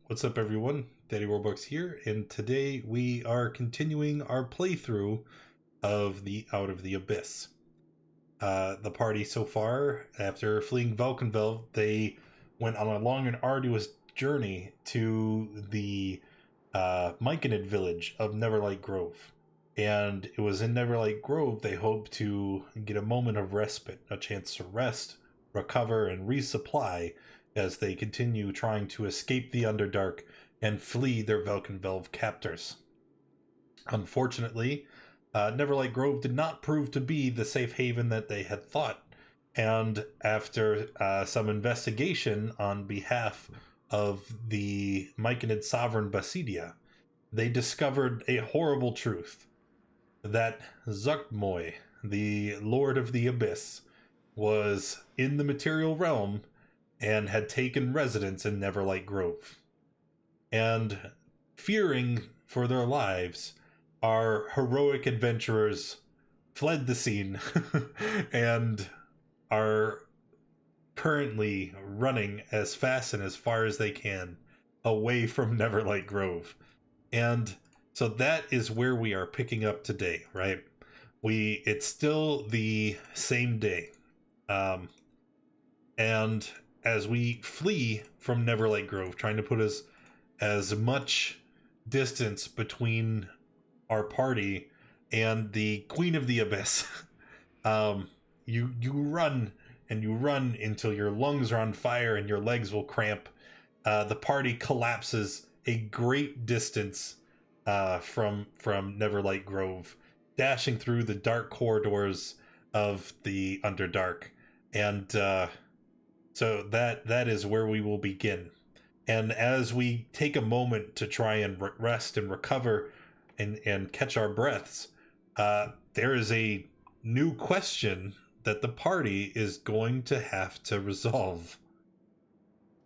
What's up, everyone? Daddy Warbucks here, and today we are continuing our playthrough of the Out of the Abyss. The party so far, after fleeing Valkenveld, they went on a long and arduous journey to the Myconid village of Neverlight Grove. And it was in Neverlight Grove they hoped to get a moment of respite, a chance to rest, recover, and resupply as they continue trying to escape the Underdark and flee their Valkenveld captors. Unfortunately, Neverlight Grove did not prove to be the safe haven that they had thought, and after some investigation on behalf of the Myconid sovereign Basidia, they discovered a horrible truth that Zuckmoy, the Lord of the Abyss, was in the material realm and had taken residence in Neverlight Grove. And fearing for their lives, our heroic adventurers fled the scene and are currently running as fast and as far as they can away from Neverlight Grove. And so that is where we are picking up today, right? It's still the same day. And as we flee from Neverlight Grove, trying to put as much distance between our party and the Queen of the Abyss, you run and you run until your lungs are on fire and your legs will cramp. The party collapses a great distance from Neverlight Grove, dashing through the dark corridors of the Underdark, and so that is where we will begin. And as we take a moment to try and rest and recover and catch our breaths, there is a new question that the party is going to have to resolve.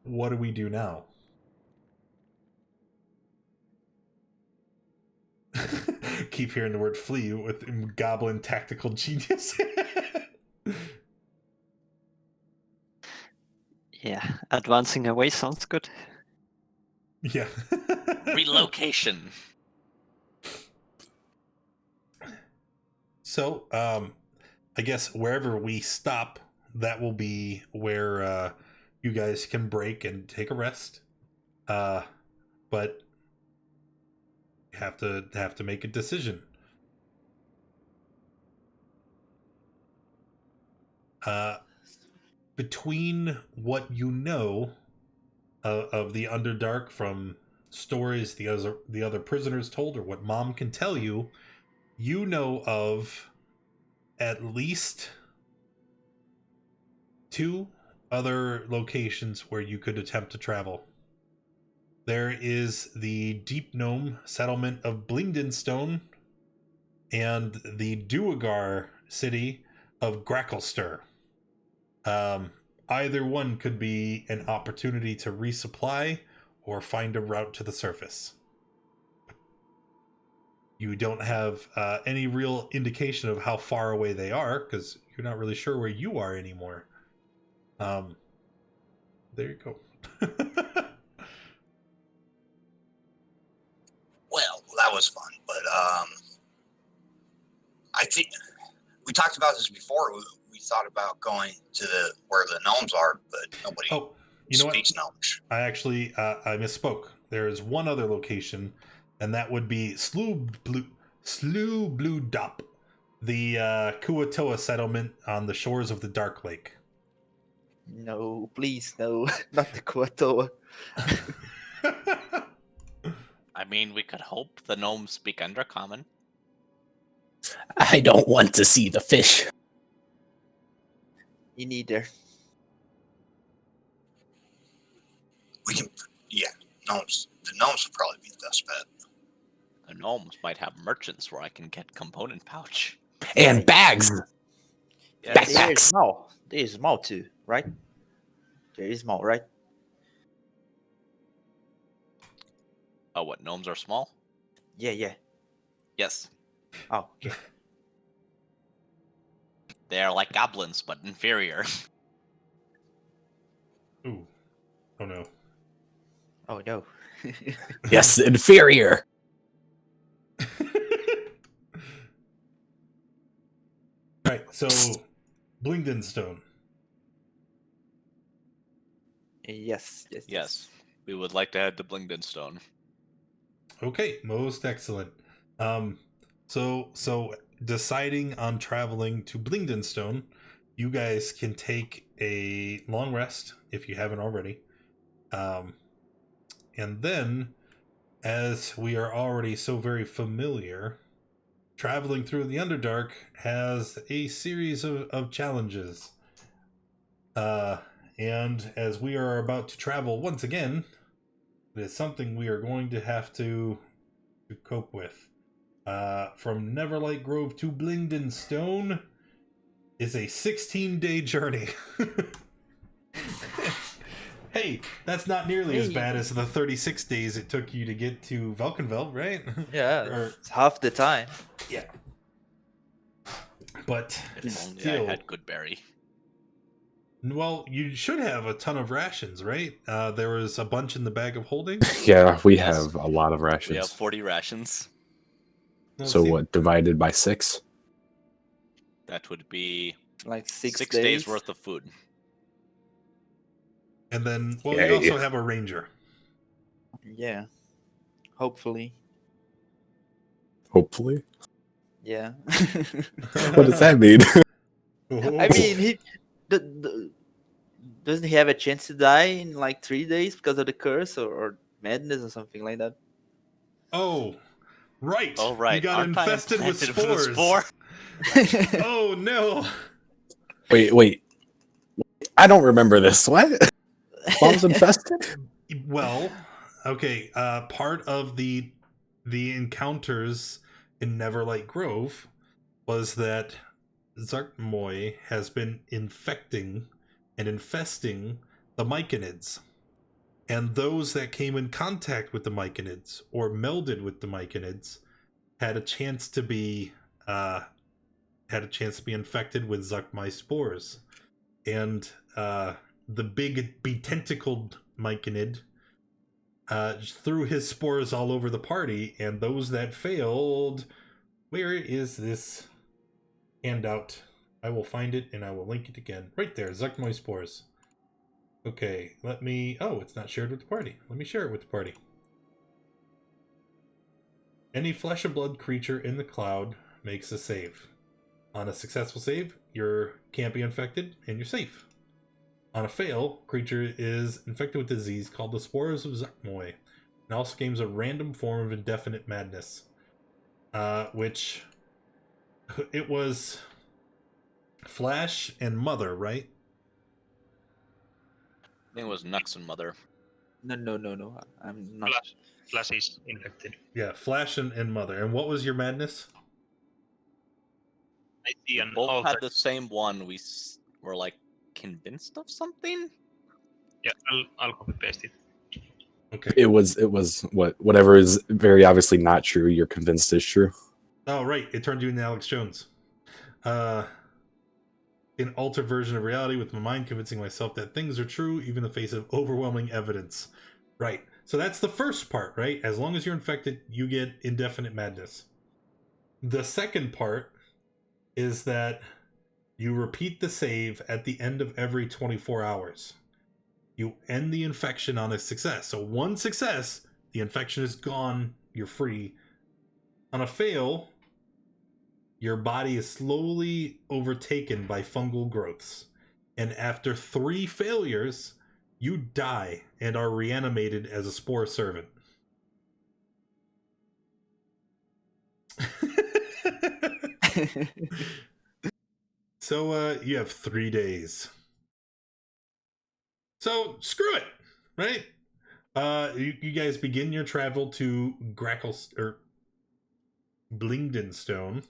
What do we do now? Keep hearing the word flee with goblin tactical genius. Yeah, advancing away sounds good. Yeah. Relocation. So, I guess wherever we stop, that will be where you guys can break and take a rest. But you have to make a decision. Between what you know of the Underdark from stories the other prisoners told, or what Mom can tell you, you know of at least 2 other locations where you could attempt to travel. There is the Deep Gnome settlement of Blingdenstone and the Duergar city of Gracklestir. Either one could be an opportunity to resupply or find a route to the surface. You don't have any real indication of how far away they are, because you're not really sure where you are anymore. There you go. Well, that was fun, but I think we talked about this before. We thought about going to where the gnomes are, but nobody speaks gnomish. I actually I misspoke. There is one other location, and that would be Slough Blue Dop, the Kuatoa settlement on the shores of the Dark Lake. No, please, no, not the Kuatoa. I mean, we could hope the gnomes speak Undercommon. I don't want to see the fish. Me neither. We can, gnomes. The gnomes would probably be the best bet. The gnomes might have merchants where I can get component pouch. And bags. Yes. Backpacks. There is small too, right? There is small, right? Oh, what, gnomes are small? Yeah. Yes. Oh, okay. They are like goblins, but inferior. Ooh. Oh no. Oh no. Yes, inferior. Right, so Blingden Stone. Yes. Yes, we would like to head to Blingden Stone. Okay, most excellent. So deciding on traveling to Blingden Stone, you guys can take a long rest if you haven't already. And then, as we are already so very familiar, traveling through the Underdark has a series of challenges. And as we are about to travel once again, it is something we are going to have to cope with. From Neverlight Grove to Blingden Stone is a 16-day journey. Hey, that's not nearly as bad as the 36 days it took you to get to Valkenveld, right? Yeah, it's half the time. Yeah. But If only still, I had good berry. well, you should have a ton of rations, right? There was a bunch in the bag of holding. Yeah, we Yes. have a lot of We have rations. 40 rations. Let's So see. what, divided by 6? That would be Like 6 6 days. days worth of food. And then, well, Yay. you also have a ranger. Yeah. Hopefully. Hopefully. Yeah. What does that mean? I mean, he doesn't he have a chance to die in like 3 days because of the curse or madness or something like that? Oh, right. Oh, right. You got Aren't I infested with implanted spores. a spore? Oh, no. Wait. I don't remember this. What? Mom's infested? Well, okay. Part of the encounters in Neverlight Grove was that Zarkmoy has been infecting and infesting the Myconids. And those that came in contact with the Myconids or melded with the Myconids had a chance to be infected with Zuckmai spores. And the big betentacled Myconid threw his spores all over the party, and those that failed, where is this handout? I will find it and I will link it again. Right there, Zuckmai spores. Okay, let me... Oh, it's not shared with the party. Let me share it with the party. Any flesh and blood creature in the cloud makes a save. On a successful save, you can't be infected and you're safe. On a fail, creature is infected with disease called the Spores of Zuckmoy, and also gains a random form of indefinite madness. Which... It was... Flash and Mother, right? I think it was Nux and Mother. No. I'm not. Flash is infected. Yeah, Flash and Mother. And what was your madness? I see an Both altar. had the same one. We were like convinced of something. Yeah, I'll copy paste it. Okay. It was whatever is very obviously not true, you're convinced is true. Oh, right. It turned you into Alex Jones. An altered version of reality with my mind convincing myself that things are true even in the face of overwhelming evidence. Right. So that's the first part, right? As long as you're infected, you get indefinite madness. The second part is that you repeat the save at the end of every 24 hours. You end the infection on a success. So one success, the infection is gone, you're free. On a fail, your body is slowly overtaken by fungal growths. And after 3 failures, you die and are reanimated as a spore servant. So you have 3 days. So screw it, right? You guys begin your travel to Blingden Stone.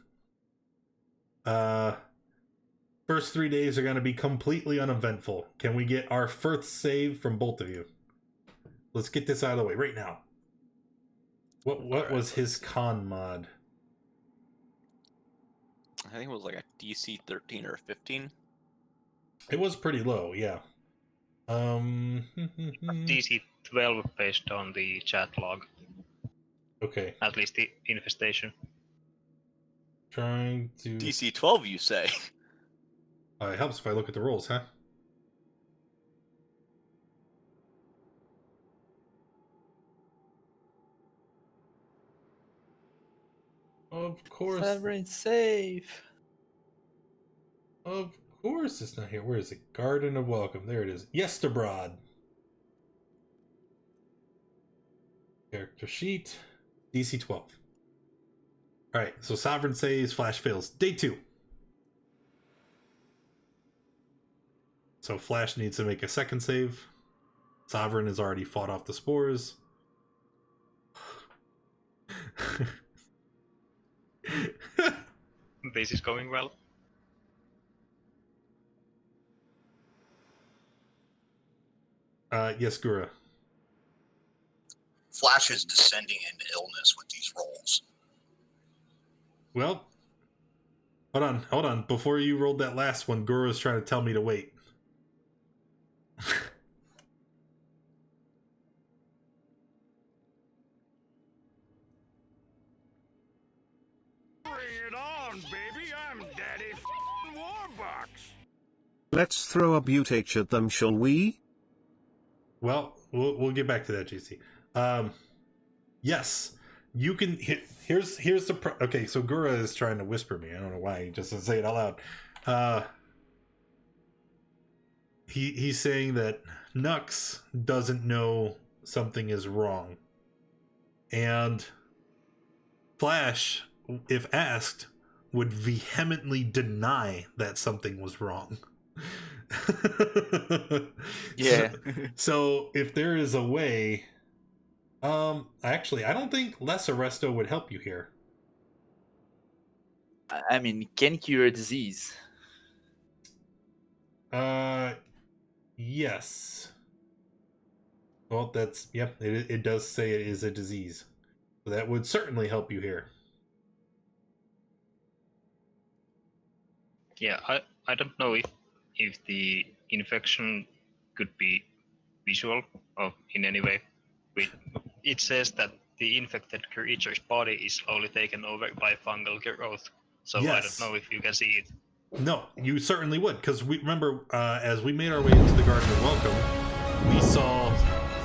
First 3 days are going to be completely uneventful. Can we get our first save from both of you? Let's get this out of the way right now. What was his con mod? I think it was like a DC 13 or 15. It was pretty low, yeah. DC 12 based on the chat log. Okay. At least the infestation. Trying to. DC 12, you say? It helps if I look at the rolls, huh? Of course. Sovereign safe. Of course it's not here. Where is it? Garden of Welcome. There it is. Yesterbrod. Character sheet. DC 12. Alright, so Sovereign saves, Flash fails. Day 2. So Flash needs to make a second save. Sovereign has already fought off the spores. This is going well. Yes, Gura. Flash is descending into illness with these rolls. Well, hold on. Before you rolled that last one, Gura's trying to tell me to wait. Bring it on, baby. I'm Daddy Warbox. Let's throw a butach at them, shall we? Well, we'll get back to that, JC. Yes, you can. Here's the. Okay, so Gura is trying to whisper me. I don't know why. He just doesn't say it out loud. He's saying that Nux doesn't know something is wrong, and Flash, if asked, would vehemently deny that something was wrong. Yeah. So if there is a way, actually, I don't think less arresto would help you here. I mean, it can cure a disease. Yes. Well, that's yep. It does say it is a disease, so that would certainly help you here. Yeah, I don't know if the infection could be visual or in any way. It says that the infected creature's body is slowly taken over by fungal growth. So yes. I don't know if you can see it. No, you certainly would, because we remember as we made our way into the Garden of Welcome, we saw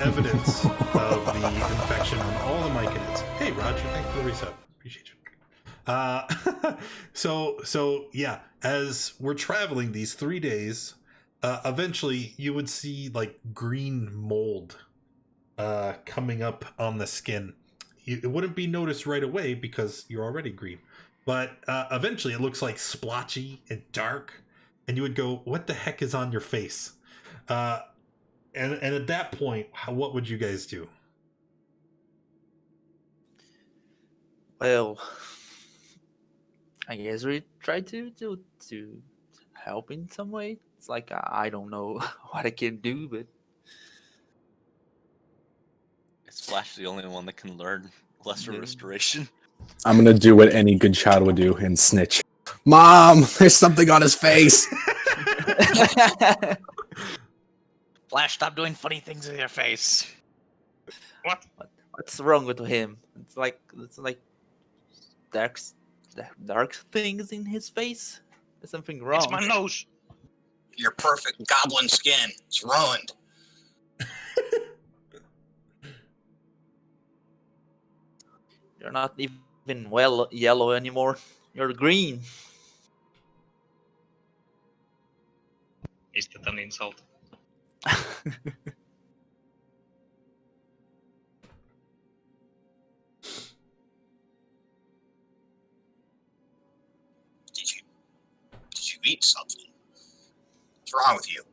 evidence of the infection on all the myconids. Hey, Roger, thanks for the reset. Appreciate you. So yeah, as we're traveling these 3 days, eventually you would see like green mold coming up on the skin. It wouldn't be noticed right away because you're already green. But eventually it looks like splotchy and dark, and you would go, what the heck is on your face? And at that point, what would you guys do? Well, I guess we try to help in some way. It's like I don't know what I can do, but Is Flash the only one that can learn lesser restoration? I'm gonna do what any good child would do and snitch. Mom, there's something on his face. Flash, stop doing funny things with your face. What's wrong with him? It's like dark things in his face. There's something wrong. It's my nose. Your perfect goblin skin. It's ruined. You're not even yellow anymore. You're green. Is that an insult? Did you eat something? What's wrong with you?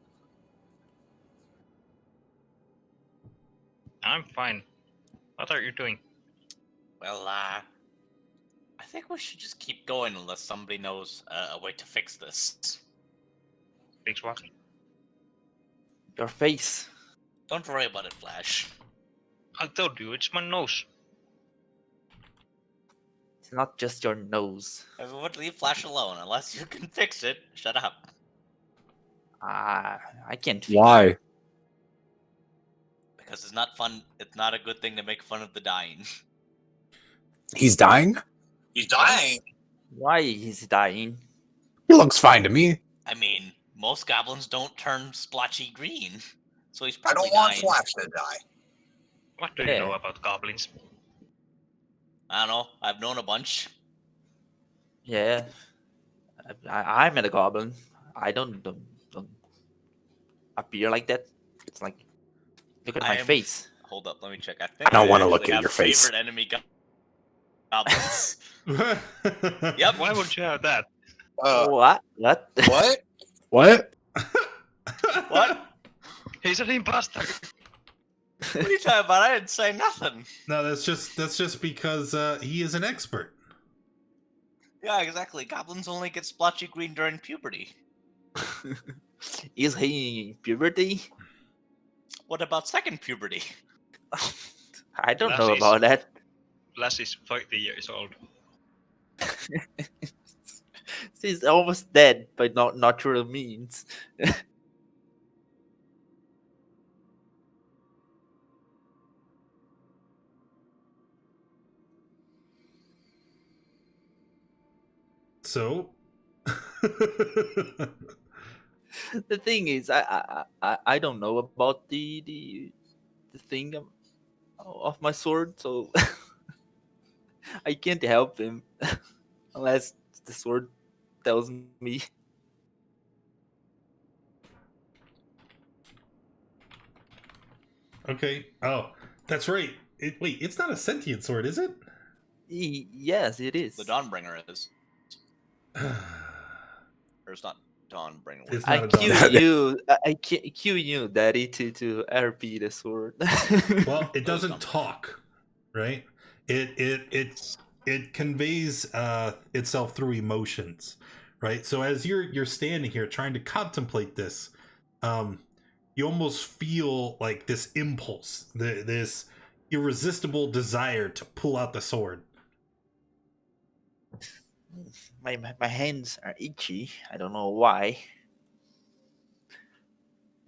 I'm fine. What are you doing? Well, I think we should just keep going unless somebody knows a way to fix this. Fix what? Your face. Don't worry about it, Flash. I told you, it's my nose. It's not just your nose. Everyone leave Flash alone. Unless you can fix it, shut up. I can't fix Why? it. because it's not fun. It's not a good thing to make fun of the dying. He's dying? He's dying. Why is he dying? He looks fine to me. I mean, most goblins don't turn splotchy green, so he's I probably don't want dying. Flash to die. What do you know about goblins? I don't know. I've known a bunch. Yeah, I'm a goblin. I don't appear like that. It's like, look at my face. Hold up, let me check. I think I don't want to look actually at your have face. favorite enemy goblins. Yep. Why would you have that? What? What? What? What? What? He's an imposter. What are you talking about? I didn't say nothing. No, that's just because he is an expert. Yeah, exactly. Goblins only get splotchy green during puberty. Is he in puberty? What about second puberty? I don't Flash know is- about that. Flash is 30 years old. He's almost dead by not natural means. So, The thing is, I don't know about the thing of my sword, so I can't help him unless the sword tells me. okay. Oh, that's right. Wait, it's not a sentient sword, is it? Yes, it is. The Dawnbringer is. Or it's not Dawnbringer. It's I not a cue Dawnbringer. you. I cue you, Daddy, to RP the sword. Well, it doesn't talk, right? It conveys itself through emotions, right? So as you're standing here trying to contemplate this, you almost feel like this impulse, this irresistible desire to pull out the sword. my hands are itchy. I don't know why.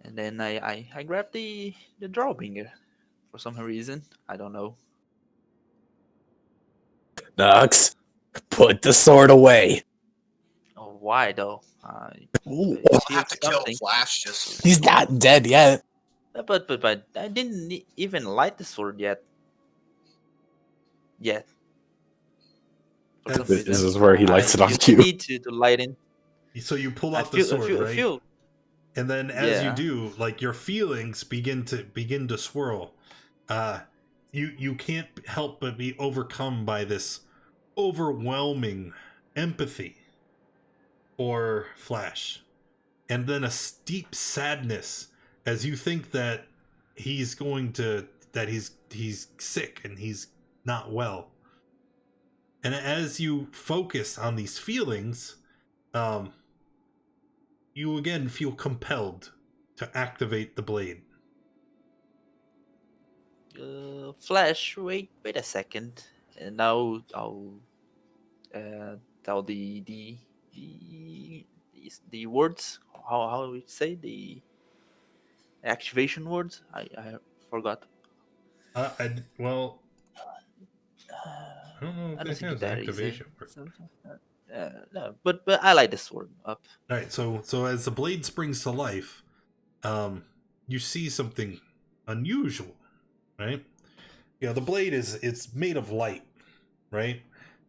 And then I grab the drawbringer for some reason. I don't know. Nux, put the sword away. Oh, why though? Ooh, I I'll feel have to kill something. Flash just. he's not dead yet. But I didn't even light the sword yet. Yet. For some This reason, is where he lights it on I cue. need to light in. So you pull I out the feel, sword, right? I feel. And then as you Yeah. do, like your feelings begin to swirl. You can't help but be overcome by this overwhelming empathy for Flash. And then a steep sadness as you think that he's sick and he's not well. And as you focus on these feelings, you again feel compelled to activate the blade. Flash, wait a second. And now I'll tell the words. How do we say the activation words? I forgot. I don't know I if don't this think has that is activation. no, but I like the sword up. All right, so as the blade springs to life, you see something unusual, right? You know, the blade it's made of light, right?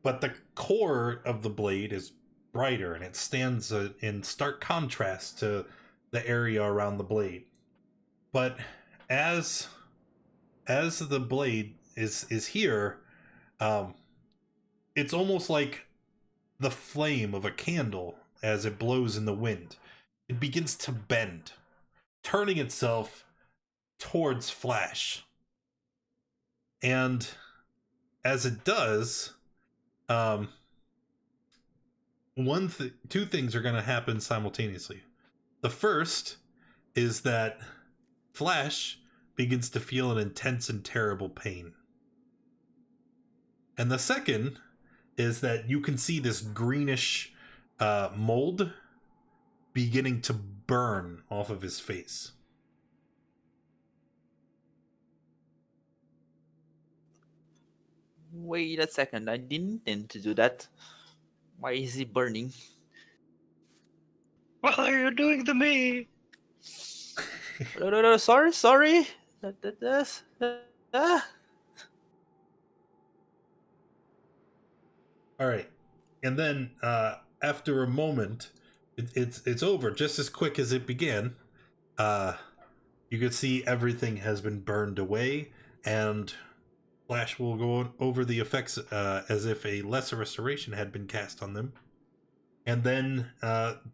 But the core of the blade is brighter, and it stands in stark contrast to the area around the blade. But as the blade is here, it's almost like the flame of a candle as it blows in the wind. It begins to bend, turning itself towards Flash. And as it does, two things are going to happen simultaneously. The first is that Flash begins to feel an intense and terrible pain. And the second is that you can see this greenish mold beginning to burn off of his face. Wait a second, I didn't intend to do that. Why is he burning? What are you doing to me? No, sorry. That's, ah. All right, and then after a moment, it's over just as quick as it began. You can see everything has been burned away, and Flash will go over the effects as if a lesser restoration had been cast on them. And then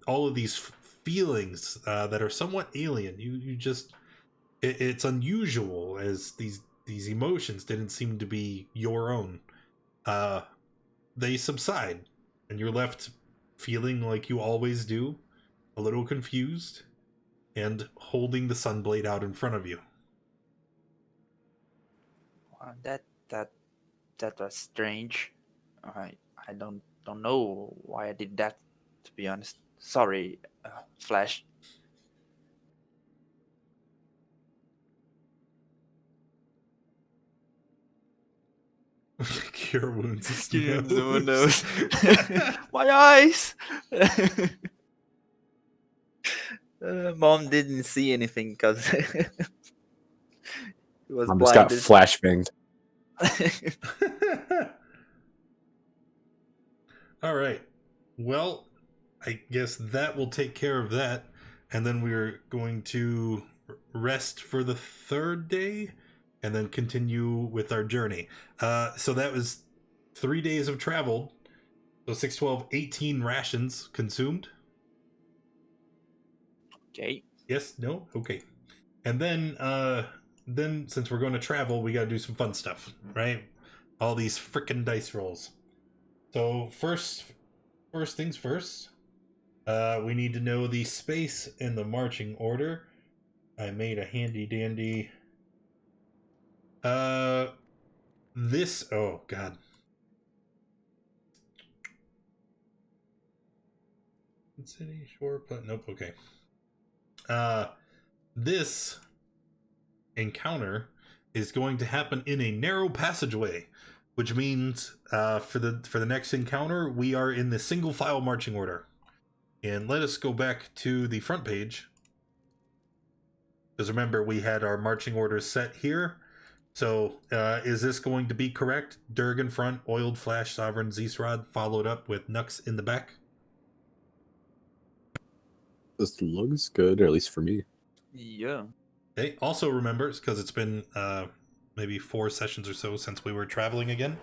all of these feelings that are somewhat alien, you just it's unusual, as these emotions didn't seem to be your own. They subside, and you're left feeling like you always do, a little confused, and holding the sunblade out in front of you. That was strange. I don't know why I did that. To be honest, sorry, Flash. Cure wounds. Someone knows. My eyes. Mom didn't see anything because it was Mom just got blinded. flashbanged. All right. Well, I guess that will take care of that. And then we're going to rest for the third day and then continue with our journey. So that was 3 days of travel. So 6, 12, 18 rations consumed. Okay. Yes? No? Okay. And then since we're going to travel, we got to do some fun stuff, right? All these frickin' dice rolls. So first things first, we need to know the space in the marching order. I made a handy dandy. This. Oh God. City shore, but nope. Okay. This encounter is going to happen in a narrow passageway, which means for the next encounter we are in the single file marching order. And let us go back to the front page, because remember we had our marching orders set here. So is this going to be correct? Durg in front, Oiled, Flash, Sovereign, Zeesrod, followed up with Nux in the back. This looks good, or at least for me. Yeah. Okay. Also remember, because it's been maybe 4 sessions or so since we were traveling again.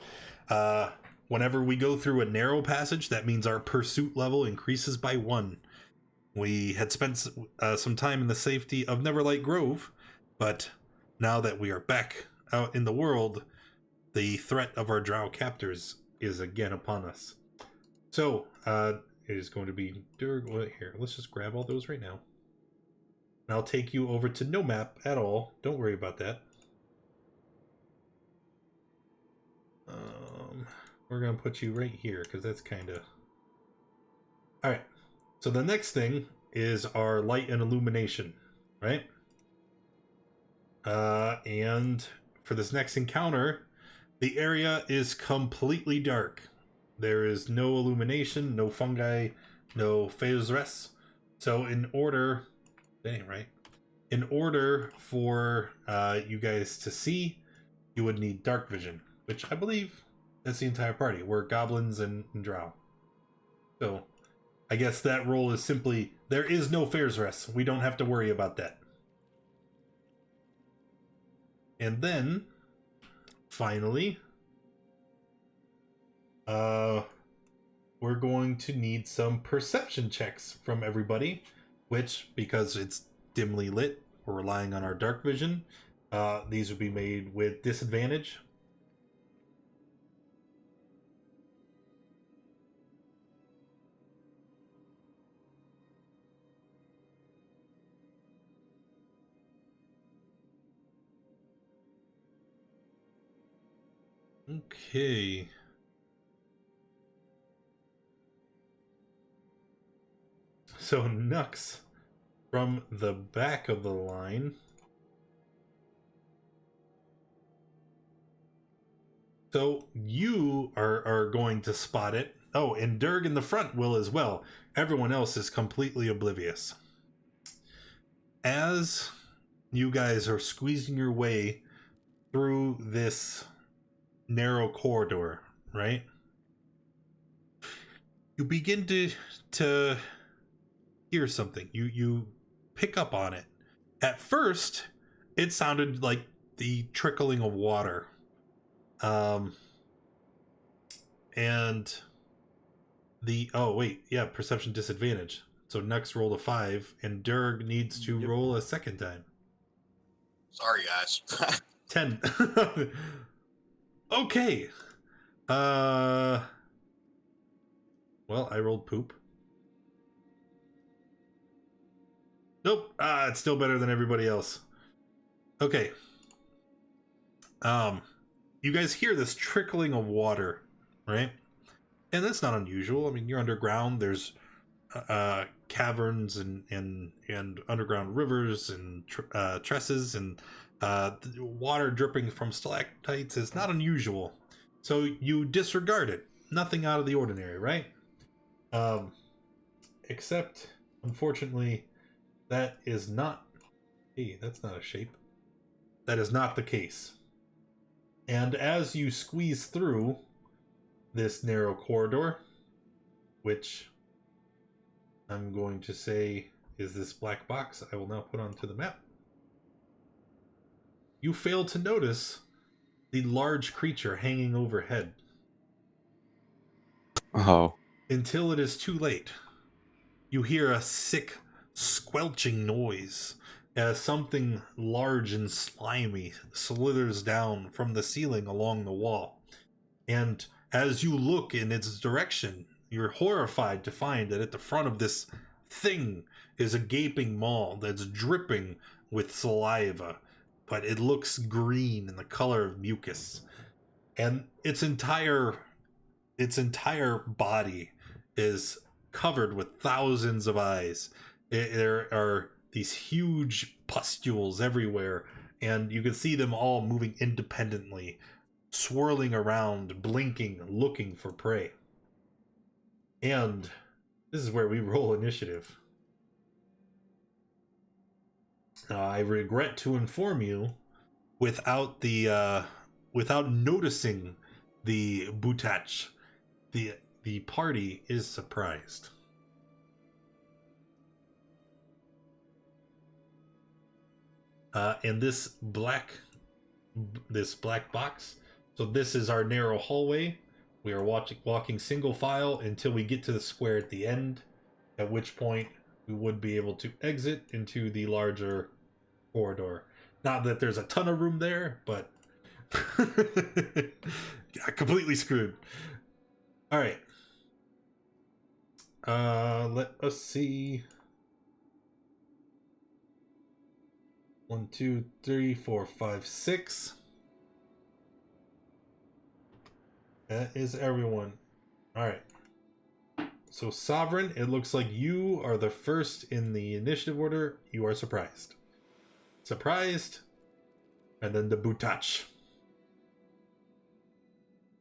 Whenever we go through a narrow passage, that means our pursuit level increases by 1. We had spent some time in the safety of Neverlight Grove, but now that we are back out in the world, the threat of our drow captors is again upon us. So, it is going to be here. Let's just grab all those right now. And I'll take you over to no map at all. Don't worry about that. We're going to put you right here, because that's kind of... Alright, so the next thing is our light and illumination, right? And for this next encounter, the area is completely dark. There is no illumination, no fungi, no phasres. So in order... That ain't right. In order for you guys to see, you would need dark vision, which I believe that's the entire party. We're goblins and drow. So I guess that role is simply, there is no phasres. We don't have to worry about that. And then, finally, we're going to need some perception checks from everybody, which, because it's dimly lit, we're relying on our dark vision. These would be made with disadvantage. Okay. So Nux, from the back of the line, So you are going to spot it. Oh, and Durg in the front will as well. Everyone else is completely oblivious. As you guys are squeezing your way through this narrow corridor, right? You begin to hear something. You pick up on it. At first, it sounded like the trickling of water. And the perception disadvantage. So next roll a 5, and Durg needs to roll a second time. Sorry, guys. 10. Okay. Well, I rolled poop. Nope. It's still better than everybody else. Okay. You guys hear this trickling of water, right? And that's not unusual. I mean, you're underground. There's caverns and underground rivers and tresses, and water dripping from stalactites is not unusual. So you disregard it. Nothing out of the ordinary, right? Except, unfortunately, that is not... Hey, that's not a shape. That is not the case. And as you squeeze through this narrow corridor, which I'm going to say is this black box I will now put onto the map, you fail to notice the large creature hanging overhead. Oh. Until it is too late. You hear a sick, squelching noise as something large and slimy slithers down from the ceiling along the wall. And as you look in its direction, you're horrified to find that at the front of this thing is a gaping maw that's dripping with saliva, but it looks green in the color of mucus. And its entire body is covered with thousands of eyes. There are these huge pustules everywhere, and you can see them all moving independently, swirling around, blinking, looking for prey. And this is where we roll initiative. I regret to inform you, without noticing the Butach, the party is surprised. And this black box. So this is our narrow hallway. We are walking single file until we get to the square at the end, at which point we would be able to exit into the larger corridor. Not that there's a ton of room there, but yeah, completely screwed. All right. Let us see. 1, 2, 3, 4, 5, 6. That is everyone. All right. So Sovereign, it looks like you are the first in the initiative order. You are surprised. Surprised. And then the Butach.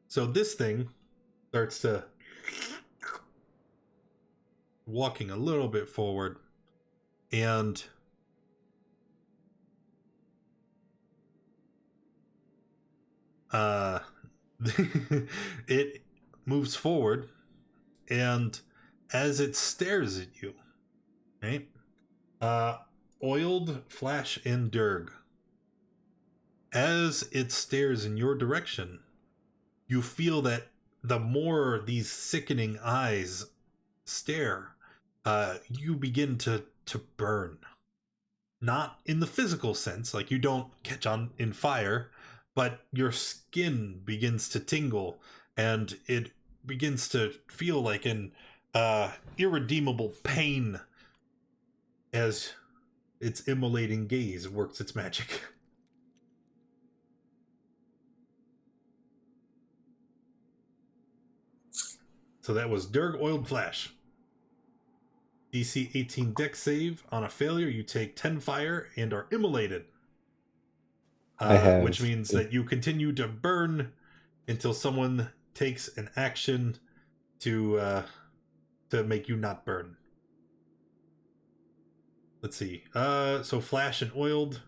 So this thing starts to walking a little bit forward, and it moves forward, and as it stares at you, right? Oiled, Flash, and Durg. As it stares in your direction, you feel that the more these sickening eyes stare, you begin to burn. Not in the physical sense, like you don't catch on in fire, but your skin begins to tingle, and it begins to feel like an irredeemable pain as its immolating gaze works its magic. So that was Durg, Oiled, Flash. DC 18 dex save. On a failure, you take 10 fire and are immolated. Which means that you continue to burn until someone takes an action to make you not burn. Let's see. So flash and oiled.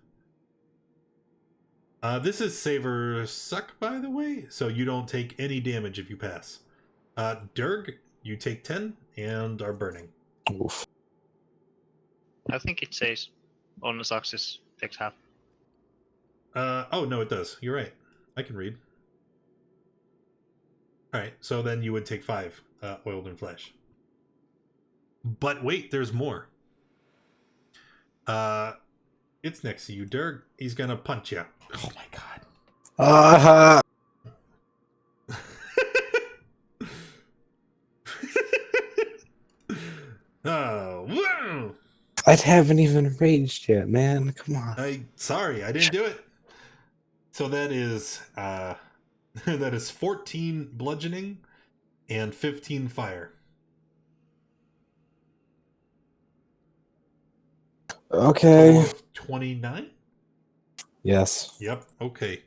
This is save or suck, by the way, so you don't take any damage if you pass. Durg, you take 10 and are burning. Oof. I think it says on the success takes half. Oh, no, it does. You're right. I can read. Alright, so then you would take 5 oiled and flesh. But wait, there's more. It's next to you, Durg. He's gonna punch you. Oh my god. Oh, whoa! I haven't even raged yet, man. Come on. Sorry, I didn't do it. So that is that is 14 bludgeoning and 15 fire. Okay. 29? Yes. Yep, okay.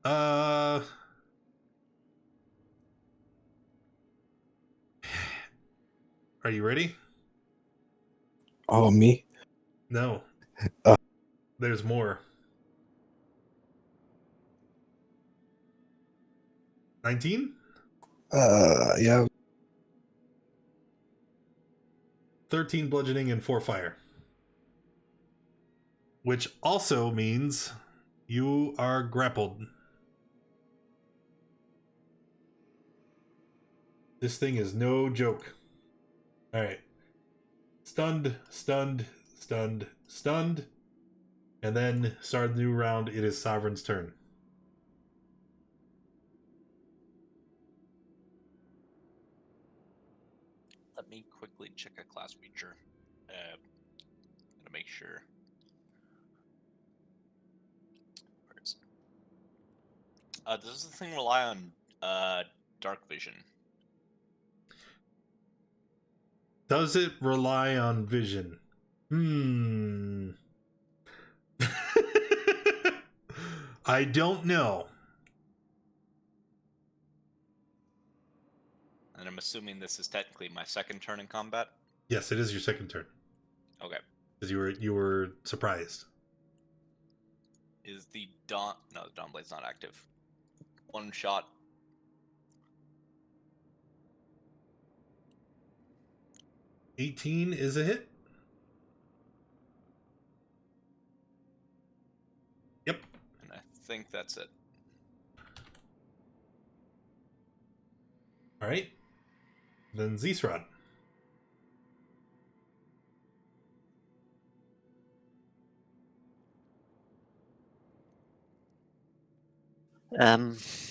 Are you ready? Oh, me? No. There's more. 19? Yeah. 13 bludgeoning and 4 fire. Which also means you are grappled. This thing is no joke. Alright. Stunned, stunned, stunned, stunned. And then start the new round. It is Sovereign's turn. Let me quickly check a class feature. To make sure. Where is it? Does this thing rely on dark vision? Does it rely on vision? I don't know. And I'm assuming this is technically my second turn in combat? Yes, it is your second turn. Okay. Because you were surprised. Is the Dawn... No, the Dawn Blade's not active. One shot. $18 is a hit. Yep. And I think that's it. Alright. Then Zeesrod.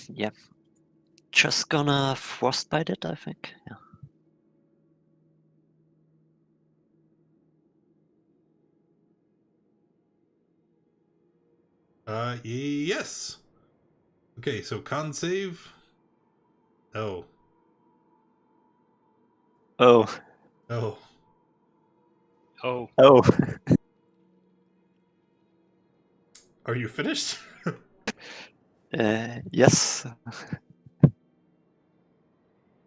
Yeah. Just gonna frostbite it, I think. Yeah. Yes. Okay, so con save. Oh. Oh. Oh. Oh. Oh. Are you finished? Yes.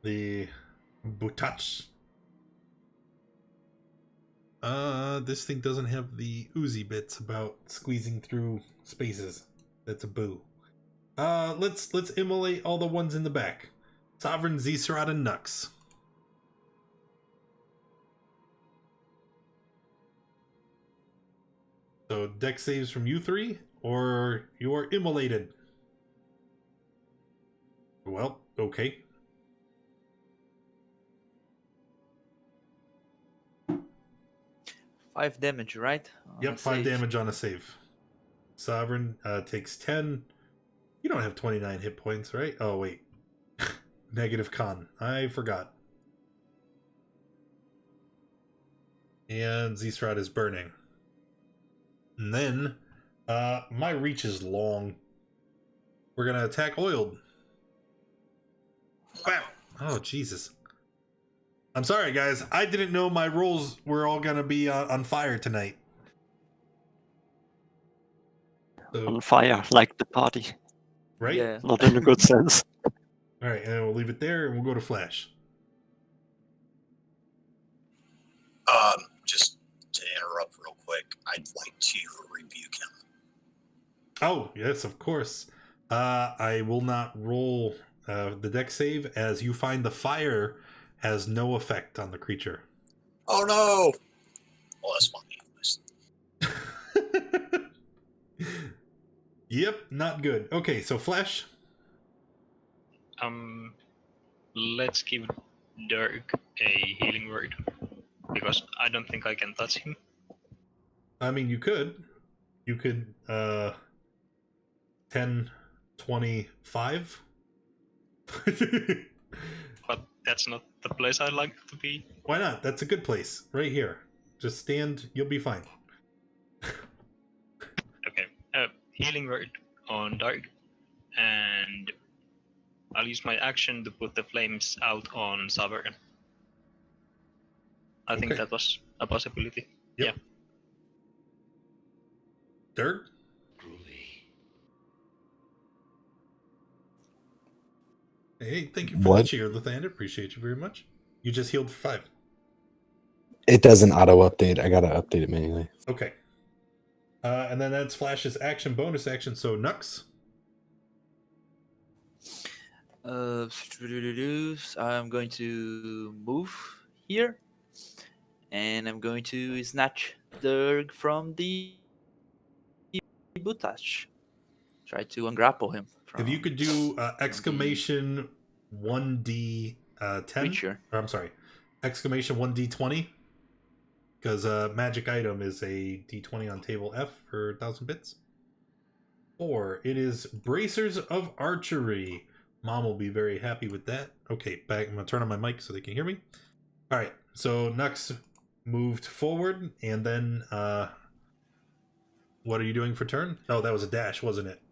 The Butach. This thing doesn't have the oozy bits about squeezing through spaces. That's a boo. Let's immolate all the ones in the back. Sovereign, Zeesrod, and Nux. So deck saves from you three, or you're immolated. Well, okay. Five damage, right? Yep, 5 damage on a save. Sovereign takes 10. You don't have 29 hit points, right? Oh, wait. Negative con. I forgot. And Zeesrod is burning. And then, my reach is long. We're going to attack Oiled. Wow. Oh, Jesus. I'm sorry, guys. I didn't know my rolls were all going to be on fire tonight. So, On fire, like the party. right? Yeah. Not in a good sense. All right, and we'll leave it there, and we'll go to Flash. Just to interrupt real quick, I'd like to rebuke him. Oh, yes, of course. I will not roll the deck save, as you find the fire has no effect on the creature. Oh no! Well, that's funny. Yep, not good. Okay, so Flash. Let's give Dirk a healing word, because I don't think I can touch him. I mean, you could 10, 25. But that's not the place I'd like to be. Why not? That's a good place, right here. Just stand, you'll be fine. Okay, healing word on Dark, and I'll use my action to put the flames out on Sovereign. I think Okay. that was a possibility. Yep. Yeah. Dirk? Hey, thank you for What? the cheer, Lathander. Appreciate you very much. You just healed for 5. It doesn't auto update. I gotta update it manually. Okay. And then that's Flash's action, bonus action. So Nux. I'm going to move here, and I'm going to snatch Dirk from the bootage. Try to ungrapple him. If you could do exclamation 1d 10, creature. or I'm sorry, exclamation 1d20, because magic item is a d20 on table F for 1,000 bits. Or it is bracers of archery. Mom will be very happy with that. Okay, back. I'm gonna turn on my mic so they can hear me. All right, so Nux moved forward, and then what are you doing for turn? Oh, that was a dash, wasn't it?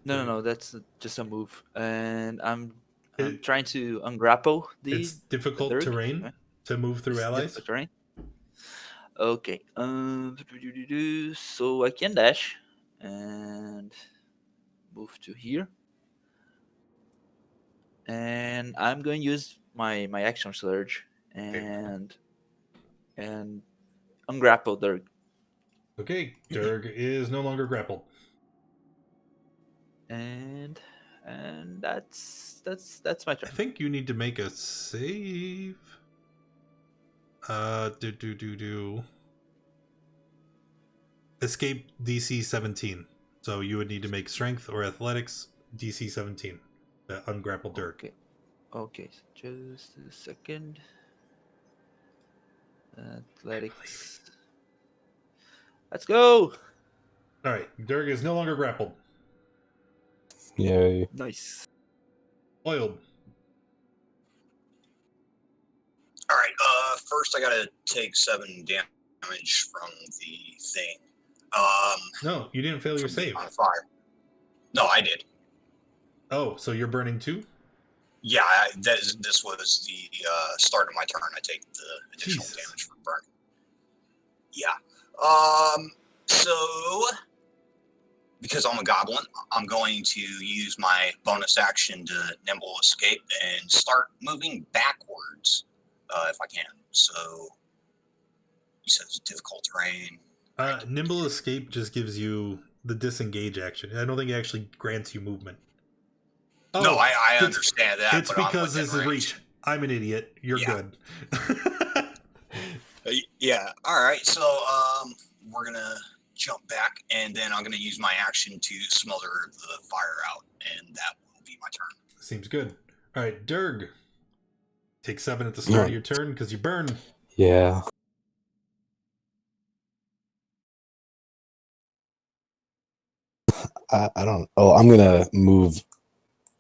No, that's just a move, and I'm trying to ungrapple the. It's difficult terrain to move through allies. Difficult terrain. Okay. So I can dash and move to here, and I'm going to use my action surge and ungrapple Dirk. Okay, Dirk is no longer grappled. And that's my turn. I think you need to make a save. Escape DC 17. So you would need to make strength or athletics DC 17 to ungrapple Dirk. Okay, just a second. Athletics. Let's go. All right, Dirk is no longer grappled. Yay. Nice. Oiled. All right. First I gotta take 7 damage from the thing. No, you didn't fail your save. On fire. No, I did. Oh, so you're burning too? Yeah, this was the start of my turn. I take the additional damage from burning. Yeah. So because I'm a goblin, I'm going to use my bonus action to nimble escape and start moving backwards if I can. So he says difficult terrain. Nimble escape just gives you the disengage action. I don't think it actually grants you movement. Oh, no, I understand that. It's because this is reach. I'm an idiot. You're good. Yeah. All right. So we're gonna jump back, and then I'm gonna use my action to smother the fire out, and that will be my turn. Seems good. All right, Dirk. Take 7 at the start of your turn because you burn. Yeah. I don't. Oh, I'm gonna move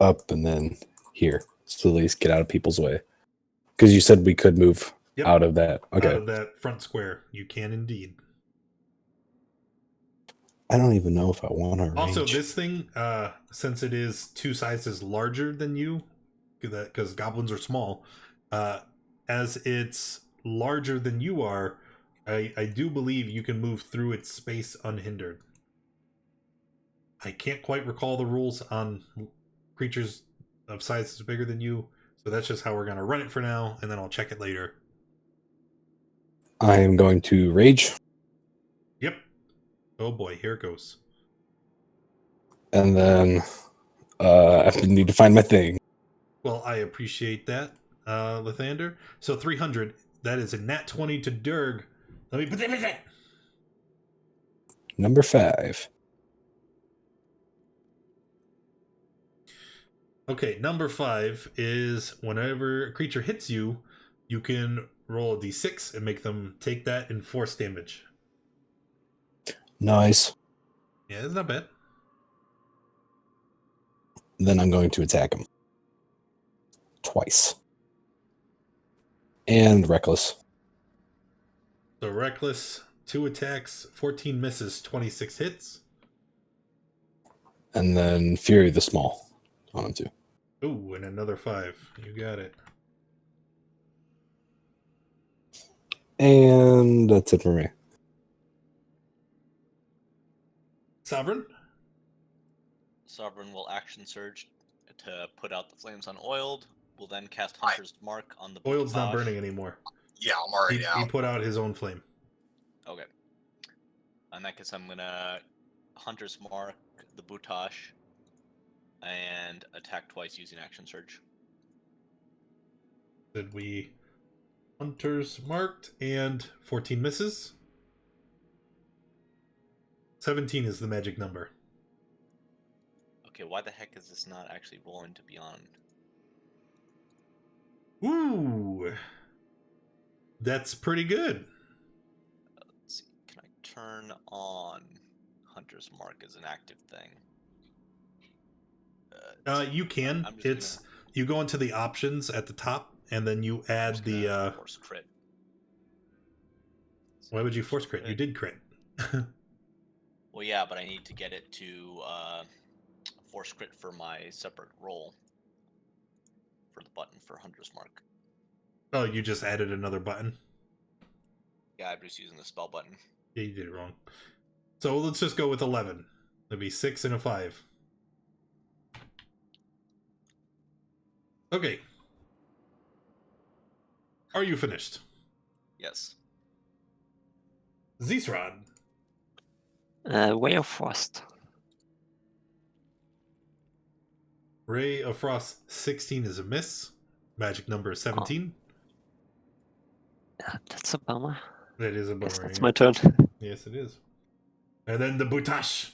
up and then here, so at least get out of people's way. Because you said we could move out of that. Okay. Out of that front square, you can indeed. I don't even know if I want to. Also, this thing, since it is 2 sizes larger than you, because goblins are small, as it's larger than you are, I do believe you can move through its space unhindered. I can't quite recall the rules on creatures of sizes bigger than you, so that's just how we're going to run it for now, and then I'll check it later. I am going to rage, Yep. Oh boy, here it goes. and then I need to find my thing. Well, I appreciate that, Lathander. So 300, that is a nat 20 to Durg. Let me put that. Number 5. Okay, number 5 is whenever a creature hits you, you can roll a d6 and make them take that in force damage. Nice. Yeah, it's not bad. Then I'm going to attack him. Twice. And reckless. So reckless, 2 attacks, 14 misses, 26 hits. And then Fury the Small on him too. Ooh, and another 5. You got it. And that's it for me. Sovereign? Sovereign will action surge to put out the flames on Oiled. Will then cast Hunter's Mark on the Oiled's not Butash. burning anymore. Yeah, I'm already out. He put out his own flame. Okay. In that case, I'm gonna Hunter's Mark the Butash and attack twice using action surge. Did we Hunters marked and 14 misses? 17 is the magic number. Okay, why the heck is this not actually rolling to Beyond? Ooh. That's pretty good. Let's see. Can I turn on Hunter's Mark as an active thing? You can. I'm just It's you go into the options at the top and then you add the force crit. why would you force crit? You did crit. Well, yeah, but I need to get it to force crit for my separate roll for the button for Hunter's Mark. Oh, you just added another button? Yeah, I'm just using the spell button. Yeah, you did it wrong. So let's just go with 11. That'd be 6 and a 5. Okay. Are you finished? Yes. Zisrod. Way of Frost. Ray of Frost 16 is a miss. Magic number is 17. That's a bummer. That is a Guess bummer. that's Yeah. my turn. Yes, it is. And then the Butash.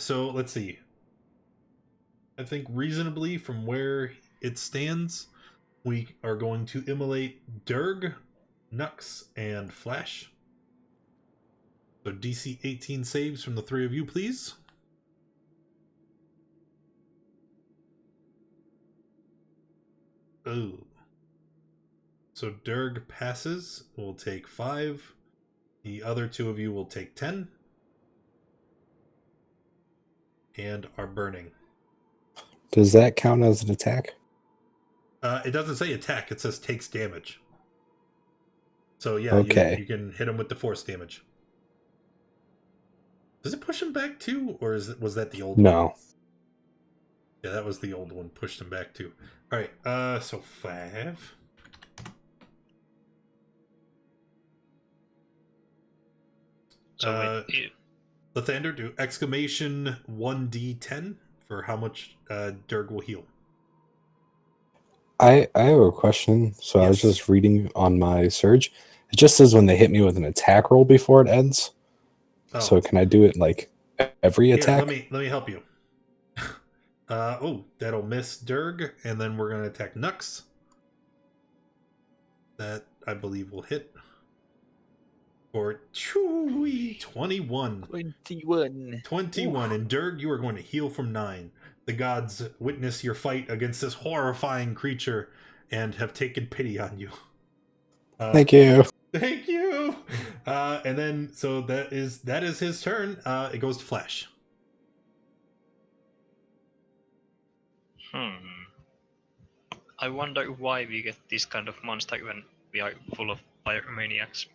So let's see. I think reasonably from where it stands, we are going to immolate Durg, Nux, and Flash. So DC 18 saves from the 3 of you, please. Oh. So Durg passes, will take 5. The other 2 of you will take 10. And are burning. Does that count as an attack? It doesn't say attack, it says takes damage. So yeah, Okay. you can hit him with the force damage. Does it push him back too, or was that the old one? No. Yeah, that was the old one. Pushed him back too. All right. So 5. So Lathander, do exclamation 1d10 for how much Durg will heal. I have a question. So I was Yes. just reading on my surge. It just says when they hit me with an attack roll before it ends. Oh. So can I do it like every Here, attack? let me help you. That'll miss Durg, and then we're gonna attack Nux. That I believe will hit for 21. 21. 21. And Durg, you are going to heal from 9. The gods witness your fight against this horrifying creature and have taken pity on you. Thank you. Thank you. And then so that is his turn. It goes to Flash. I wonder why we get this kind of monster when we are full of pyromaniacs.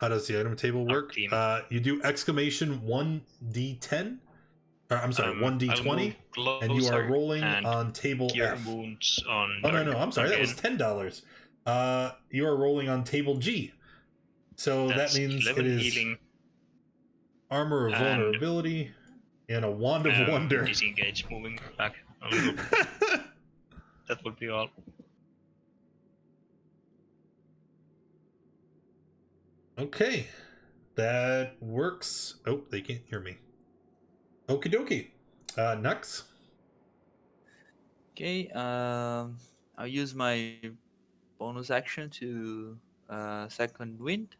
How does the item table work? team. You do exclamation 1d10. Or, I'm sorry, I'll 1d20. move And you are closer rolling and on table cure F. wounds on Oh, no, Dirk I'm sorry. That was again. $10. You are rolling on table G. So That's that means 11 it is healing armor of and, vulnerability and a wand of wonder. disengage, moving back a little. That would be all. Okay. That works. Oh, they can't hear me. Okie dokie. Nux? Okay, I'll use my bonus action to second wind.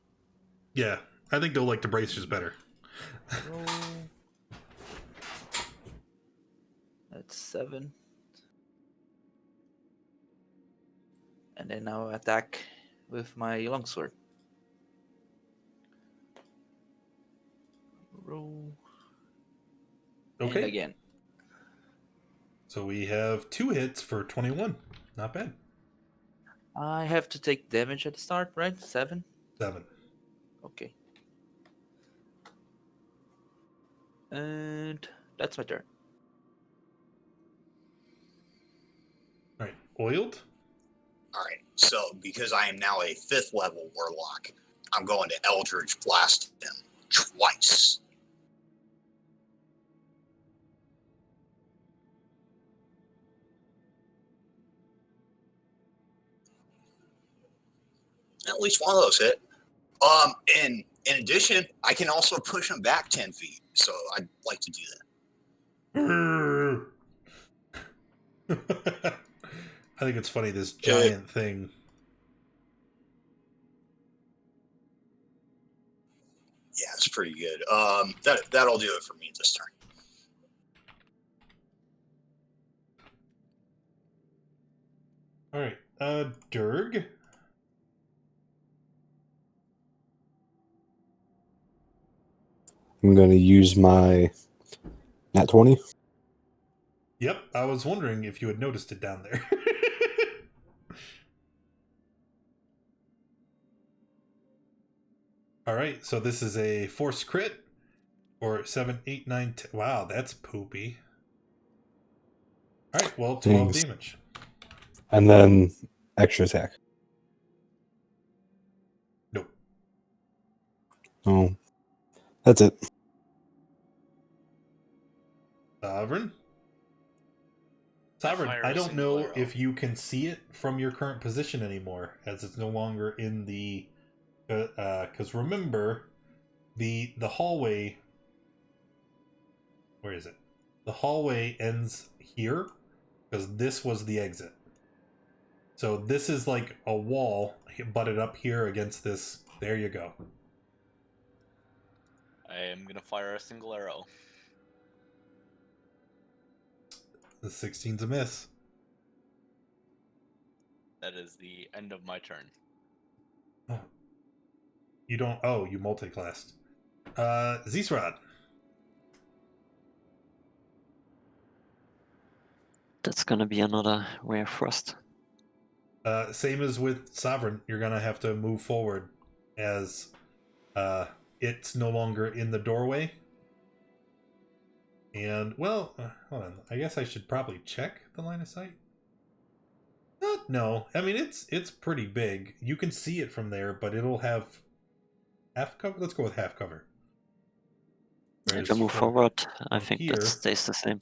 Yeah, I think they'll like the bracers better. Roll. That's 7. And then I'll attack with my longsword. Roll. And Okay. again. So we have 2 hits for 21. Not bad. I have to take damage at the start, right? 7? 7. Okay. And that's my turn. All right. Oiled? All right. So because I am now a 5th level warlock, I'm going to Eldritch Blast him twice. At least one of those hit. And in addition, I can also push him back 10 feet. So I'd like to do that. I think it's funny, this giant thing. Yeah, it's pretty good. That'll do it for me this turn. All right. Durg? I'm going to use my nat 20. Yep, I was wondering if you had noticed it down there. All right, so this is a force crit for 7, 8, 9, 10. Wow, that's poopy. All right, well, 12 Thanks. damage. And then extra attack. Nope. Oh, that's it. Sovereign? Sovereign, fire I a don't single know arrow. if you can see it from your current position anymore, as it's no longer in the... Because remember, the hallway... Where is it? The hallway ends here, because this was the exit. So this is like a wall butted up here against this. There you go. I am gonna fire a single arrow. The 16's a miss. That is the end of my turn. Oh. You don't... Oh, you multi-classed. Zisrad. That's gonna be another Ray of Frost. Same as with Sovereign, you're gonna have to move forward as it's no longer in the doorway. And, well, hold on. I guess I should probably check the line of sight. No. I mean, it's pretty big. You can see it from there, but it'll have half cover. Let's go with half cover. If I move forward, I think here, that stays the same.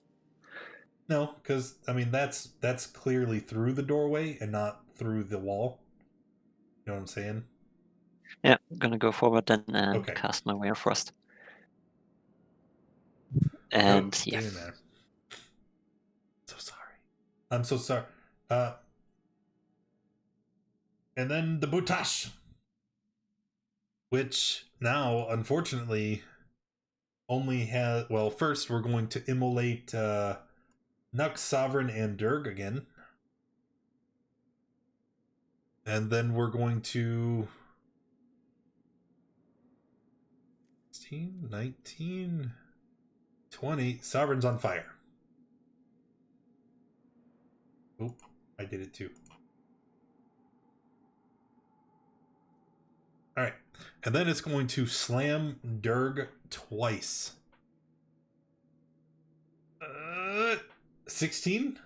No, because I mean that's clearly through the doorway and not through the wall. You know what I'm saying? Yeah, I'm gonna go forward then and Okay. cast my Ray of Frost. And Nope, yeah, didn't matter. So sorry. I'm so sorry. And then the Butash, which now unfortunately only has... Well, first we're going to immolate Nux, Sovereign, and Durg again. And then we're going to 16, 19, 20. Sovereign's on fire. Oop, I did it too. Alright, And then it's going to slam Durg twice. 16?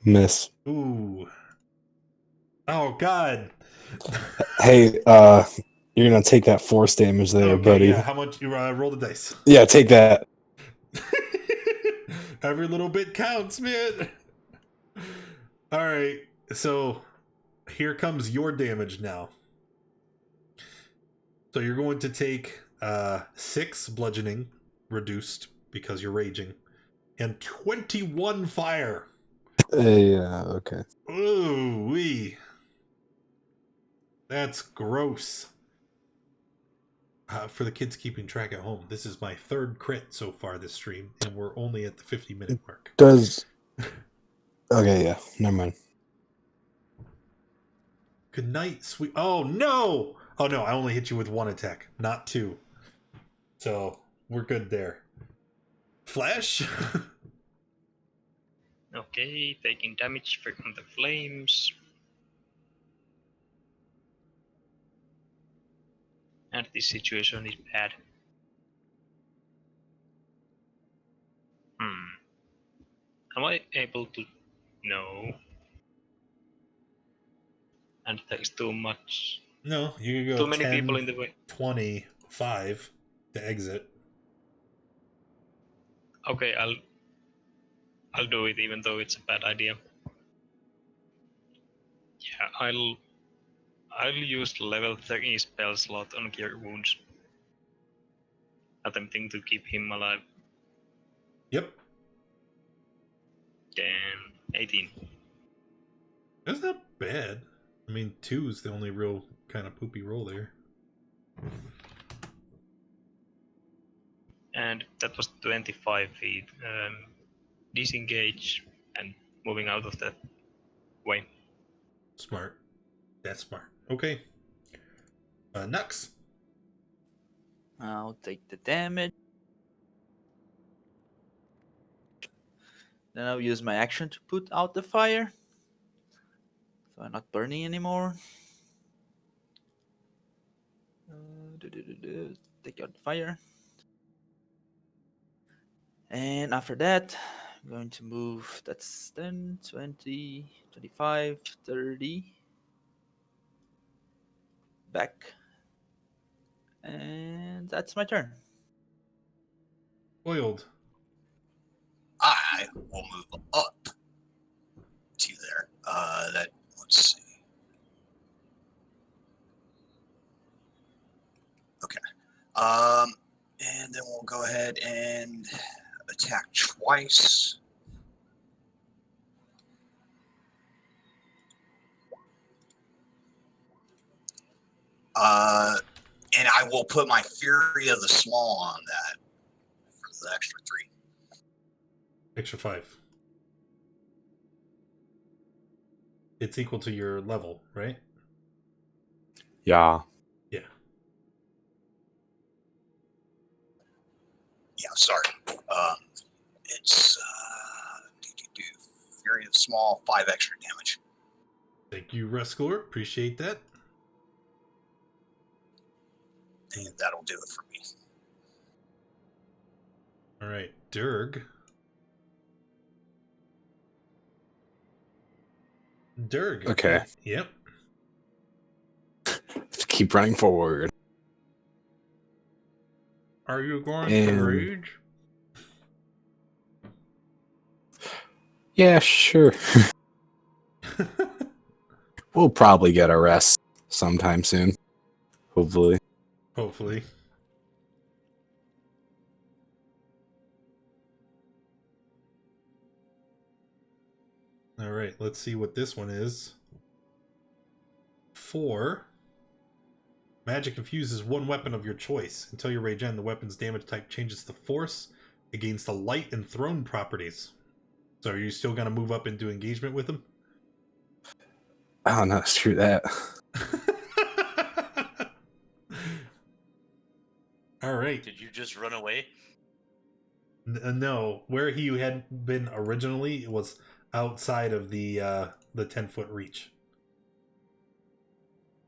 Miss. Ooh. Oh, God. Hey, you're gonna take that force damage there, Okay, buddy. yeah. How much? You roll the dice. Yeah, take that. Every little bit counts, man. All right. So here comes your damage now. So you're going to take 6 bludgeoning reduced because you're raging, and 21 fire. Yeah, okay. Ooh wee. That's gross. For the kids keeping track at home, this is my 3rd crit so far this stream, and we're only at the 50-minute mark. Does okay, yeah, never mind. Good night, sweet. Oh no! Oh no, I only hit you with 1 attack, not 2. So we're good there. Flash. Okay, taking damage from the flames. And this situation is bad. Am I able to? No. And there's too much. No, you can go Too many 10, people in the way. 25 to exit. Okay, I'll do it even though it's a bad idea. Yeah, I'll use level 30 spell slot on Cure Wounds. Attempting to keep him alive. Yep. Then 18. That's not bad. I mean, 2 is the only real kind of poopy roll there. And that was 25 feet. Disengage and moving out of that way. Smart. That's smart. Okay. Nux. I'll take the damage. Then I'll use my action to put out the fire. So I'm not burning anymore. Take out the fire. And after that, I'm going to move. That's 10, 20, 25, 30. Back. And that's my turn. Oiled. I will move up to there. Let's see. Okay. And then we'll go ahead and attack twice. And I will put my Fury of the Small on that for the extra 3. Extra 5. It's equal to your level, right? Yeah. Yeah. Yeah, sorry. It's Fury of the Small, 5 extra damage. Thank you, Rescuer. Appreciate that. And that'll do it for me. All right, Durg. Durg. Okay. Yep. Keep running forward. Are you going to And- rage? Yeah, sure. We'll probably get a rest sometime soon. Hopefully. Hopefully. All right, let's see what this one is. 4. Magic infuses one weapon of your choice. Until your rage end, the weapon's damage type changes to force against the light and thrown properties. So are you still going to move up into engagement with him? Oh, no, screw that. All right. Did you just run away? No, where he had been originally, it was outside of the 10-foot reach.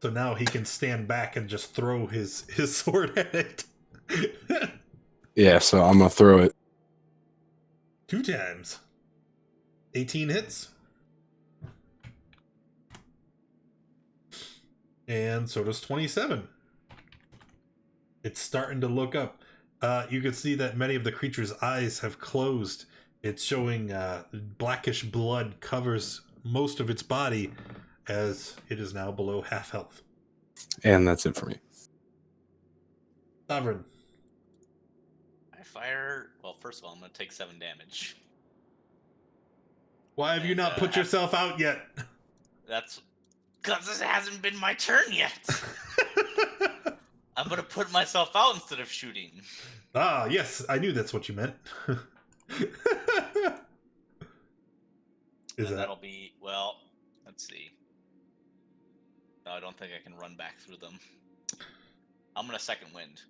So now he can stand back and just throw his sword at it. Yeah, so I'm gonna throw it. 2 times. 18 hits. And so does 27. It's starting to look up. You can see that many of the creature's eyes have closed. It's showing blackish blood covers most of its body as it is now below half health. And that's it for me. Sovereign. I fire. Well, first of all, I'm going to take 7 damage. Why have you And, not put yourself out yet? That's because it hasn't been my turn yet. I'm going to put myself out instead of shooting. Ah, yes, I knew that's what you meant. That'll be, well, let's see. No, I don't think I can run back through them. I'm going to second wind.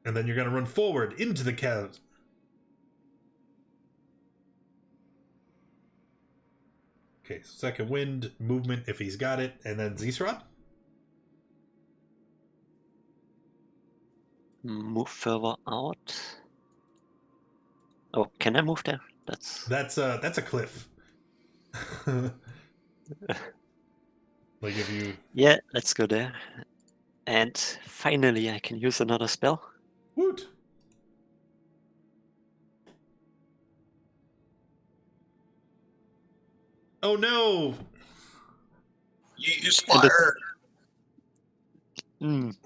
And then you're going to run forward into the chasm. Okay, second wind, movement if he's got it, and then Zeesrod? Move further out. Oh, can I move there? That's a cliff. Like if you... Yeah, let's go there. And finally I can use another spell. Woot! Oh no! Use fire.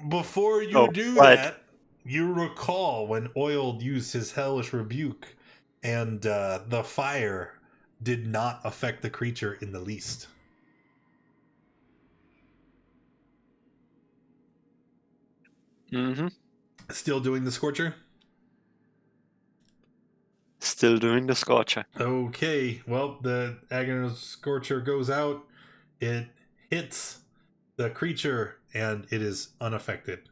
Before you Oh, do right. that, you recall when Oil used his hellish rebuke, and the fire did not affect the creature in the least. Mm-hmm. Still doing the Scorcher? Still doing the Scorcher. Okay, well, the Agonist Scorcher goes out, it hits the creature, and it is unaffected.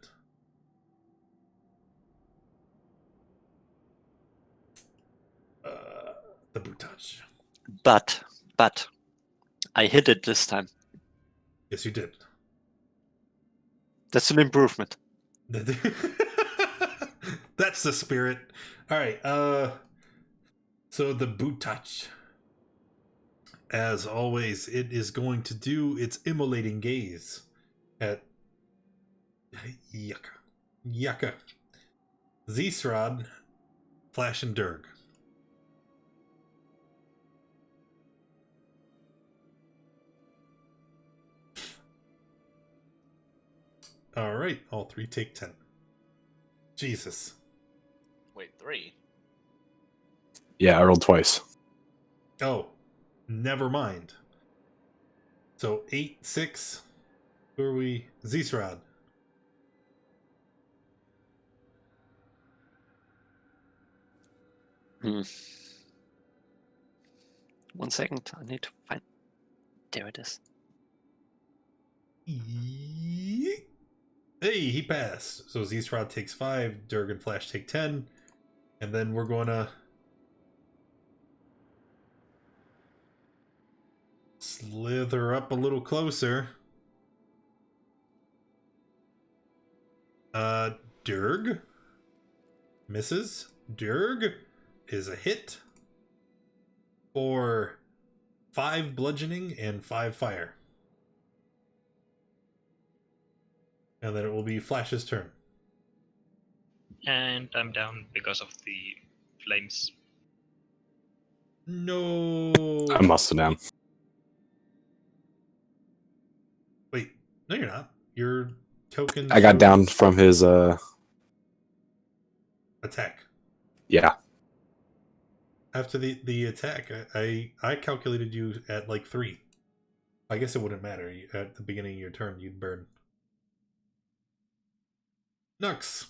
The boot touch. But I hit it this time. Yes, you did. That's an improvement. That's the spirit. All right. So the boot touch. As always, it is going to do its immolating gaze at Yucca. Zeesrod, Flash, and Durg. All right, all 3 take 10. Jesus. Wait, 3? Yeah, I rolled twice. Oh, never mind. So 8, 6. Who are we? Zeesrod. Hmm. 1 second, I need to find. There it is. Hey, he passed. So Zeesrod takes 5, Durg and Flash take 10. And then we're going to slither up a little closer. Durg misses. Durg is a hit for 5 bludgeoning and 5 fire. And then it will be Flash's turn. And I'm down because of the flames. No. I'm also down. Wait, no, you're not. Your token. I got shows down from his attack. Yeah. After the attack, I calculated you at like 3. I guess it wouldn't matter. At the beginning of your turn, you'd burn. Nux.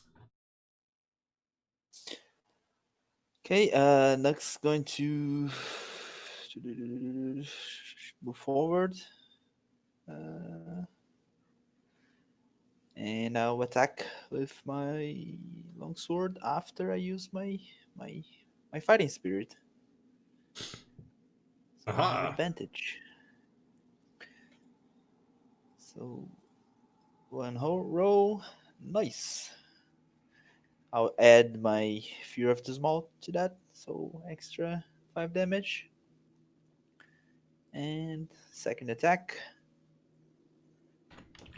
Okay, Nux going to move forward. And I'll attack with my longsword after I use my fighting spirit. So I have Aha. advantage. So One whole row. Nice. I'll add my Fear of the Small to that, so extra 5 damage. And second attack.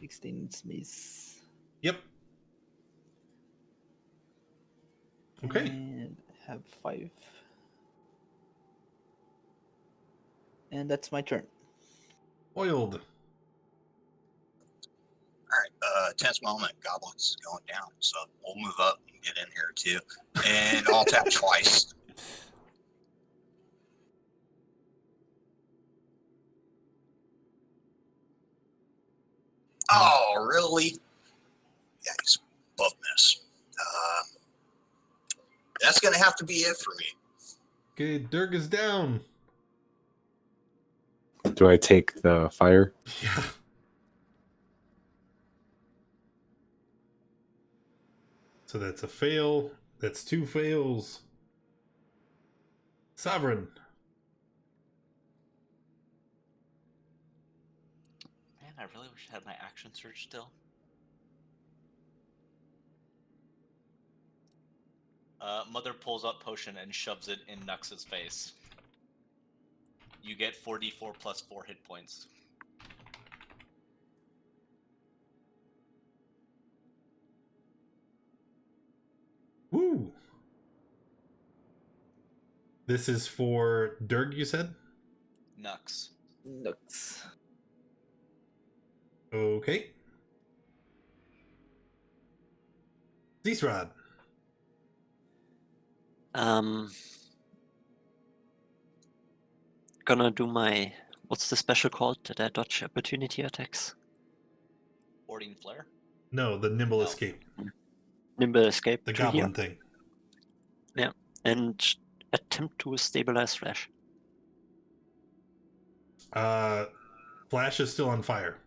16 miss. Yep. Okay. And have 5. And that's my turn. Oiled. All right, tense moment. Goblet's going down, so we'll move up and get in here too. And I'll tap twice. Oh, really? Yeah, he's both miss. That's going to have to be it for me. Okay, Dirk is down. Do I take the fire? Yeah. So that's a fail. That's 2 fails. Sovereign. Man, I really wish I had my action surge still. Mother pulls up potion and shoves it in Nux's face. You get 4d4 plus 4 hit points. Woo! This is for Dirk, you said? Nux. Nux. Okay. Zeesrod. Gonna do my, what's the special called that I dodge opportunity attacks? Boarding flare? No, the nimble No. escape. Nimble escape The to here. goblin thing. Yeah, and attempt to stabilize Flash. Flash is still on fire.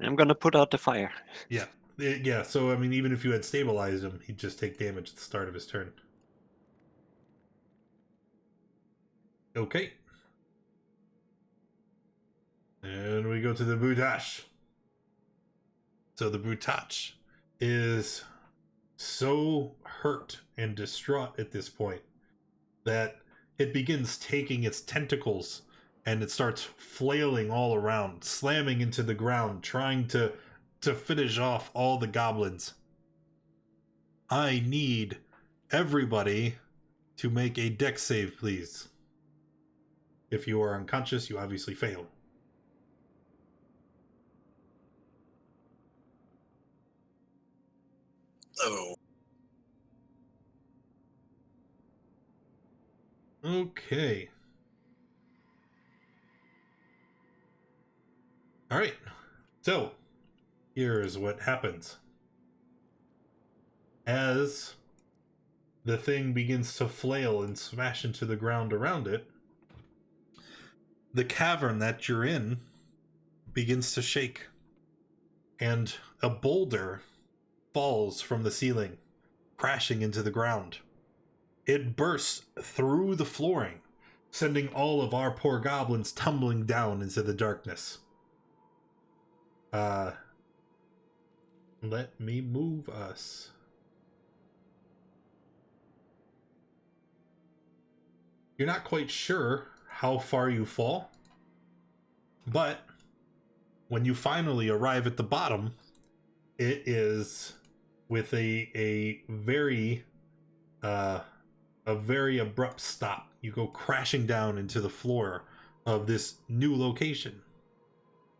I'm gonna put out the fire. Yeah. Yeah, so I mean, even if you had stabilized him, he'd just take damage at the start of his turn. Okay. And we go to the Butash. So the Butash is so hurt and distraught at this point that it begins taking its tentacles and it starts flailing all around, slamming into the ground, trying to finish off all the goblins. I need everybody to make a dex save, please. If you are unconscious, you obviously fail. Oh, Okay. All right. So, here's what happens. As the thing begins to flail and smash into the ground around it, the cavern that you're in begins to shake, and a boulder falls from the ceiling, crashing into the ground. It bursts through the flooring, sending all of our poor goblins tumbling down into the darkness. Let me move us. You're not quite sure how far you fall, but when you finally arrive at the bottom, it is with a very abrupt stop. You go crashing down into the floor of this new location.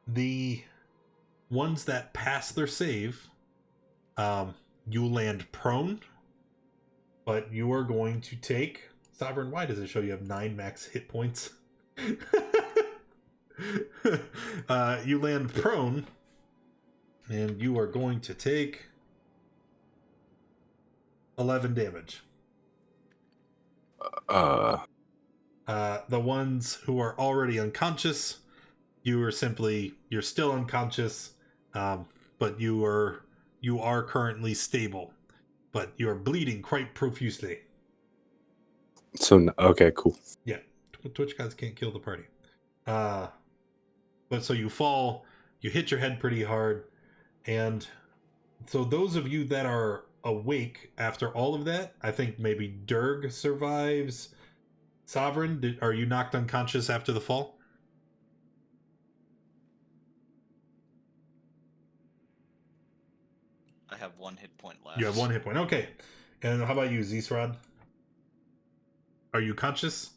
The ones that pass their save, you land prone, but you are going to take... Sovereign, why does it show you have 9 max hit points? You land prone, and you are going to take 11 damage. The ones who are already unconscious, you're still unconscious, but you are currently stable, but you're bleeding quite profusely. So, okay, cool. Yeah, Twitch gods can't kill the party. But so you fall, you hit your head pretty hard. And so those of you that are awake after all of that, I think maybe Durg survives. Sovereign, are you knocked unconscious after the fall? I have 1 hit point left. You have 1 hit point. Okay. And how about you, Zisrod? Are you conscious?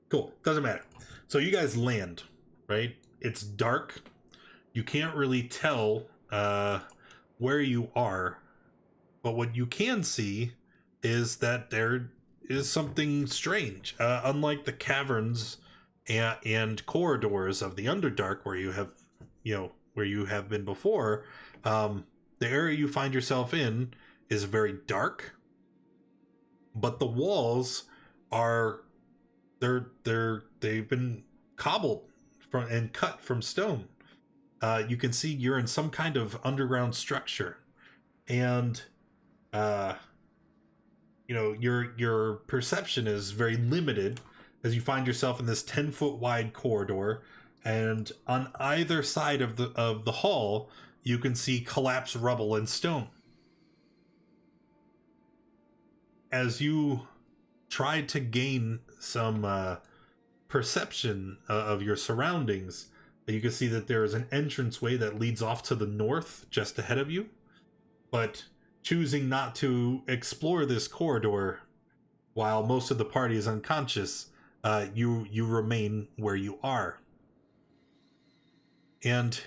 Cool. Doesn't matter. So you guys land, right? It's dark. You can't really tell where you are. But what you can see is that there is something strange. Unlike the caverns and corridors of the Underdark where you have been before, the area you find yourself in is very dark, but the walls are they've been cobbled and cut from stone. You can see you're in some kind of underground structure, and your perception is very limited as you find yourself in this 10-foot wide corridor, and on either side of the hall you can see collapsed rubble and stone. As you try to gain some perception of your surroundings, you can see that there is an entranceway that leads off to the north just ahead of you, but choosing not to explore this corridor while most of the party is unconscious, you remain where you are. And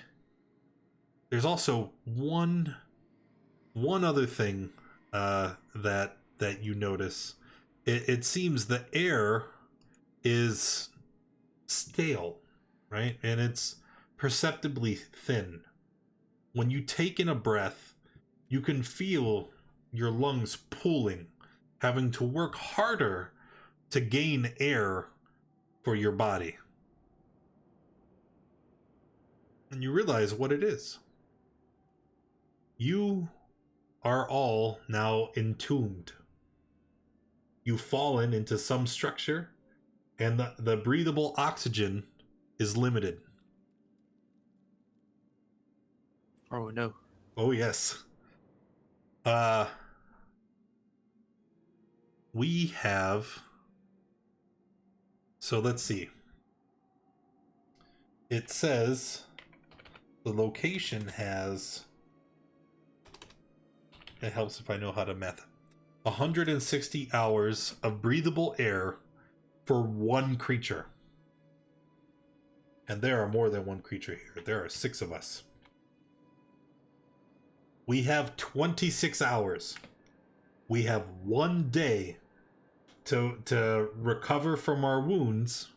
there's also one other thing that you notice. It seems the air is stale, right? And it's perceptibly thin. When you take in a breath, you can feel your lungs pooling, having to work harder to gain air for your body. And you realize what it is. You are all now entombed. You've fallen into some structure, and the breathable oxygen is limited. Oh no. Oh yes. We have, so let's see. It says the location has, it helps if I know how to math, 160 hours of breathable air for one creature. And there are more than one creature here. There are 6 of us. We have 26 hours. We have 1 day to recover from our wounds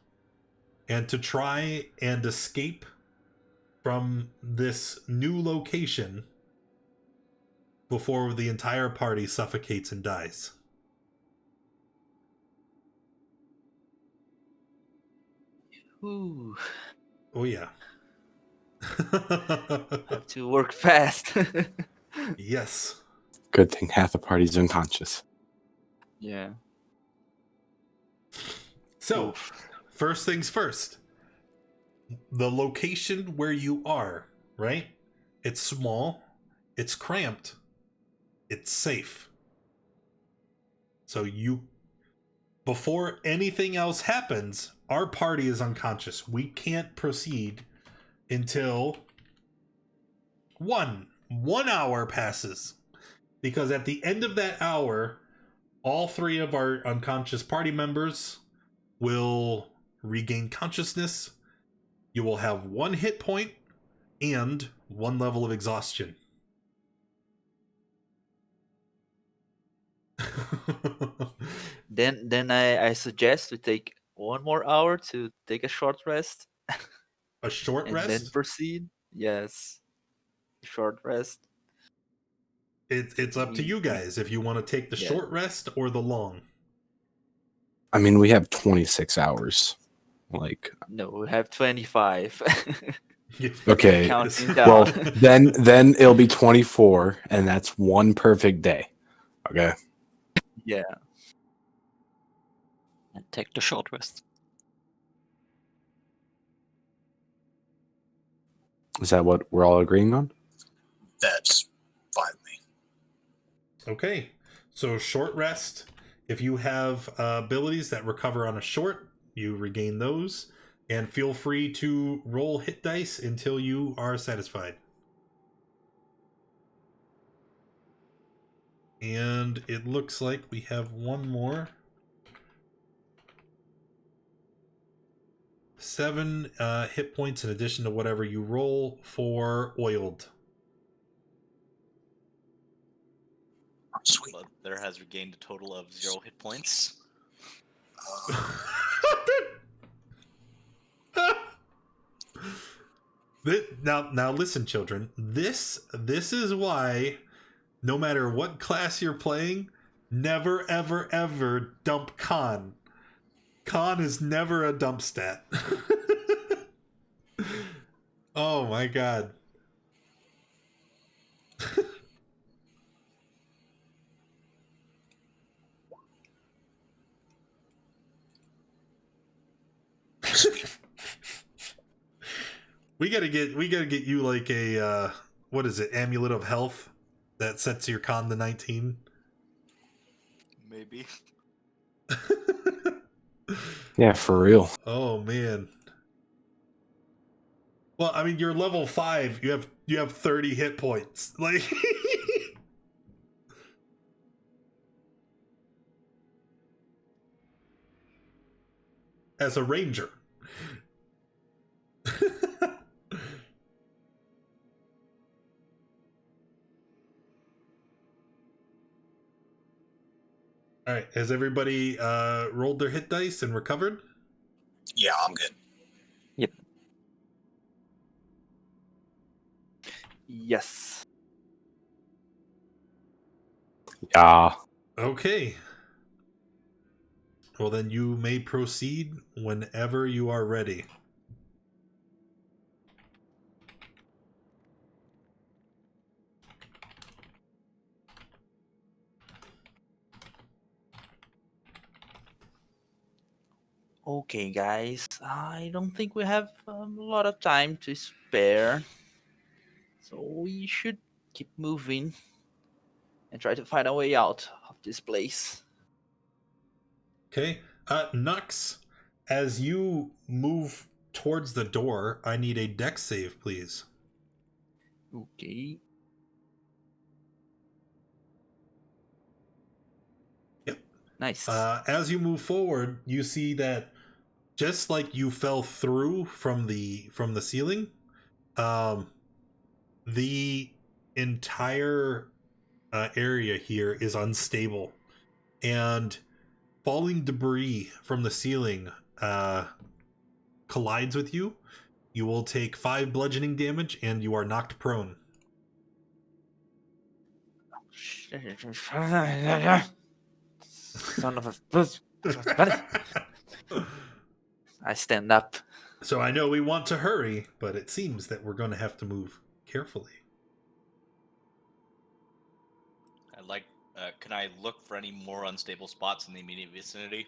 and to try and escape from this new location before the entire party suffocates and dies. Ooh. Oh yeah. Have to work fast. Yes. Good thing half the party's unconscious. Yeah. So, first things first. The location where you are, right? It's small, it's cramped, it's safe. So before anything else happens, our party is unconscious. We can't proceed until 1 hour passes. Because at the end of that hour, all 3 of our unconscious party members will regain consciousness. You will have 1 hit point and 1 level of exhaustion. Then I suggest we take 1 more hour to take a short rest. A short and rest? then proceed. Yes. Short rest. It's up to you guys if you want to take the short rest or the long. I mean, we have 26 hours. Like, no, we have 25. Okay. Counting down. Well, then it'll be 24, and that's 1 perfect day. Okay. Yeah. take the short rest. Is that what we're all agreeing on? That's fine with me. Okay, so short rest. If you have abilities that recover on a short, you regain those. And feel free to roll hit dice until you are satisfied. And it looks like we have one more. 7 hit points in addition to whatever you roll for oiled. Sweet. There has regained a total of 0 hit points. Now listen, children. This is why no matter what class you're playing, never ever ever dump con. Con is never a dump stat. Oh my god. We gotta get you like a what is it, amulet of health that sets your con to 19. Maybe. Yeah, for real. Oh man. Well, I mean, you're level 5. You have 30 hit points. Like as a ranger. All right, has everybody rolled their hit dice and recovered? Yeah, I'm good. Yes. Yeah. Okay. Well, then you may proceed whenever you are ready. Okay, guys. I don't think we have a lot of time to spare. So we should keep moving and try to find a way out of this place. Okay. Nux, as you move towards the door, I need a dex save, please. Okay. Yep. Nice. As you move forward, you see that just like you fell through from the ceiling, the entire area here is unstable, and falling debris from the ceiling collides with you. You will take 5 bludgeoning damage, and you are knocked prone. Son of a... I stand up. So I know we want to hurry, but it seems that we're going to have to move carefully. I'd like. Can I look for any more unstable spots in the immediate vicinity?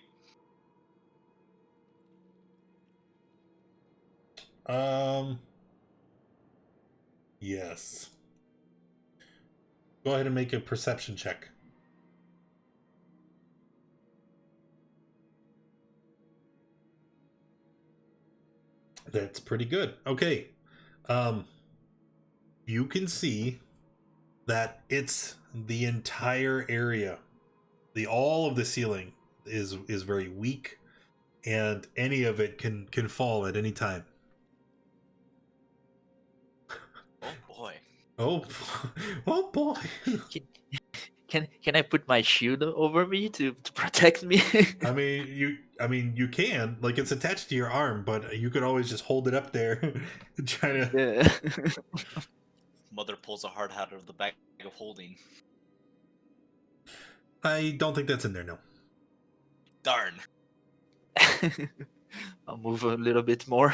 Yes. Go ahead and make a perception check. That's pretty good. Okay. You can see that it's the entire area. All of the ceiling is very weak, and any of it can fall at any time. Oh boy. Oh boy. Can I put my shield over me to protect me? I mean you can, like, it's attached to your arm, but you could always just hold it up there and try to. Yeah. Mother pulls a hard hat out of the bag of holding. I don't think that's in there, no. Darn. I'll move a little bit more.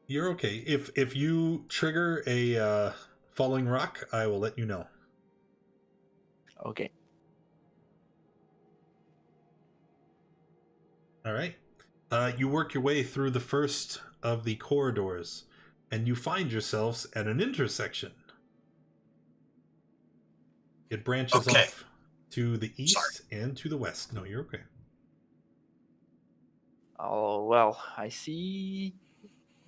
You're okay. If you trigger a falling rock, I will let you know. Okay. All right. You work your way through the first of the corridors, and you find yourselves at an intersection. It branches Okay. off to the east and to the west. No, you're okay. Oh, well, I see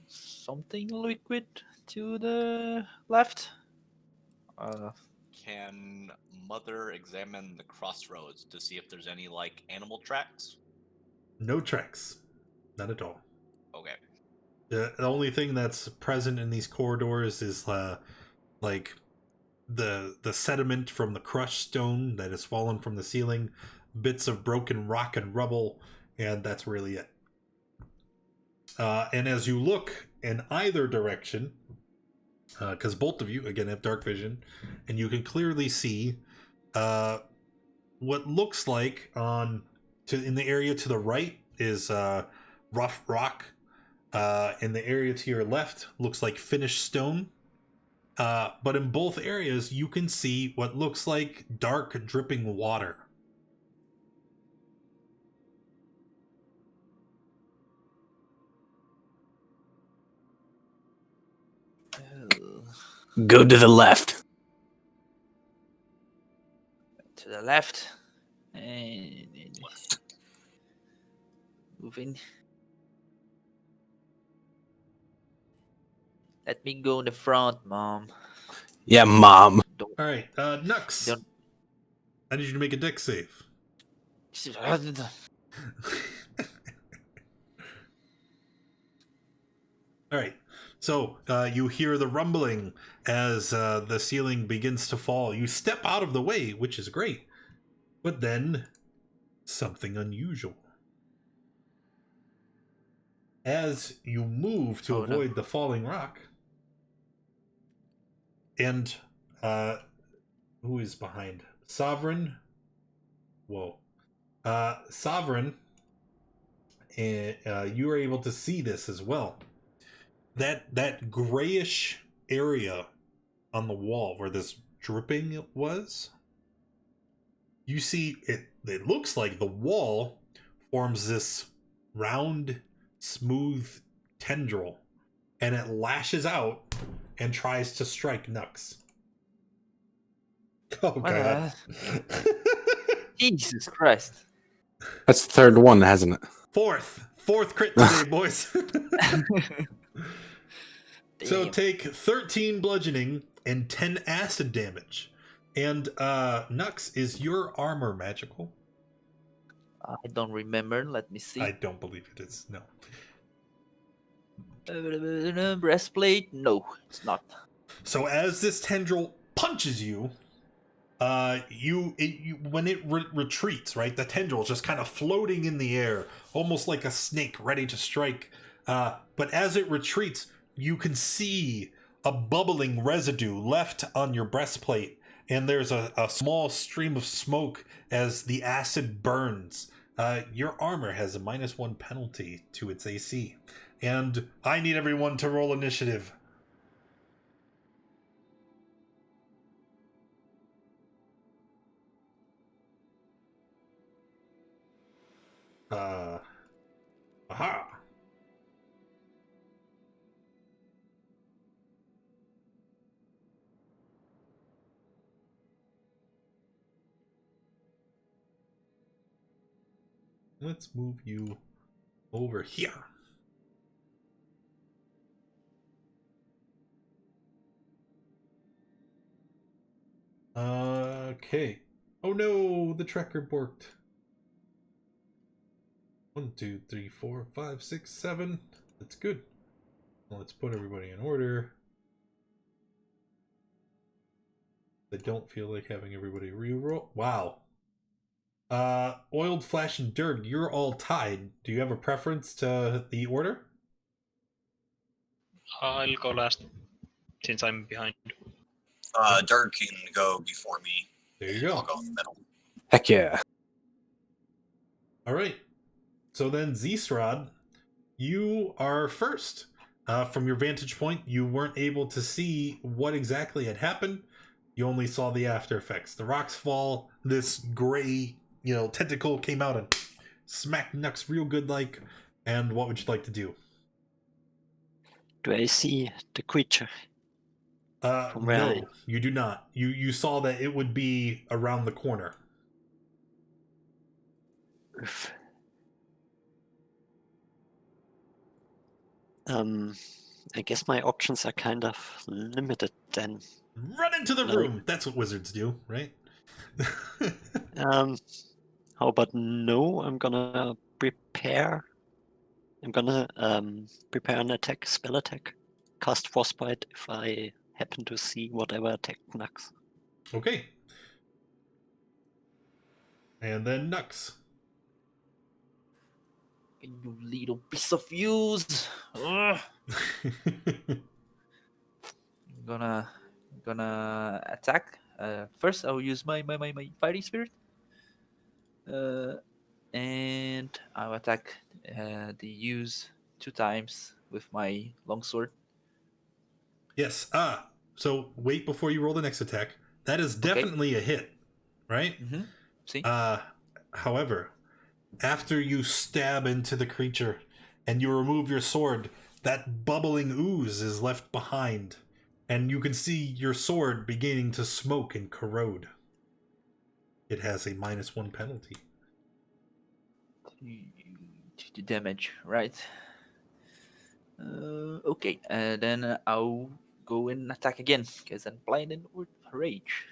something liquid to the left. Can Mother examine the crossroads to see if there's any like animal tracks? No tracks. Not at all. Okay. The only thing that's present in these corridors is like the sediment from the crushed stone that has fallen from the ceiling, bits of broken rock and rubble, and that's really it. And as you look in either direction, because both of you again have dark vision, and you can clearly see what looks like in the area to the right is rough rock. In the area to your left looks like finished stone. But in both areas, you can see what looks like dark, dripping water. Go to the left. To the left. And moving. Let me go in the front, Mom. Yeah, Mom. All right, Nux. Don't- I need you to make a dex save. All right. So you hear the rumbling as the ceiling begins to fall. You step out of the way, which is great. But then something unusual. As you move to avoid the falling rock, and who is behind? Sovereign. Whoa. Sovereign, you are able to see this as well. That grayish area on the wall where this dripping was, you see it looks like the wall forms this round, smooth tendril, and it lashes out and tries to strike Nux. Oh, God. Jesus Christ. That's the third one, hasn't it? Fourth crit today, boys. So Damn. take 13 bludgeoning and 10 acid damage. And Nux, is your armor magical? I don't remember. Let me see. I don't believe it is. No. Breastplate? No, it's not. So as this tendril punches you, when it retreats, right, the tendril is just kind of floating in the air, almost like a snake ready to strike. But as it retreats, you can see a bubbling residue left on your breastplate, and there's a small stream of smoke as the acid burns. Your armor has a -1 penalty to its AC, and I need everyone to roll initiative. Aha. Let's move you over here. Okay. Oh no, the tracker borked. 1, 2, 3, 4, 5, 6, 7. That's good. Well, let's put everybody in order. I don't feel like having everybody reroll. Wow. Oiled, Flash, and Dirk, you're all tied. Do you have a preference to the order? I'll go last, since I'm behind. Dirk can go before me. There you go. I'll go in the middle. Heck yeah. All right. So then, Zestrad, you are first. From your vantage point, you weren't able to see what exactly had happened. You only saw the after effects. The rocks fall. This gray, tentacle came out and smack Nux real good like. And what would you like to do? Do I see the creature? From where No, you do not. You saw that it would be around the corner. Oof. I guess my options are kind of limited then. Run into the No. room. That's what wizards do, right? How about no? I'm gonna prepare. I'm gonna prepare an attack, spell attack, cast Frostbite if I happen to see whatever attack Nux. Okay. And then Nux. You little piece of use. Ugh. I'm gonna attack. First, I'll use my fighting spirit. And I'll attack the use 2 times with my longsword. Yes. So wait before you roll the next attack. That is definitely a hit, right? Mm-hmm. See? However, after you stab into the creature and you remove your sword, that bubbling ooze is left behind, and you can see your sword beginning to smoke and corrode. It has a -1 penalty. To damage, right? Okay, then I'll go and attack again because I'm blinded with rage.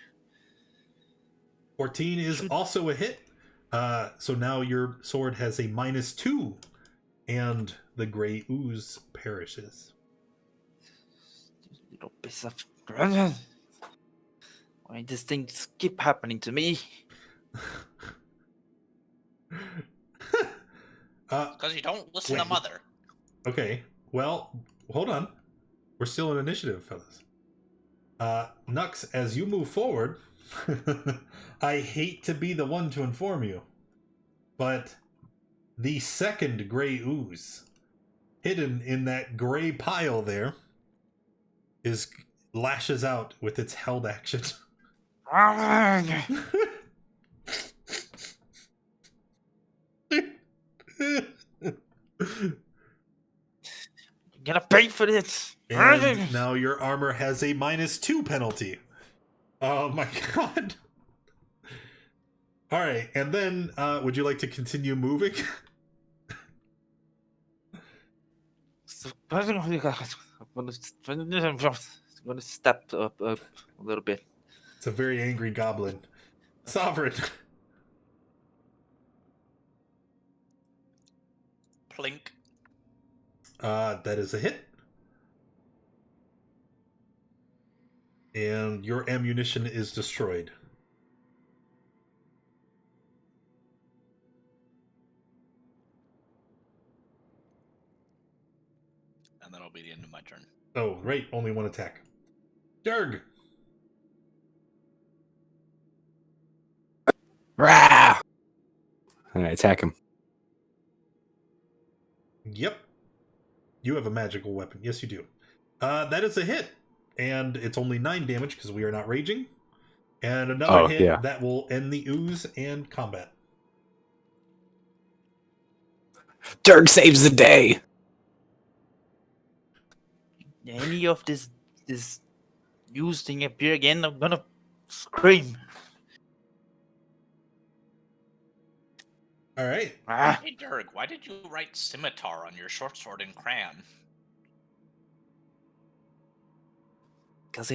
14 is also a hit. So now your sword has a -2, and the gray ooze perishes. Little piece of. Why these things keep happening to me? Because you don't listen to wait. Mother. Okay, well, hold on. We're still in initiative, fellas. Nux, as you move forward, I hate to be the one to inform you, but the second gray ooze, hidden in that gray pile there, lashes out with its held action. You're gonna pay for this. And now your armor has a -2 penalty. Oh my god. Alright, and then would you like to continue moving? I'm gonna step up a little bit. It's a very angry goblin. Sovereign. Plink. That is a hit. And your ammunition is destroyed. And that'll be the end of my turn. Oh, right. Only one attack. Durg. Rah! And I attack him. Yep. You have a magical weapon. Yes, you do. That is a hit. And it's only 9 damage because we are not raging. And another hit that will end the ooze and combat. Durg saves the day. Any of this used thing appear again, I'm gonna scream. All right. Hey, Dirk, why did you write scimitar on your short sword in crayon? Because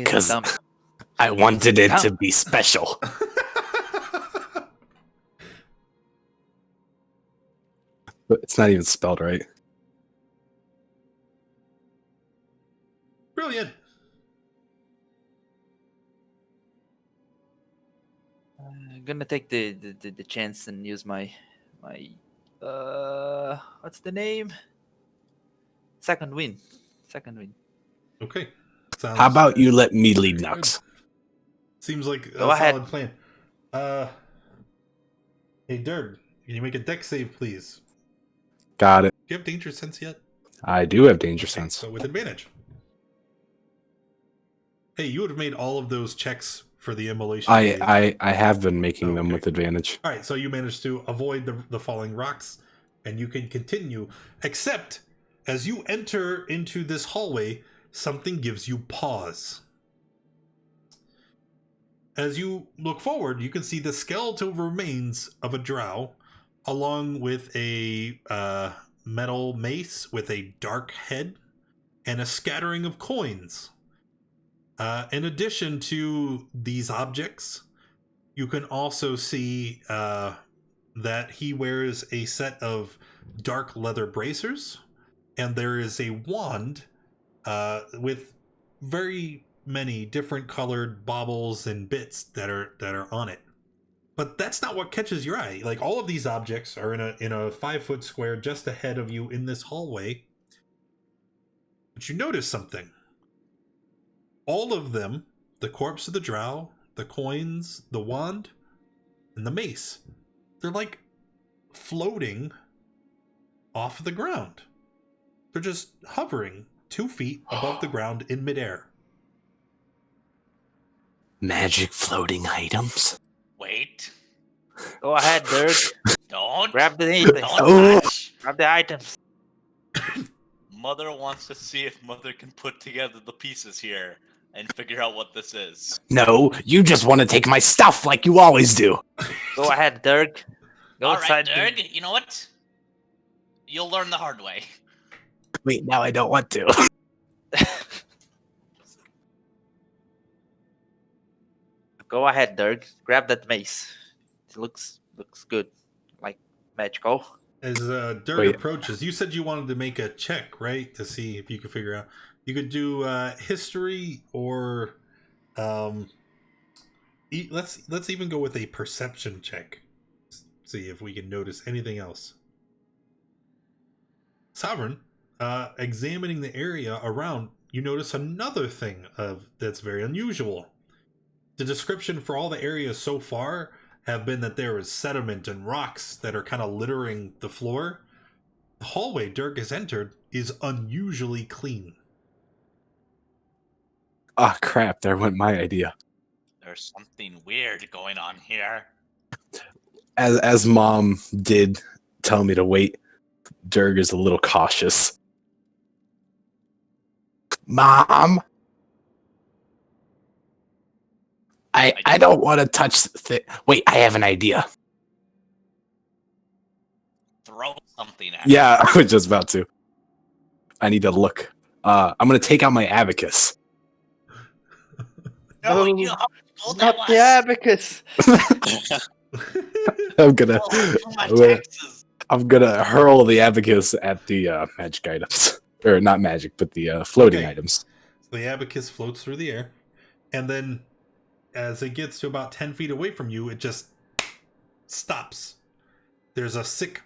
I wanted it to be special. But it's not even spelled right. Brilliant. I'm gonna take the chance and use my what's the name? Second wind. Okay. How about you let me lead Nux? Seems like a Go ahead. solid plan. Hey, Durg, can you make a dex save, please? Got it. Do you have danger sense yet? I do have danger sense. So with advantage. Hey, you would have made all of those checks for the immolation. I have been making them Okay. with advantage. All right, so you managed to avoid the falling rocks, and you can continue. Except, as you enter into this hallway, something gives you pause. As you look forward, you can see the skeletal remains of a drow, along with a metal mace with a dark head and a scattering of coins. In addition to these objects, you can also see that he wears a set of dark leather bracers, and there is a wand with very many different colored baubles and bits that are on it. But that's not what catches your eye. Like, all of these objects are in a 5-foot square just ahead of you in this hallway. But you notice something. All of them, the corpse of the drow, the coins, the wand, and the mace, they're like floating off the ground. They're just hovering 2 feet above the ground in midair. Magic floating items. Wait. Go ahead, Dirk. Don't. Grab the items. Don't touch. Grab the items. Mother wants to see if Mother can put together the pieces here and figure out what this is. No, you just want to take my stuff like you always do. Go ahead, Dirk. Go All right, outside. Dirk. You know what? You'll learn the hard way. Wait, now I don't want to. Go ahead, Dirk. Grab that mace. It looks good. Like magical. As Dirk Wait. approaches, you said you wanted to make a check, right? To see if you could figure out. You could do history or let's even go with a perception check. See if we can notice anything else. Sovereign, examining the area around, you notice another thing that's very unusual. The description for all the areas so far have been that there is sediment and rocks that are kind of littering the floor. The hallway Dirk has entered is unusually clean. Ah, crap, there went my idea. There's something weird going on here. As Mom did tell me to wait, Dirk is a little cautious. Mom? I don't want to touch the thing. Wait, I have an idea. Throw something at Yeah, I was just about to. I need to look. I'm going to take out my abacus. No, No, you know how cold that Not was? the abacus. I'm gonna Oh, my Wait. taxes. I'm gonna hurl the abacus at the magic items. Or not magic, but the floating Okay. items. So the abacus floats through the air, and then as it gets to about 10 feet away from you, it just stops. There's a sick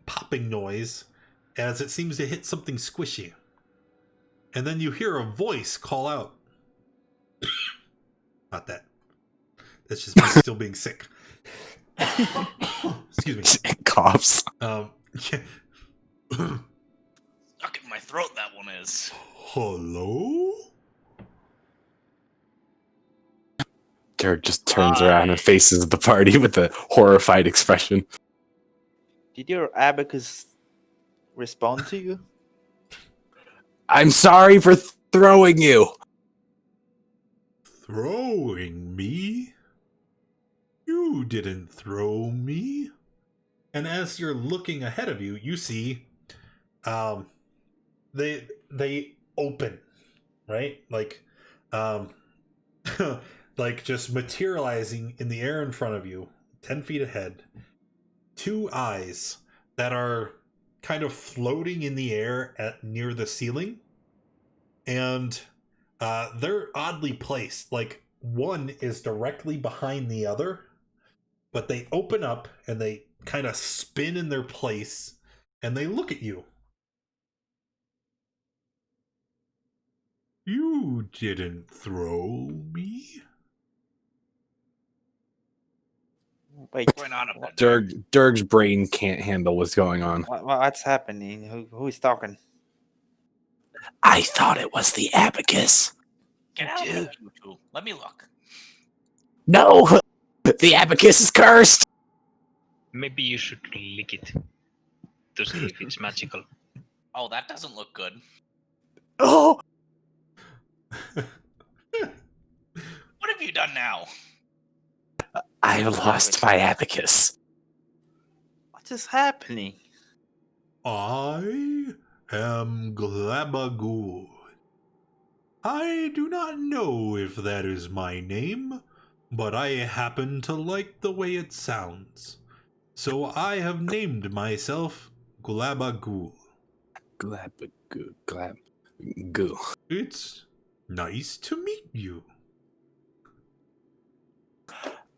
popping noise as it seems to hit something squishy. And then you hear a voice call out. Not that. That's just me still being sick. Excuse me. It coughs. Yeah. Stuck in my throat, that one is. Hello? Dirk just turns around and Hi. faces the party with a horrified expression. Did your abacus respond to you? I'm sorry for throwing you. Throwing me? You didn't throw me. And as you're looking ahead of you, you see they open, right? Like like just materializing in the air in front of you, 10 feet ahead. 2 eyes that are kind of floating in the air near the ceiling. And they're oddly placed. Like, one is directly behind the other, but they open up and they kind of spin in their place and they look at you. You didn't throw me. Wait, What's going on up there? Dirk's brain can't handle what's going on. what's happening? Who is talking? I thought it was the abacus. Get out of here, you two. Let me look. No! The abacus is cursed! Maybe you should lick it to see if it's magical. Oh, that doesn't look good. Oh! What have you done now? I lost my abacus. What is happening? I am Glabagool. I do not know if that is my name, but I happen to like the way it sounds. So I have named myself Glabagool. Glabagoo. It's nice to meet you.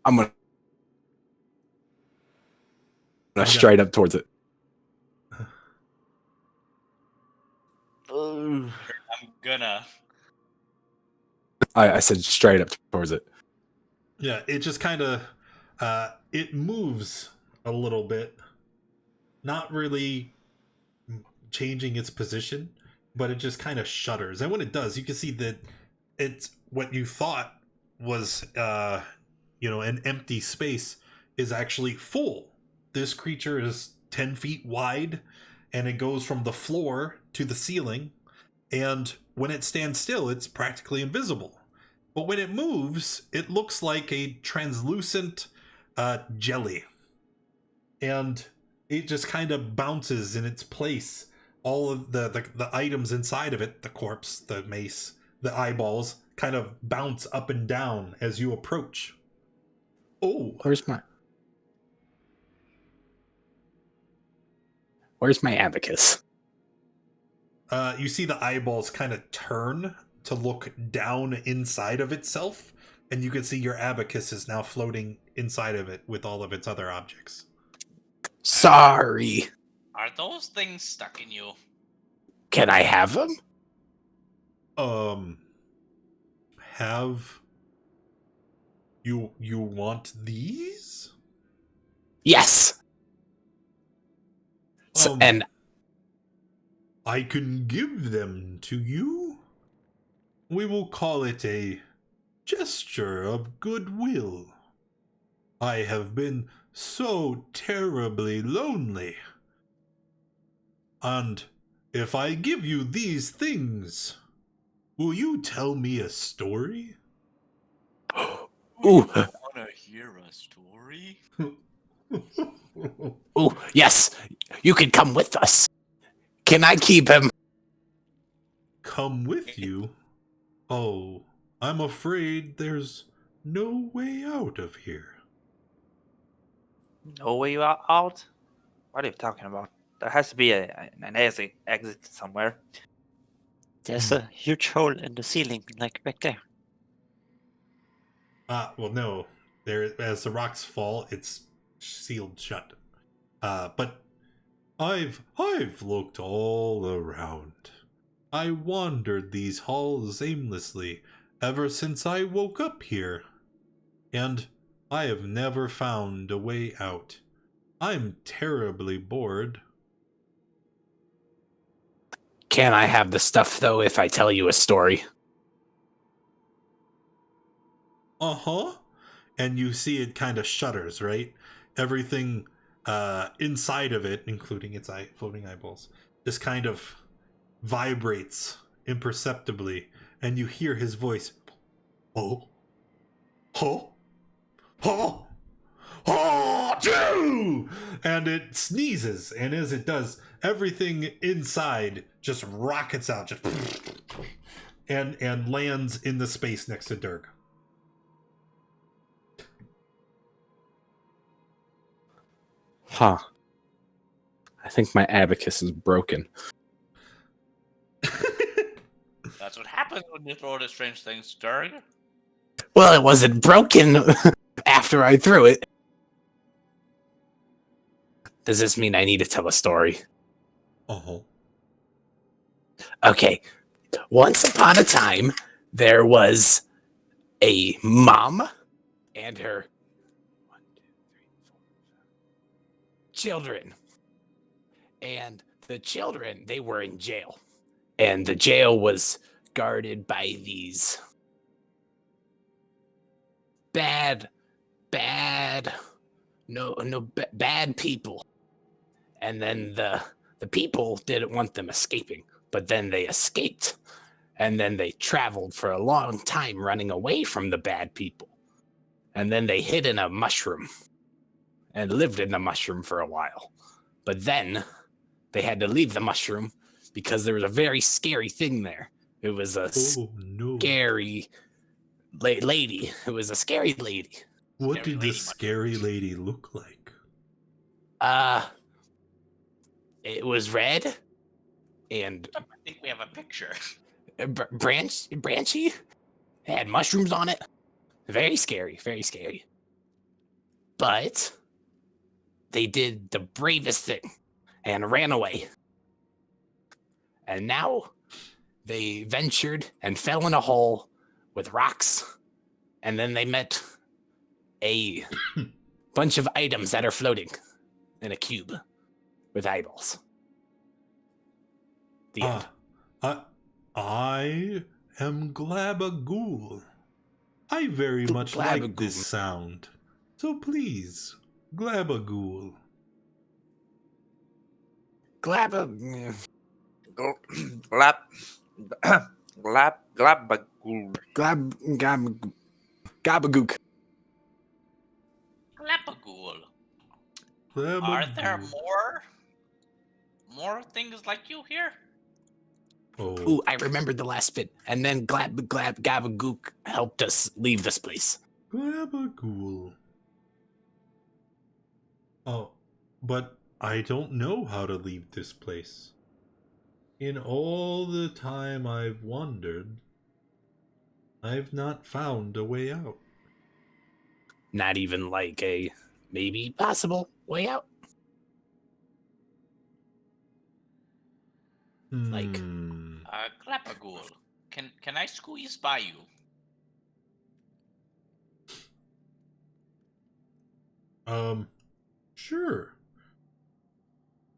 I'm gonna straight up towards it. I'm gonna. I said straight up towards it. Yeah, it just kind of it moves a little bit, not really changing its position, but it just kind of shudders. And when it does, you can see that it's what you thought was an empty space is actually full. This creature is 10 feet wide, and it goes from the floor to the ceiling, and when it stands still, it's practically invisible. But when it moves, it looks like a translucent jelly. And it just kind of bounces in its place. All of the items inside of it, the corpse, the mace, the eyeballs, kind of bounce up and down as you approach. Oh. Where's my abacus? You see the eyeballs kind of turn to look down inside of itself, and you can see your abacus is now floating inside of it with all of its other objects. Sorry. Are those things stuck in you? Can I have them? Have you want these? Yes. And I can give them to you. We will call it a gesture of goodwill. I have been so terribly lonely. And if I give you these things, will you tell me a story? Ooh. Wanna hear a story? Ooh, yes. You can come with us. Can I keep him? Come with you? Oh, I'm afraid there's no way out of here. No way out? What are you talking about? There has to be an exit somewhere. There's a huge hole in the ceiling, like back there. Well, no. There, as the rocks fall, it's sealed shut. But I've looked all around. I wandered these halls aimlessly ever since I woke up here, and I have never found a way out. I'm terribly bored. Can I have the stuff, though, if I tell you a story? Uh-huh. And you see it kind of shudders, right? Everything inside of it, including its floating eyeballs, just kind of vibrates imperceptibly, and you hear his voice. Oh? Oh? Oh? Oh, Jew! And it sneezes, and as it does, everything inside just rockets out, just and lands in the space next to Dirk. Huh. I think my abacus is broken. That's what happens when you throw the strange things, Dirk. Well, it wasn't broken after I threw it. Does this mean I need to tell a story? Uh-huh. Okay. Once upon a time, there was a mom and her 1, 2, 3, 4, 5 children. And the children, they were in jail. And the jail was guarded by these bad people. And then the people didn't want them escaping, but then they escaped. And then they traveled for a long time running away from the bad people. And then they hid in a mushroom and lived in the mushroom for a while. But then they had to leave the mushroom because there was a very scary thing there. It was a scary lady. It was a scary lady. What did this scary lady look like? It was red and I think we have a picture. branchy. It had mushrooms on it. Very scary, very scary. But they did the bravest thing and ran away. And now they ventured and fell in a hole with rocks. And then they met a bunch of items that are floating in a cube with eyeballs. The end. I am Glabagool. I very much like this sound. So please, Glabagool. Glabagool. Gabagook. Glabagool. Are there more things like you here? Ooh, I remembered the last bit. And then Gabagook helped us leave this place. Glabagool. Oh, but I don't know how to leave this place. In all the time I've wandered, I've not found a way out. Not even like a maybe possible way out? Like, Glabagool, can I squeeze by you? Sure.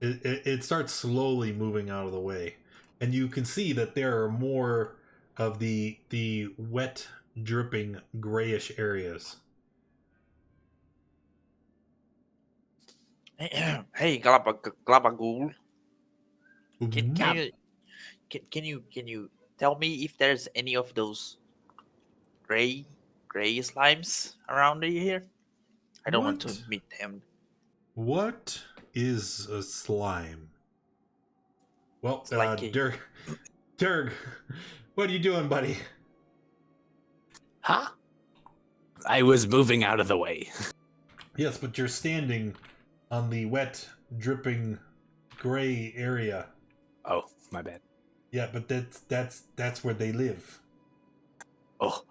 It starts slowly moving out of the way, and you can see that there are more of the wet, dripping, grayish areas. Hey, Glabagool. Mm-hmm. Can you tell me if there's any of those gray slimes around here? I don't want to meet them. What is a slime? Well, like Durg, what are you doing, buddy? Huh? I was moving out of the way. Yes, but you're standing on the wet, dripping, gray area. Oh, my bad. Yeah, but that's where they live. Oh.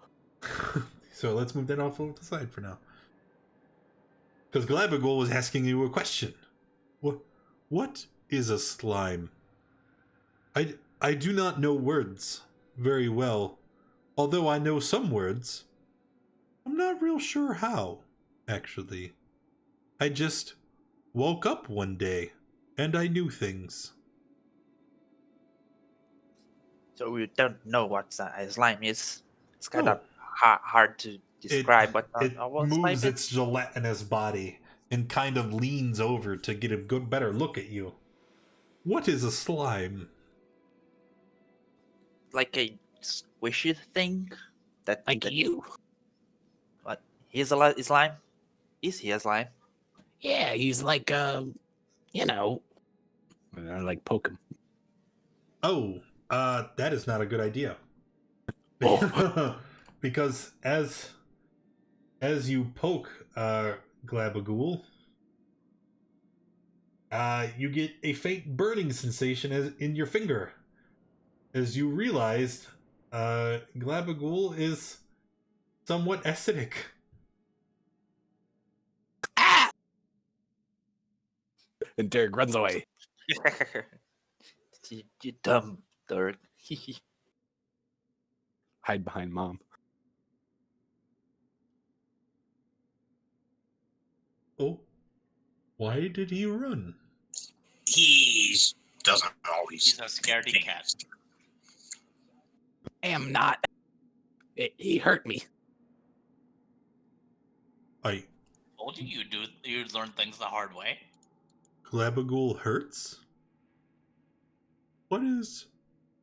So let's move that off to the side for now. Because Glabagool was asking you a question. What is a slime? I do not know words very well. Although I know some words. I'm not real sure how, actually. I just woke up one day and I knew things. So we don't know what a slime is. It's kind of hard to describe what it what moves slime its gelatinous body and kind of leans over to get a good, better look at you. What is a slime? Like a squishy thing that you. What? He's a slime? Is he a slime? Yeah, he's like you know, like poke him. Oh, that is not a good idea. Oh. Because as you poke Glabagool, you get a faint burning sensation in your finger as you realized Glabagool is somewhat acidic. Ah! And Derek runs away. You dumb Derek. Hide behind mom. Oh, why did he run? He doesn't always. He's a scaredy cat. I am not. He hurt me. I Told you you learn things the hard way. Glabagool hurts? What is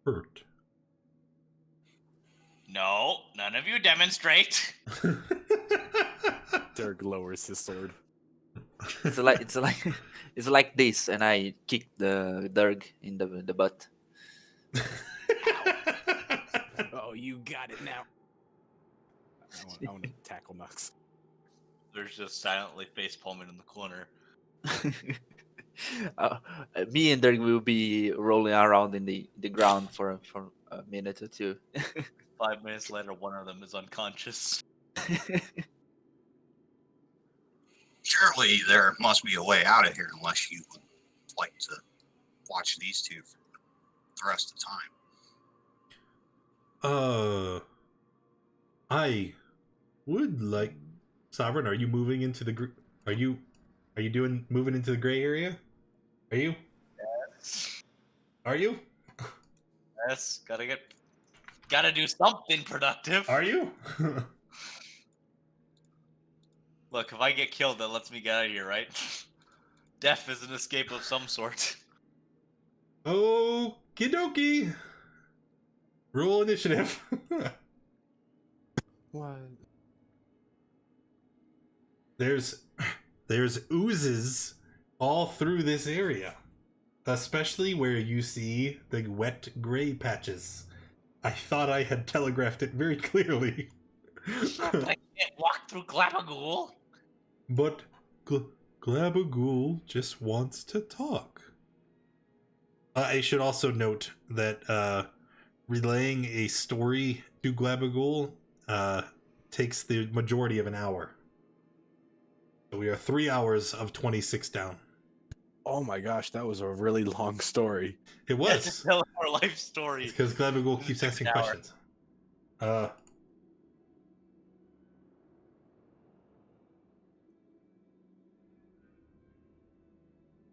hurt? No, none of you demonstrate. Dirk lowers his sword. It's like it's like this, and I kick the Derg in the butt. Oh, you got it now. I want to tackle Nux. There's just silently face palming in the corner. Me and Derg will be rolling around in the ground for a minute or two. 5 minutes later, one of them is unconscious. Surely there must be a way out of here, unless you would like to watch these two for the rest of the time. I would like Sovereign. Are you moving into the? Are you moving into the gray area? Are you? Yes. Are you? Yes. Gotta do something productive. Are you? Look, if I get killed, that lets me get out of here, right? Death is an escape of some sort. Okie dokie. Roll initiative. What? There's oozes all through this area, especially where you see the wet gray patches. I thought I had telegraphed it very clearly. But I can't walk through Glabagool. But Glabagool just wants to talk. I should also note that relaying a story to Glabagool takes the majority of an hour. So we are 3 hours of 26 down. Oh my gosh, that was a really long story. It Yes, was. tell our life story. Because Glabagool keeps asking An hour. questions.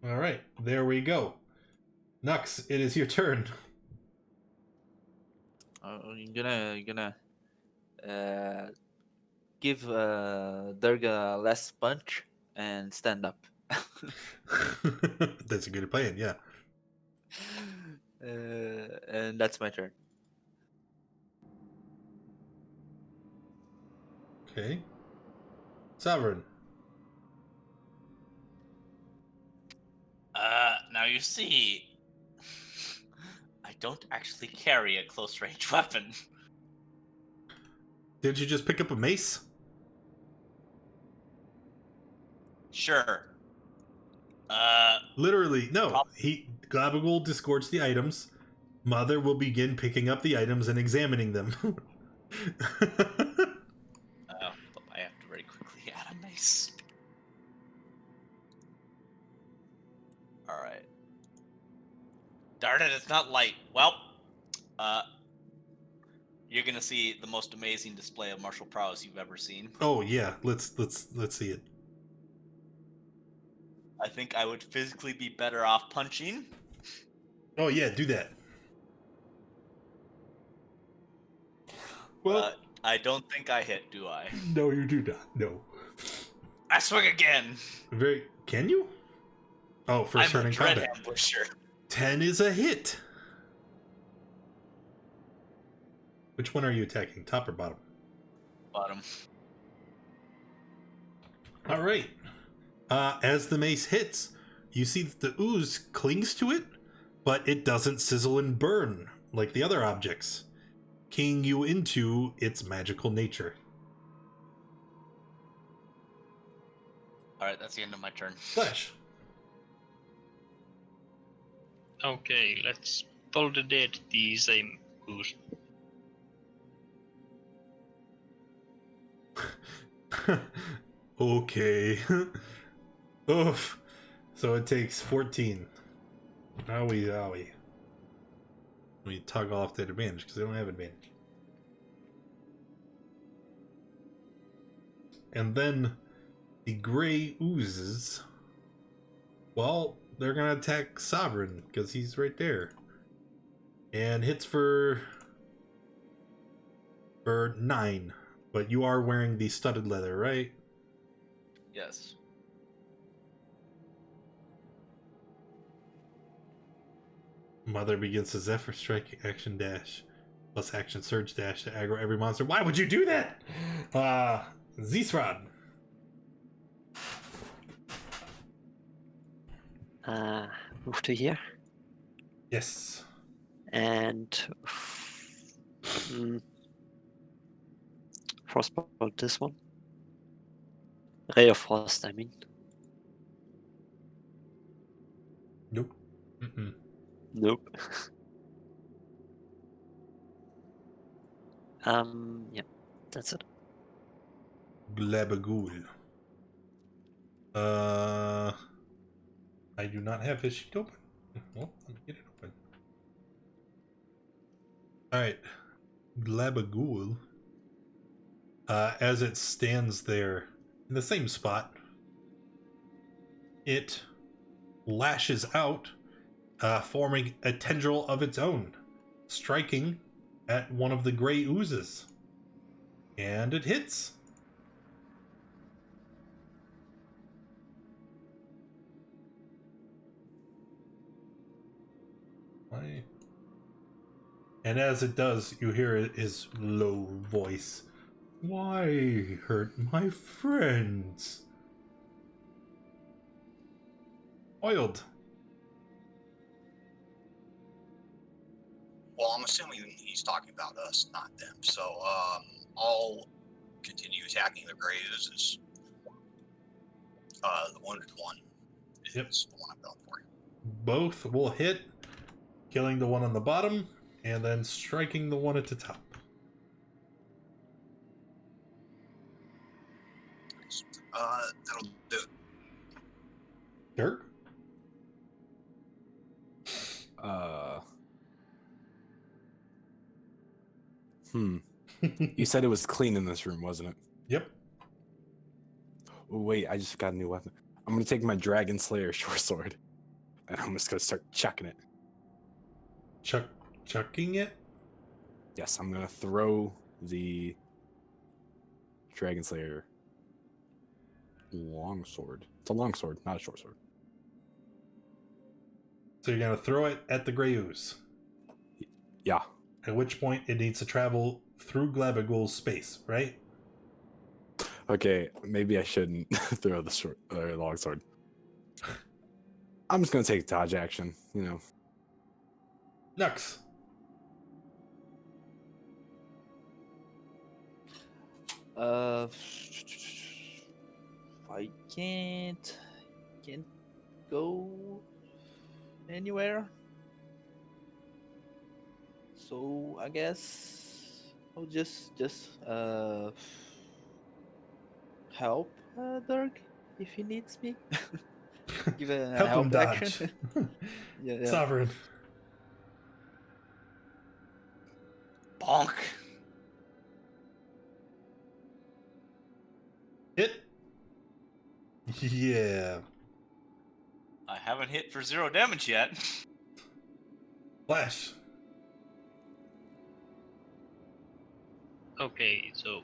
All right, there we go. Nux, it is your turn. You're gonna give Derg a last punch and stand up. That's a good plan, yeah. And that's my turn. Okay. Sovereign. Now you see, I don't actually carry a close range weapon. Did you just pick up a mace? Sure. Literally, no. Glabagool disgorged the items. Mother will begin picking up the items and examining them. I have to very quickly add a mace. Alright. Darn it, it's not light. Well, you're gonna see the most amazing display of martial prowess you've ever seen. Oh yeah, let's see it. I think I would physically be better off punching. Oh yeah, do that. Well, I don't think I hit, do I? no, you do not. No. I swing again. Can you? Oh, first turn I'm a in dread combat. ambusher. 10 is a hit. Which one are you attacking? Top or bottom? Bottom. All right. As the mace hits, you see that the ooze clings to it, but it doesn't sizzle and burn like the other objects, keying you into its magical nature. Alright, that's the end of my turn. Flash. Okay, let's toll the dead the same ooze. Okay. Oof. So it takes 14. Owie. We toggle off that advantage because they don't have advantage. And then the gray oozes. Well, they're gonna attack Sovereign because he's right there. And hits for 9. But you are wearing the studded leather, right? Yes. Mother begins to Zephyr Strike action dash plus action surge dash to aggro every monster. Why would you do that? Zisrod. Move to here Yes. and frostbolt this one. Ray of Frost, I mean. Nope. Mm-mm. Nope. Yeah, that's it. Glabagool. I do not have his sheet open. Well, let me get it open. Alright. Glabagool. As it stands there in the same spot, it lashes out, forming a tendril of its own, striking at one of the gray oozes. And it hits. Why? And as it does, you hear his low voice. Why hurt my friends? Oiled. Well, I'm assuming he's talking about us, not them. So I'll continue attacking the gray oozes. The wounded one is Yep. the one I'm going for. Both will hit, killing the one on the bottom, and then striking the one at the top. That'll do it. Dirk? You said it was clean in this room, wasn't it? Yep. Oh, wait, I just got a new weapon. I'm gonna take my Dragon Slayer short sword, and I'm just gonna start chucking it. Chucking it? Yes, I'm gonna throw the Dragon Slayer long sword. It's a long sword, not a short sword. So you're gonna throw it at the gray ooze. Yeah. At which point it needs to travel through Glabagool's space, right? Okay, maybe I shouldn't throw the short long sword. I'm just gonna take dodge action, you know. Nux. I can't go anywhere. So I guess I'll just help Dirk if he needs me. Give a Help him help action. dodge. Yeah. Sovereign. Bonk. Hit. Yeah. I haven't hit for 0 damage yet. Flash. Okay, so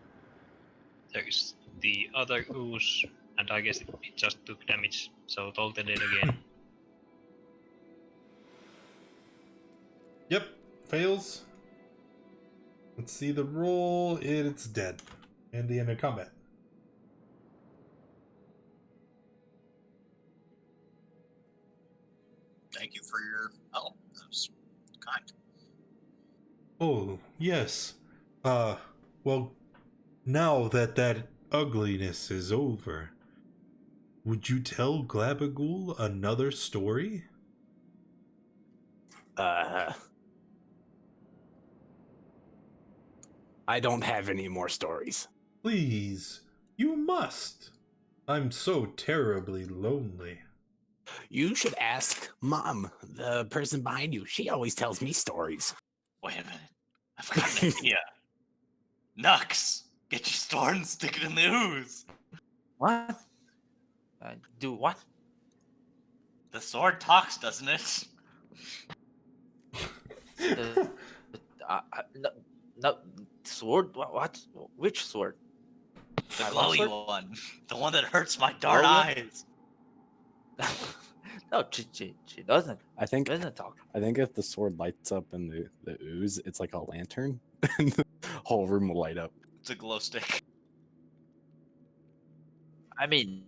there's the other ooze, and I guess it just took damage, so Tolten it again. Yep. Fails. Let's see the roll. It's dead. And the end of combat. Thank you for your help. That was kind. Oh, yes. Well, now that that ugliness is over, would you tell Glabagool another story? I don't have any more stories. Please, you must. I'm so terribly lonely. You should ask Mom, the person behind you. She always tells me stories. Wait a minute. I've got an idea. Nux, get your sword and stick it in the ooze. What? Do what? The sword talks, doesn't it? No, sword? What? Which sword? The My glowy longsword? one. The one that hurts my darn Glowy? eyes. No, she doesn't. I think Doesn't talk. if the sword lights up in the ooze, it's like a lantern, and the whole room will light up. It's a glow stick. I mean,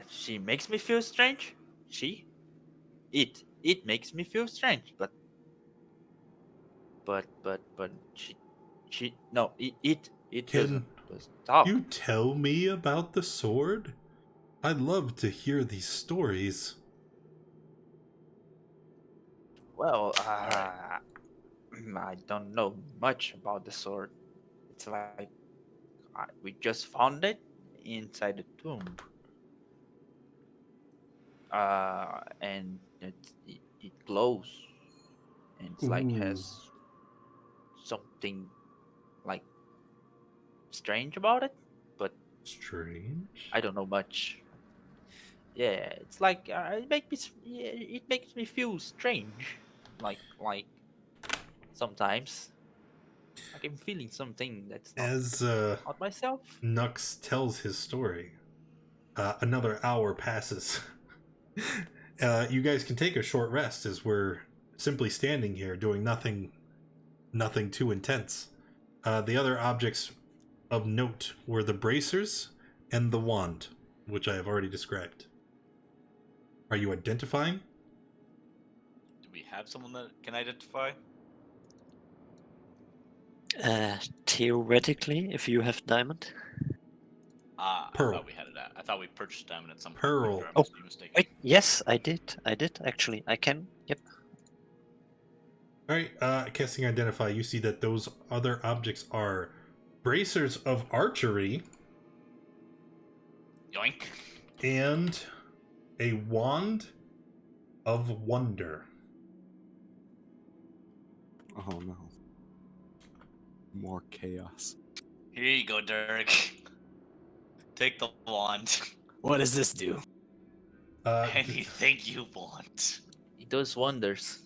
she makes me feel strange. It makes me feel strange, but she no it Can doesn't talk. you tell me about the sword? I'd love to hear these stories. Well, I don't know much about the sword. It's like we just found it inside the tomb. And it glows, and it's like Ooh. has something like strange about it, but Strange. I don't know much. Yeah, it's like it makes me feel strange, like sometimes like I'm feeling something that's not As not myself. Nux tells his story, another hour passes. You guys can take a short rest as we're simply standing here doing nothing too intense. The other objects of note were the bracers and the wand, which I have already described. Are you identifying? Do we have someone that can identify? Theoretically, if you have diamond. Ah, Pearl. I thought we had it. I thought we purchased diamond at some point. Pearl. Or I Oh, must be mistaken. Wait, yes, I did actually. I can. Yep. All right, casting identify, you see that those other objects are bracers of archery Yoink. and a wand of wonder. Oh no. More chaos. Here you go, Derek. Take the wand. What does this do? Anything you want. It does wonders.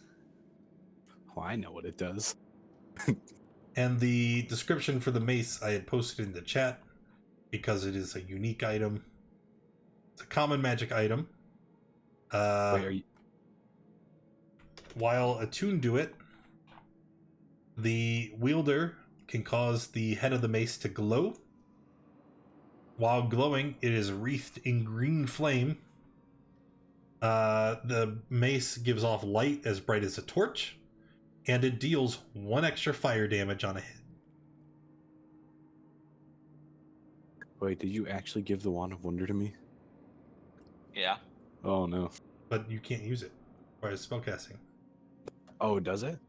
Oh, I know what it does. And the description for the mace I had posted in the chat because it is a unique item. It's a common magic item. Wait, are you? While attuned to it, the wielder can cause the head of the mace to glow. While glowing, it is wreathed in green flame. The mace gives off light as bright as a torch, and it deals 1 extra fire damage on a hit. Wait, did you actually give the wand of wonder to me? Yeah. Oh no. But you can't use it. It requires spellcasting. Oh, does it?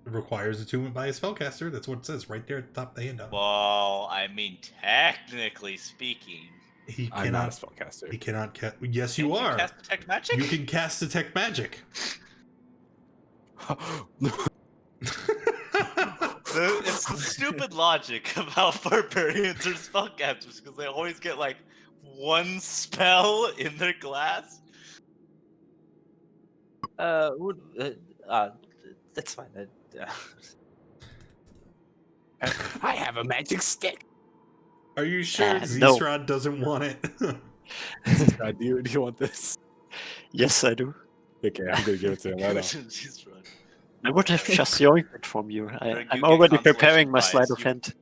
It requires attunement by a spellcaster. That's what it says right there at the top of the handout. Well, I mean, technically speaking. He I'm not a cannot. spellcaster. He cannot cast. Yes, you Can't are. cast detect magic? You can cast detect magic. It's the stupid logic of how barbarians are spellcasters because they always get like 1 spell in their class. That's fine. I have a magic stick. Are you sure No. Zisrod doesn't want it? Do you want this? Yes, I do. Okay, I'm gonna give it to him right now. She's right. I would have just yoinked it from you. Derek, you I'm get already consolation preparing my prize. sleight of You- hand.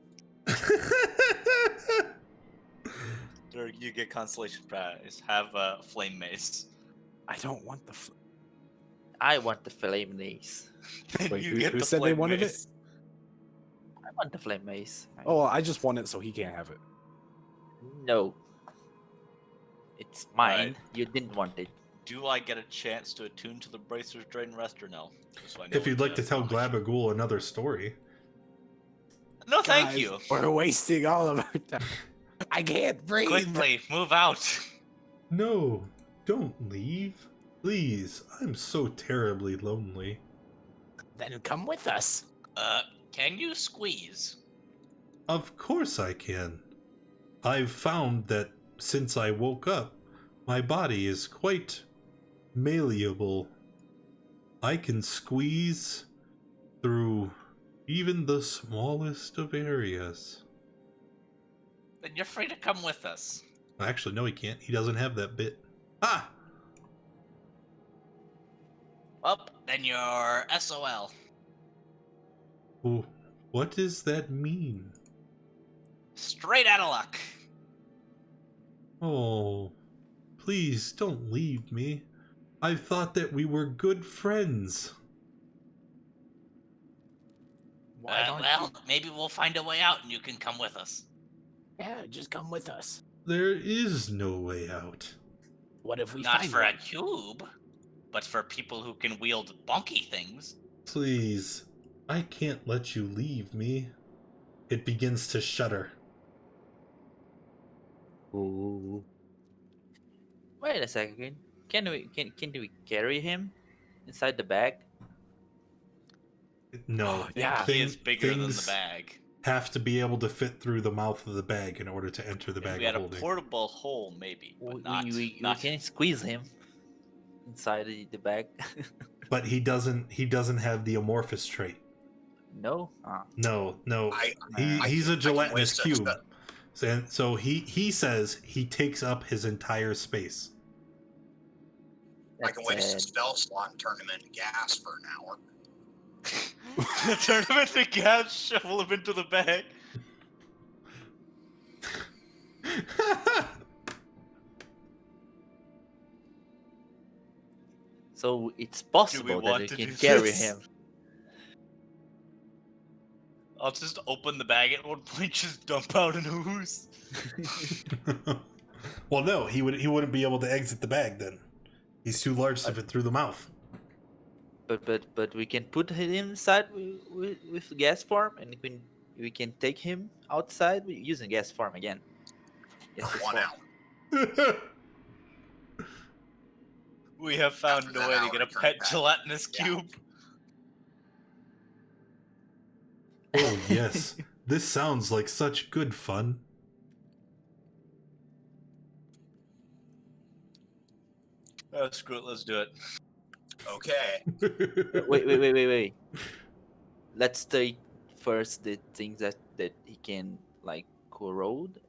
Derek, you get consolation prize. Have a flame mace. I don't want the. I want the flame mace. Then Wait, you who- get who the said they flame wanted it? mace. I want the flame mace. Oh, I just want it so he can't have it. No. It's mine. Alright. You didn't want it. Do I get a chance to attune to the bracers during rest or no? Just so I know If you'd what like to tell accomplish. Glabagul another story. No, thank Guys, you. We're wasting all of our time. I can't breathe. Quickly, move out. No, don't leave. Please, I'm so terribly lonely. Then come with us. Can you squeeze? Of course I can. I've found that since I woke up, my body is quite malleable. I can squeeze through even the smallest of areas. Then you're free to come with us. Actually, no, he can't. He doesn't have that bit. Ah! Well, then you're SOL. Oh, what does that mean? Straight out of luck. Oh, please don't leave me. I thought that we were good friends. Why don't Well, maybe we'll find a way out and you can come with us. Yeah, just come with us. There is no way out. What if we Not find for one? a cube, but for people who can wield bonky things. Please, I can't let you leave me. It begins to shudder. Ooh. Wait a second. Can we carry him inside the bag? No, Yeah. He is bigger than the things bag. have to be able to fit through the mouth of the bag in order to enter the If bag we had of a holding. portable hole, maybe, but We not. can squeeze him inside the bag. But he doesn't have the amorphous trait. No. No. I He's a can gelatinous waste a cube. spell. So he says he takes up his entire space. I can waste a spell slot and turn him into gas for an hour. Turn him into gas, shovel him into the bag. So it's possible that want we to can do carry this? him. I'll just open the bag at one point, just dump out an ooze. Well, no, he wouldn't be able to exit the bag then. He's too large to fit through the mouth. But we can put him inside with gas form, and we can take him outside using gas form again. Yes, For it's 1 form. hour. We have found After a that way to hour, get a turn pet it back. gelatinous Yeah. cube. Oh yes, this sounds like such good fun. Oh, screw it, let's do it. Okay. Wait. Let's take first the things that he can like corrode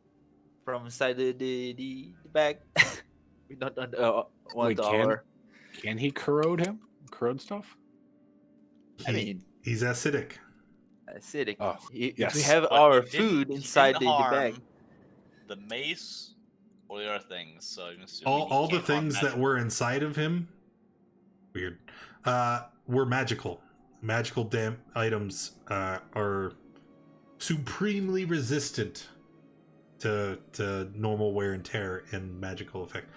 from inside the bag. We don't want Wait, our. can he corrode him? Corrode stuff? I mean, He's acidic. acidic. Oh, If yes. we have But our he didn't- food he inside didn't the bag. harm the mace or the other things, so I'm assuming All he the can't harm things that magic. were inside of him, weird, were magical. Magical items are supremely resistant to normal wear and tear and magical effect.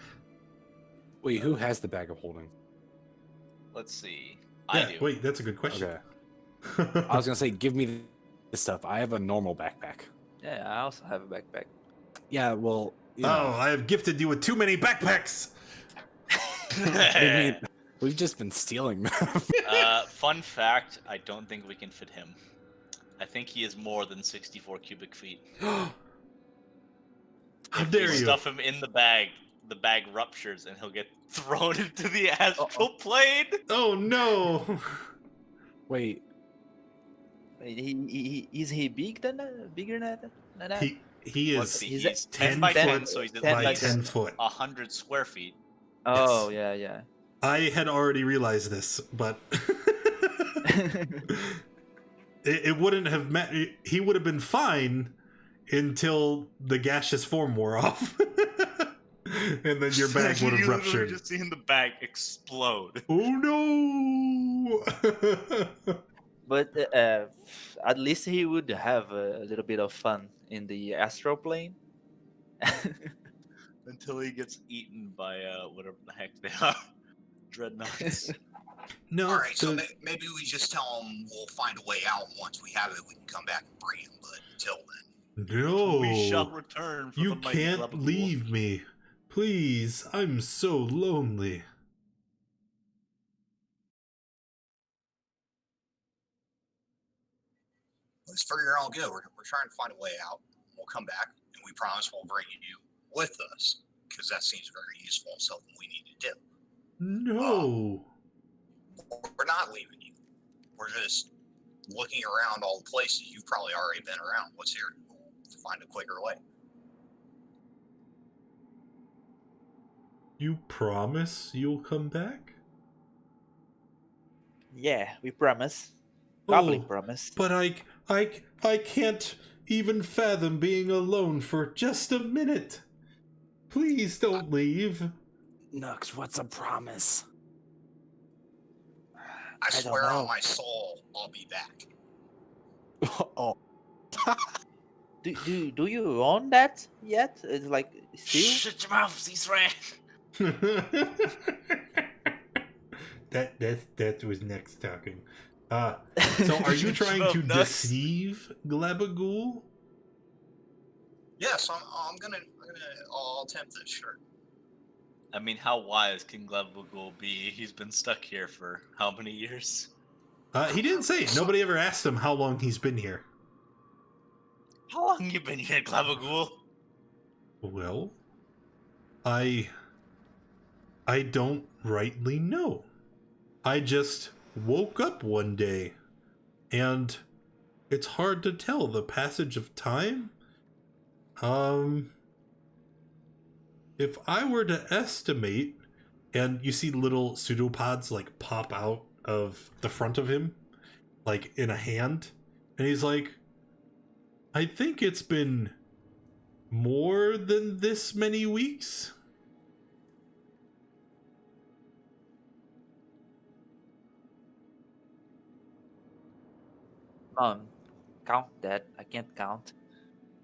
Wait, who has the bag of holding? Let's see. I Yeah, do. wait, that's a good question. Okay. I was gonna say, give me the stuff. I have a normal backpack. Yeah, I also have a backpack. Yeah, well, you Oh, know, I have gifted you with too many backpacks. I mean, we've just been stealing them. Fun fact, I don't think we can fit him. I think he is more than 64 cubic feet. How If dare we you? stuff him in the bag ruptures and he'll get thrown into the astral plane. Oh no! Wait, Is he bigger than that? He Let's is see, he's he's 10 10 by 10, foot so he's at 10 by by least 10 foot. 100 square feet. Oh Yes. yeah. I had already realized this, but it wouldn't have met. He would have been fine until the gaseous form wore off, and then your bag would have You literally ruptured. just seen the bag explode. Oh no! But at least he would have a little bit of fun in the astral plane. Until he gets eaten by whatever the heck they are. Dreadnoughts. No, All right, so the- maybe we just tell him we'll find a way out. And once we have it, we can come back and bring him. But until then, no, We shall return for you the mighty can't Club of leave me. Please, I'm so lonely. let's figure your own good. We're trying to find a way out. We'll come back, and we promise we'll bring you with us because that seems very useful and something we need to do. No. We're not leaving you. We're just looking around all the places you've probably already been around. What's here? We'll find a quicker way. You promise you'll come back? Yeah, we promise. Goblin Oh, promise. but I can't even fathom being alone for just a minute. Please don't leave. Nux, what's a promise? I don't swear know. on my soul, I'll be back. Oh, Do you own that yet? It's like still. Shut your mouth, Zisran! that was next talking. So are you trying to deceive Glabagool? Yes, I'll attempt this, sure. I mean, how wise can Glevugul be? He's been stuck here for how many years? He didn't say it. Nobody ever asked him how long he's been here. How long you been here, Glevugul? Well, I don't rightly know. I just woke up one day, and it's hard to tell the passage of time. If I were to estimate, and you see little pseudopods like pop out of the front of him, like in a hand, and he's like, I think it's been more than this many weeks. Count that. I can't count.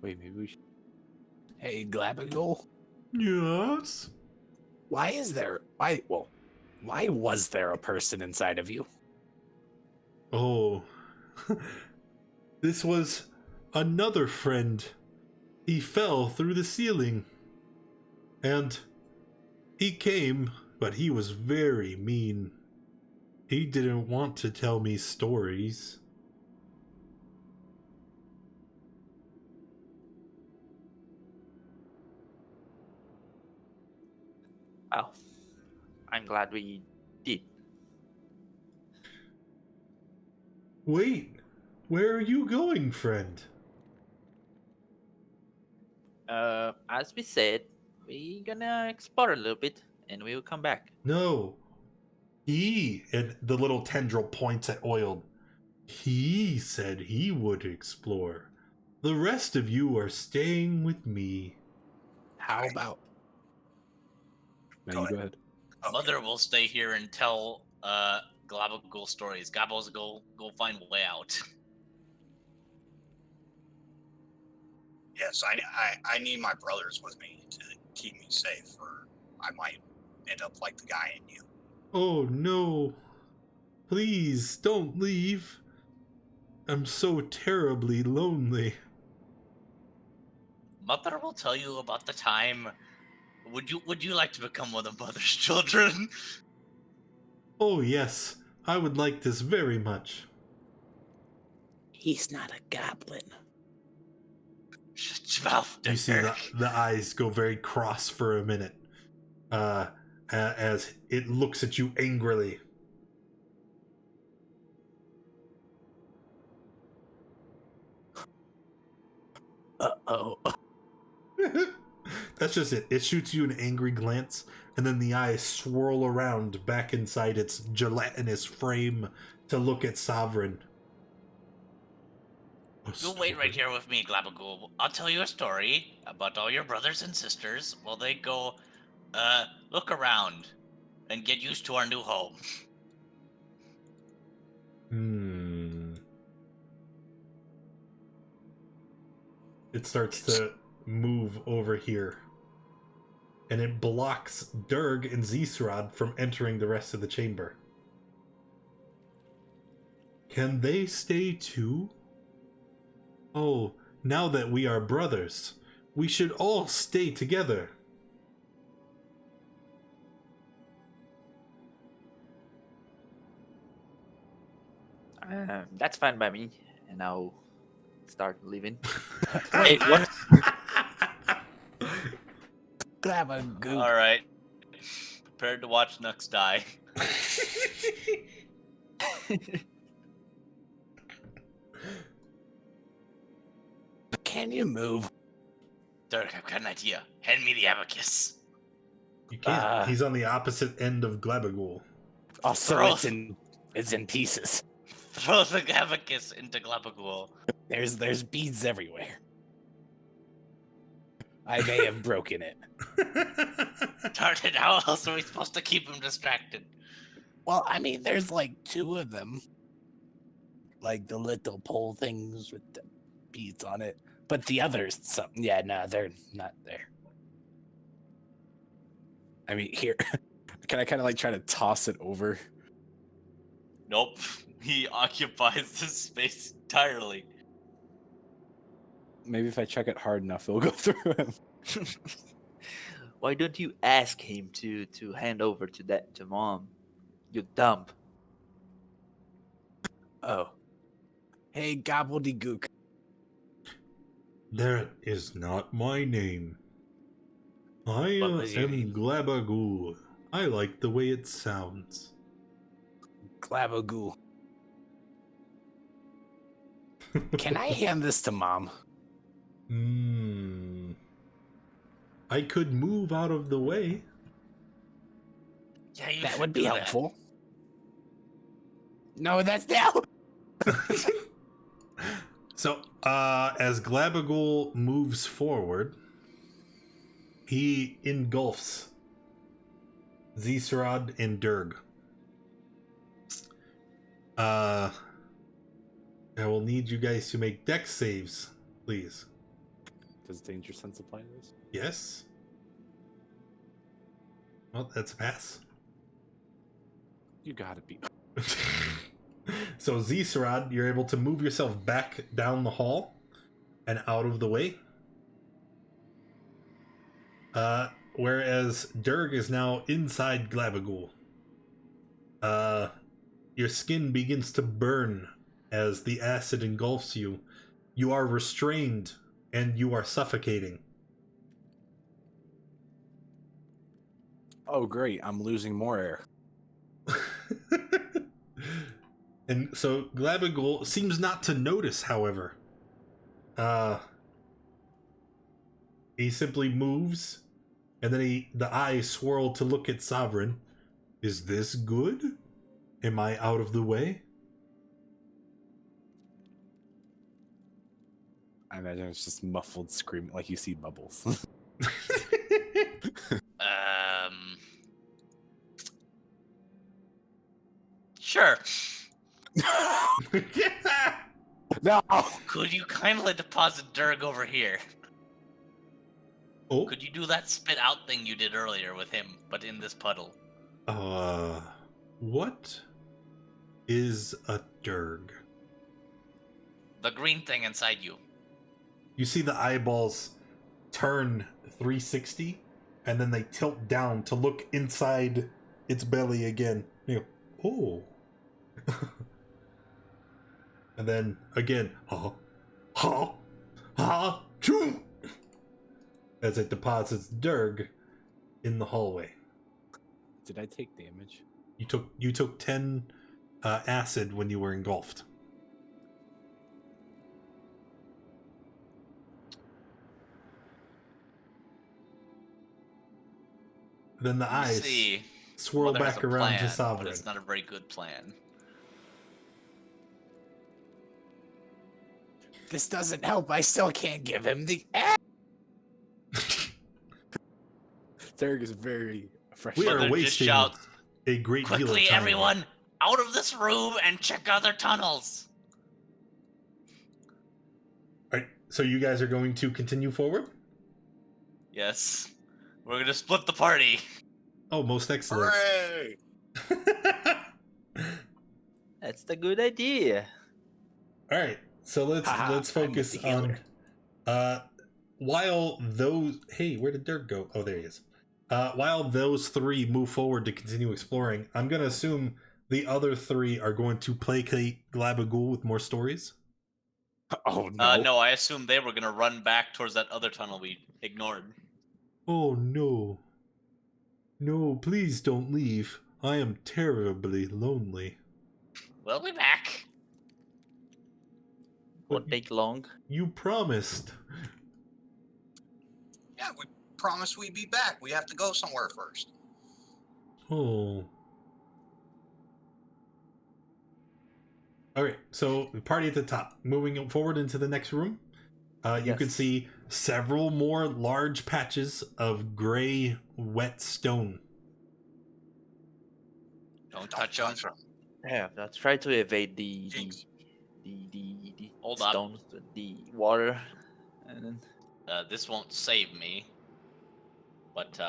wait, maybe we should. Hey, Glabagool, Yes. why was there a person inside of you? Oh, this was another friend. He fell through the ceiling. And he came, but he was very mean. He didn't want to tell me stories. Well, I'm glad we did. Wait, where are you going, friend? As we said, we're gonna explore a little bit, and we will come back. No. He, and the little tendril points at Oiled. He said he would explore. The rest of you are staying with me. How about? No, Go you go ahead. Okay. Mother will stay here and tell Glabagul stories. Gabos go find a way out. Yes, I need my brothers with me to keep me safe, or I might end up like the guy in you. Oh no. Please don't leave. I'm so terribly lonely. Mother will tell you about the time. Would you like to become one of Mother's children? Oh yes, I would like this very much. He's not a goblin. Shut your mouth, You see Dirk. the eyes go very cross for a minute, as it looks at you angrily. Uh-oh. That's just it. It shoots you an angry glance, and then the eyes swirl around back inside its gelatinous frame to look at Sovereign. You'll wait right here with me, Glabagul. I'll tell you a story about all your brothers and sisters while they go, look around and get used to our new home. It starts to move over here, and it blocks Durg and Zisrad from entering the rest of the chamber. Can they stay too? Oh, now that we are brothers, we should all stay together. That's fine by me. And I'll start leaving. Wait, what? Glabagool. All right. Prepared to watch Nux die. Can you move? Dirk, I've got an idea. Hand me the abacus. You can't. He's on the opposite end of Glabagul. Also, Throw- it's in pieces. Throw the Gavicus into Glabagul. There's beads everywhere. I may have broken it. Darn it, how else are we supposed to keep him distracted? Well, I mean, there's like 2 of them. Like the little pole things with the beads on it. But the others, they're not there. I mean, here, can I kind of like try to toss it over? Nope. He occupies this space entirely. Maybe if I chuck it hard enough, it'll go through him. Why don't you ask him to hand over to Mom? You dump. Oh. Hey, gobbledygook. That is not my name. I What was your am name? Glabagul. I like the way it sounds. Glabagoo. Can I hand this to Mom? I could move out of the way. Yeah, you That should would be do that. helpful. No, that's now. So, as Glabagul moves forward, he engulfs Zisrad and Durg. I will need you guys to make dex saves, please. Does danger sense apply to this? Yes? Well, that's a pass. You gotta be. So, Zisrad, you're able to move yourself back down the hall and out of the way. Whereas Durg is now inside Glabagul. Your skin begins to burn as the acid engulfs you. You are restrained and you are suffocating. Oh, great. I'm losing more air. And so Glabagul seems not to notice, however. He simply moves, and then the eyes swirl to look at Sovereign. Is this good? Am I out of the way? I imagine it's just muffled screaming, like you see bubbles. Sure. No! Could you kindly deposit Durg over here? Oh. Could you do that spit out thing you did earlier with him, but in this puddle? What is a Durg? The green thing inside you. You see the eyeballs turn 360, and then they tilt down to look inside its belly again. You go, oh. And then again, choo, as it deposits Durg in the hallway. Did I take damage? You took 10 acid when you were engulfed. Then the eyes swirl Mother has back a around plan, to Sovereign. But it's not a very good plan. This doesn't help. I still can't give him the. Derek is very We frustrated. are Mother just wasting shouts, a great deal of quickly, time. everyone, out of this room and check other tunnels. Alright, so you guys are going to continue forward? Yes. We're gonna split the party. Oh, most excellent. Hooray! That's the good idea. Alright, so let's I'm focus the on healer. while those where did Dirk go? Oh, there he is. While those 3 move forward to continue exploring, I'm gonna assume the other 3 are going to placate Glabagul with more stories. Oh no! No, I assumed they were gonna run back towards that other tunnel we ignored. Oh no. No, please don't leave. I am terribly lonely. We'll be back. Won't take long. You promised. Yeah, we promised we'd be back. We have to go somewhere first. Oh. All right, so the party at the top. Moving forward into the next room, you can Yes. see several more large patches of gray, wet stone. Don't touch them. Yeah, let's try to evade the Jinx. Hold up. stones, the water, and then This won't save me. But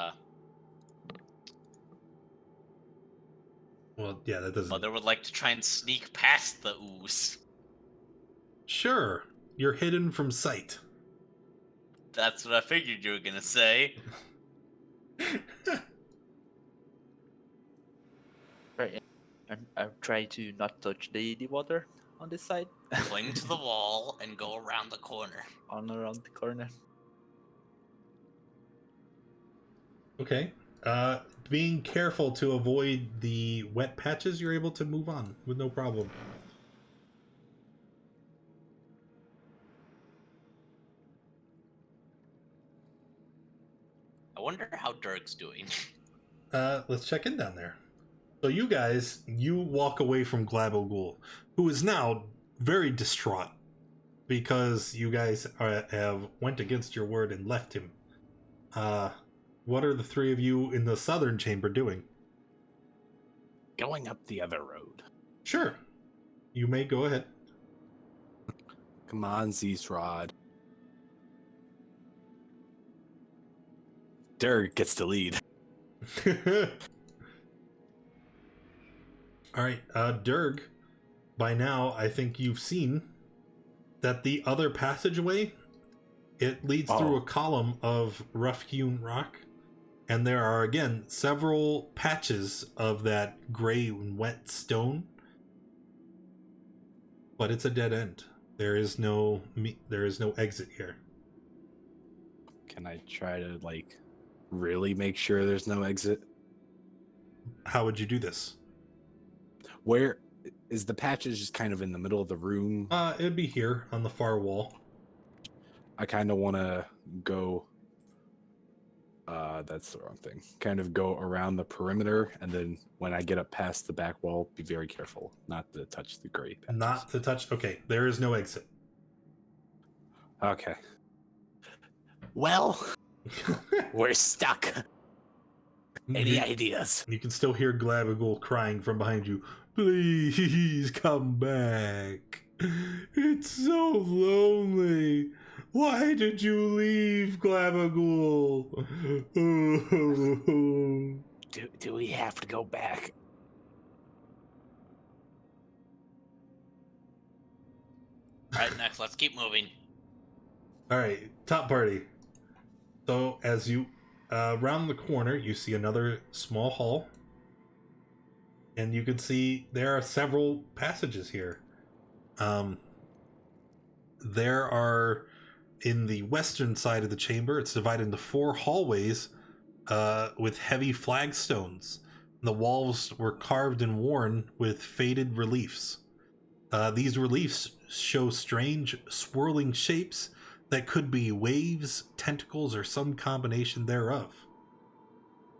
Well, yeah, that doesn't. Mother would like to try and sneak past the ooze. Sure, you're hidden from sight. That's what I figured you were gonna say. right, and I try to not touch the water on this side, Cling to the wall and go around the corner. on around the corner. Okay. Being careful to avoid the wet patches, you're able to move on with no problem. I wonder how Dirk's doing. Let's check in down there. So you guys, you walk away from Glabogul, who is now very distraught because you guys have went against your word and left him. What are the three of you in the southern chamber doing? Going up the other road. Sure. You may go ahead. Come on, Zeesrod. Dirk gets to lead. All right, Durg, by now I think you've seen that the other passageway, it leads through a column of rough-hewn rock, and there are again several patches of that gray and wet stone, but it's a dead end. There is no exit here. Can I try to, like, really make sure there's no exit? How would you do this? Where is the patches just kind of in the middle of the room? It'd be here on the far wall. I kind of want to go. That's the wrong thing. Kind of go around the perimeter, and then when I get up past the back wall, be very careful not to touch the gray patches. Not to touch. Okay, there is no exit. Okay. Well, we're stuck. Any You- ideas? You can still hear Glabagul crying from behind you. Please come back. It's so lonely. Why did you leave, Glabagul? Do we have to go back? Alright, next, let's keep moving. All right, top party. So as you round the corner, you see another small hall. And you can see there are several passages here. There are, in the western side of the chamber, it's divided into 4 hallways with heavy flagstones. The walls were carved and worn with faded reliefs. These reliefs show strange swirling shapes that could be waves, tentacles, or some combination thereof.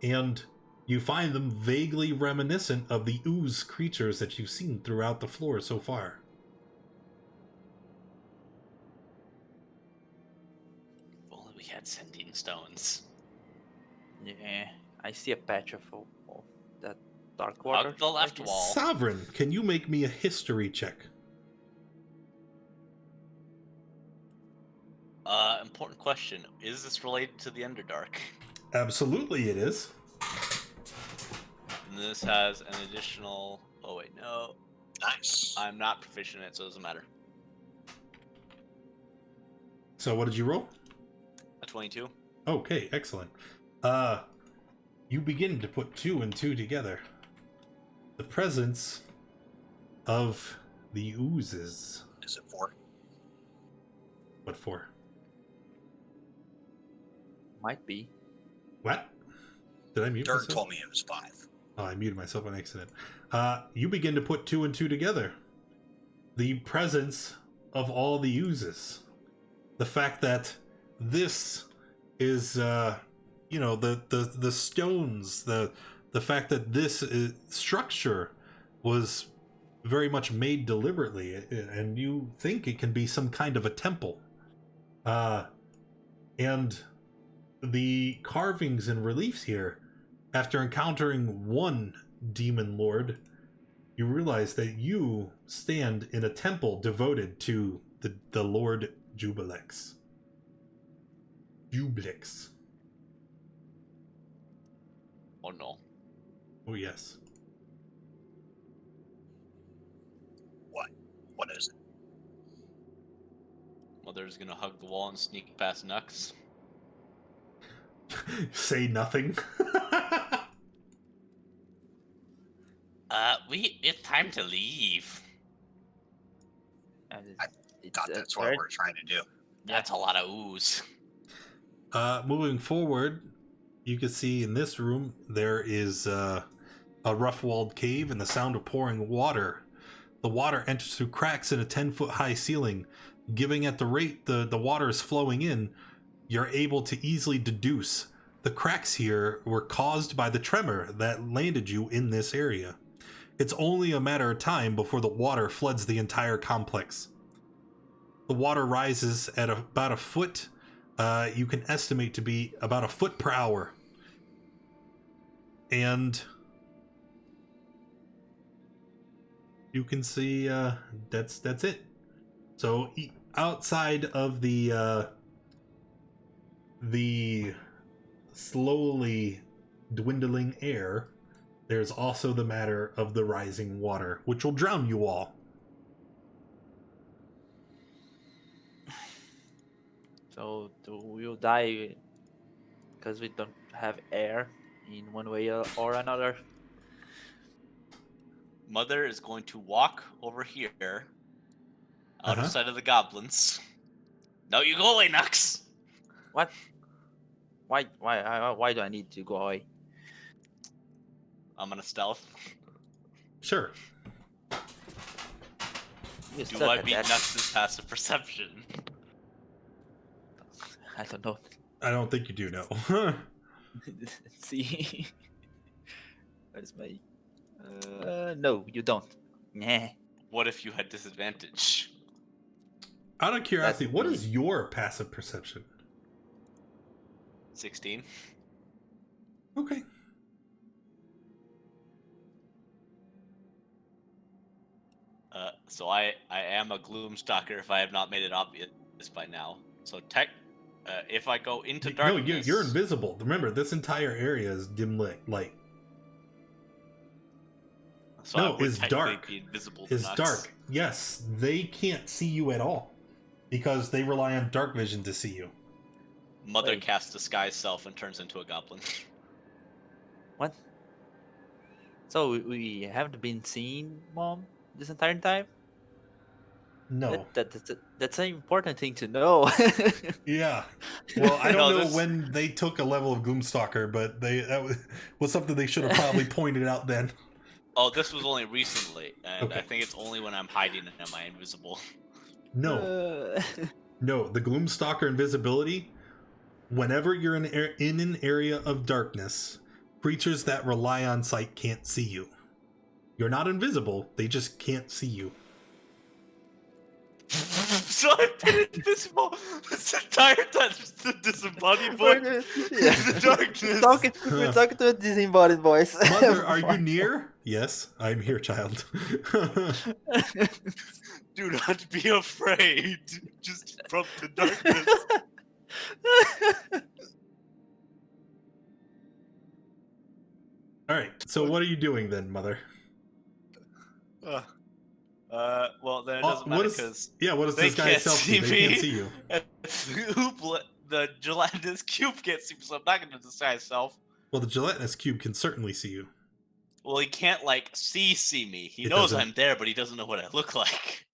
And you find them vaguely reminiscent of the ooze creatures that you've seen throughout the floor so far. If only we had sending stones. Yeah, I see a patch of that dark water. Hug the left like wall. Sovereign, can you make me a history check? Important question. Is this related to the Underdark? Absolutely it is. And this has an additional... Oh wait, no. Nice. I'm not proficient in it, so it doesn't matter. So what did you roll? A 22. Okay, excellent. You begin to put 2 and 2 together. The presence of the oozes. Is it 4? What for? Might be. What? Did I mute Dirk myself? told me it was 5. Oh, I muted myself on accident. You begin to put 2 and 2 together. The presence of all the oozes. The fact that this is you know, the stones, the fact that this structure was very much made deliberately, and you think it can be some kind of a temple. And the carvings and reliefs here, after encountering one demon lord, you realize that you stand in a temple devoted to the Lord Juiblex. Juiblex. Oh no. Oh yes. What is it? Mother's gonna hug the wall and sneak past Nux. Say nothing. It's time to leave. And I it's thought that's what third. we're trying to do. That's a lot of ooze. Moving forward, you can see in this room there is a rough-walled cave and the sound of pouring water. The water enters through cracks in a 10-foot high ceiling. Given at the rate the water is flowing in, you're able to easily deduce the cracks here were caused by the tremor that landed you in this area. It's only a matter of time before the water floods the entire complex. The water rises at about a foot. You can estimate to be about a foot per hour. And you can see that's it. So outside of the slowly dwindling air, there's also the matter of the rising water, which will drown you all. So we'll die because we don't have air in one way or another. Mother is going to walk over here, out of sight of the goblins. No, you go away, Nux. What? Why do I need to go away? I'm gonna stealth. Sure. You Do suck I at beat that. Nux's passive perception? I don't know. I don't think you do know. Let's see. Where's my? No, you don't. Nah. What if you had disadvantage? Out of curiosity, what me. is your passive perception? 16. Okay. So I am a Gloomstalker if I have not made it obvious by now. So if I go into darkness... No, you're invisible. Remember, this entire area is dim lit light. So No, I would it's technically dark. be invisible to It's Nux. dark. Yes, they can't see you at all because they rely on dark vision to see you. Mother Wait. casts disguise self and turns into a goblin. What? So we haven't been seeing Mom this entire time? No. That's an important thing to know. Yeah. Well, I No, don't know this- when they took a level of Gloomstalker, but that was something they should have probably pointed out then. Oh, this was only recently, and Okay. I think it's only when I'm hiding am I invisible. No. No, the Gloomstalker invisibility, whenever you're in an area of darkness, creatures that rely on sight can't see you. You're not invisible, they just can't see you. So I've been invisible this entire time, just the disembodied voice. The darkness. We're talking to a disembodied voice. Mother, are you near? Yes, I'm here, child. Do not be afraid. Just from the darkness. All right, so what are you doing then, Mother? Well, then it doesn't matter because what does they this guy can't self see do? me. They can't see you. The gelatinous cube can't see me, so I'm not going to disguise self. Well, the gelatinous cube can certainly see you. Well, he can't see me. He It knows doesn't. I'm there, but he doesn't know what I look like.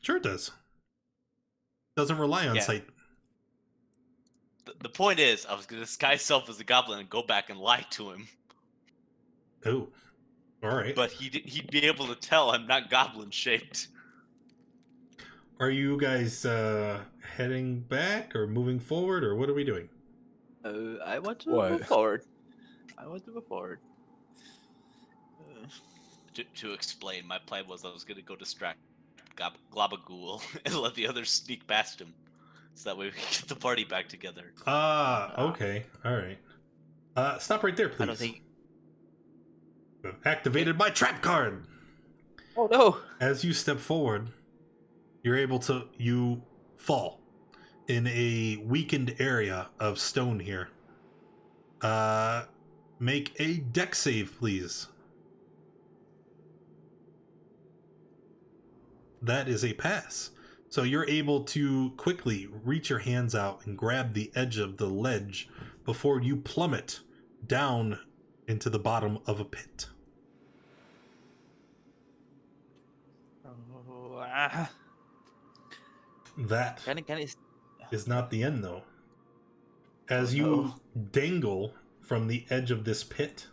Sure it does. Doesn't rely on Yeah. sight. The point is, I was going to disguise self as a goblin and go back and lie to him. Oh, all right. But he'd be able to tell I'm not goblin shaped. Are you guys heading back or moving forward, or what are we doing? I want to What? move forward. I want to move forward. To explain, my plan was I was going to go distract Glabagool and let the others sneak past him. So that way we can get the party back together. Okay. All right. Stop right there, please. I don't think. Activated my trap card. Oh no! As you step forward, you fall in a weakened area of stone here. Make a dex save, please. That is a pass. So you're able to quickly reach your hands out and grab the edge of the ledge before you plummet down into the bottom of a pit. That is not the end, though. As you dangle from the edge of this pit,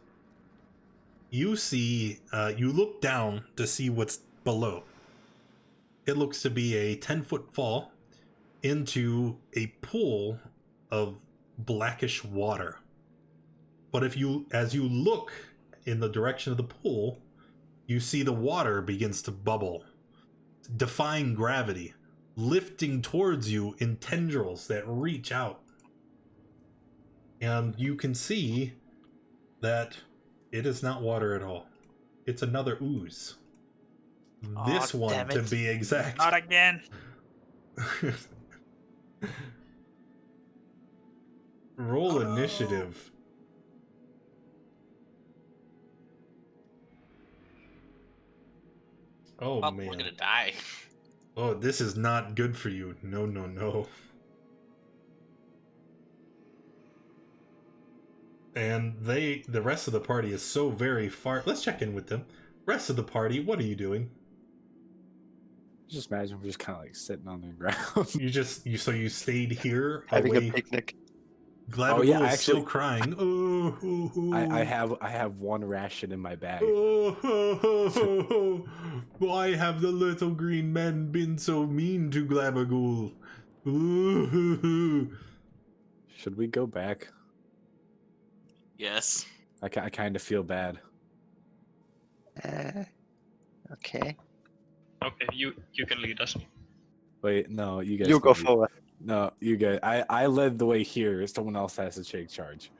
you look down to see what's below. It looks to be a 10-foot fall into a pool of blackish water. But as you look in the direction of the pool, you see the water begins to bubble, defying gravity, lifting towards you in tendrils that reach out. And you can see that it is not water at all. It's another ooze. This one, to be exact. Not again. Roll initiative. Oh, man. We're gonna die. Oh, this is not good for you. No, no, no. And the rest of the party is so very far. Let's check in with them. Rest of the party, what are you doing? Just imagine we're just kind of like sitting on the ground. You stayed here Having away. a picnic. Glabagool is still crying. I have one ration in my bag. Why have the little green men been so mean to Glabagool? Should we go back? Yes. I kind of feel bad. Okay. Okay, you can lead us. Wait, no, you guys. You go lead. forward. No, you guys. I led the way here. Someone else has to take charge.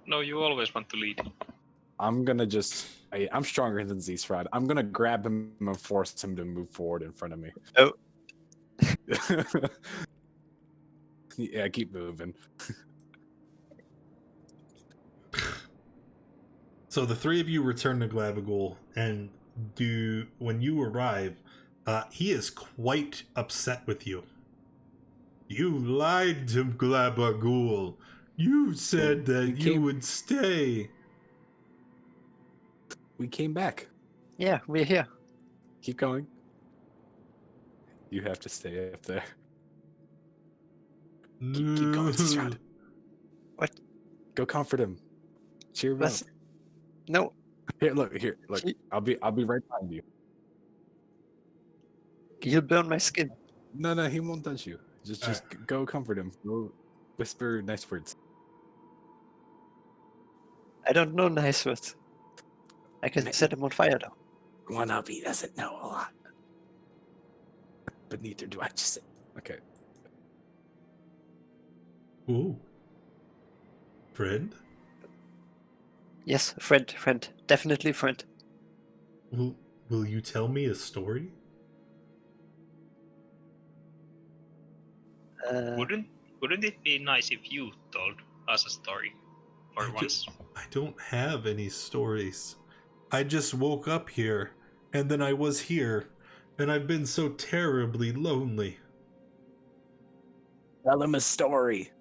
No, you always want to lead. I'm gonna just. I'm stronger than Zeesrod. I'm gonna grab him and force him to move forward in front of me. Oh. Yeah, keep moving. So the three of you return to Glabagool, and when you arrive, he is quite upset with you. You lied to Glabagool. You said that you would stay. We came back. Yeah, we're here. Keep going. You have to stay up there. Keep going, Zeesrod. What? Go comfort him. Cheer him up. No. Here, look. I'll be right behind you. You'll burn my skin. No, he won't touch you. Just go comfort him. Go whisper nice words. I don't know nice words. I can set him on fire though. One up, he doesn't know a lot. But neither do I. Just okay. Ooh. Friend? Yes, friend. Definitely friend. Will you tell me a story? Wouldn't it be nice if you told us a story for once? I don't have any stories. I just woke up here, and then I was here, and I've been so terribly lonely. Tell him a story.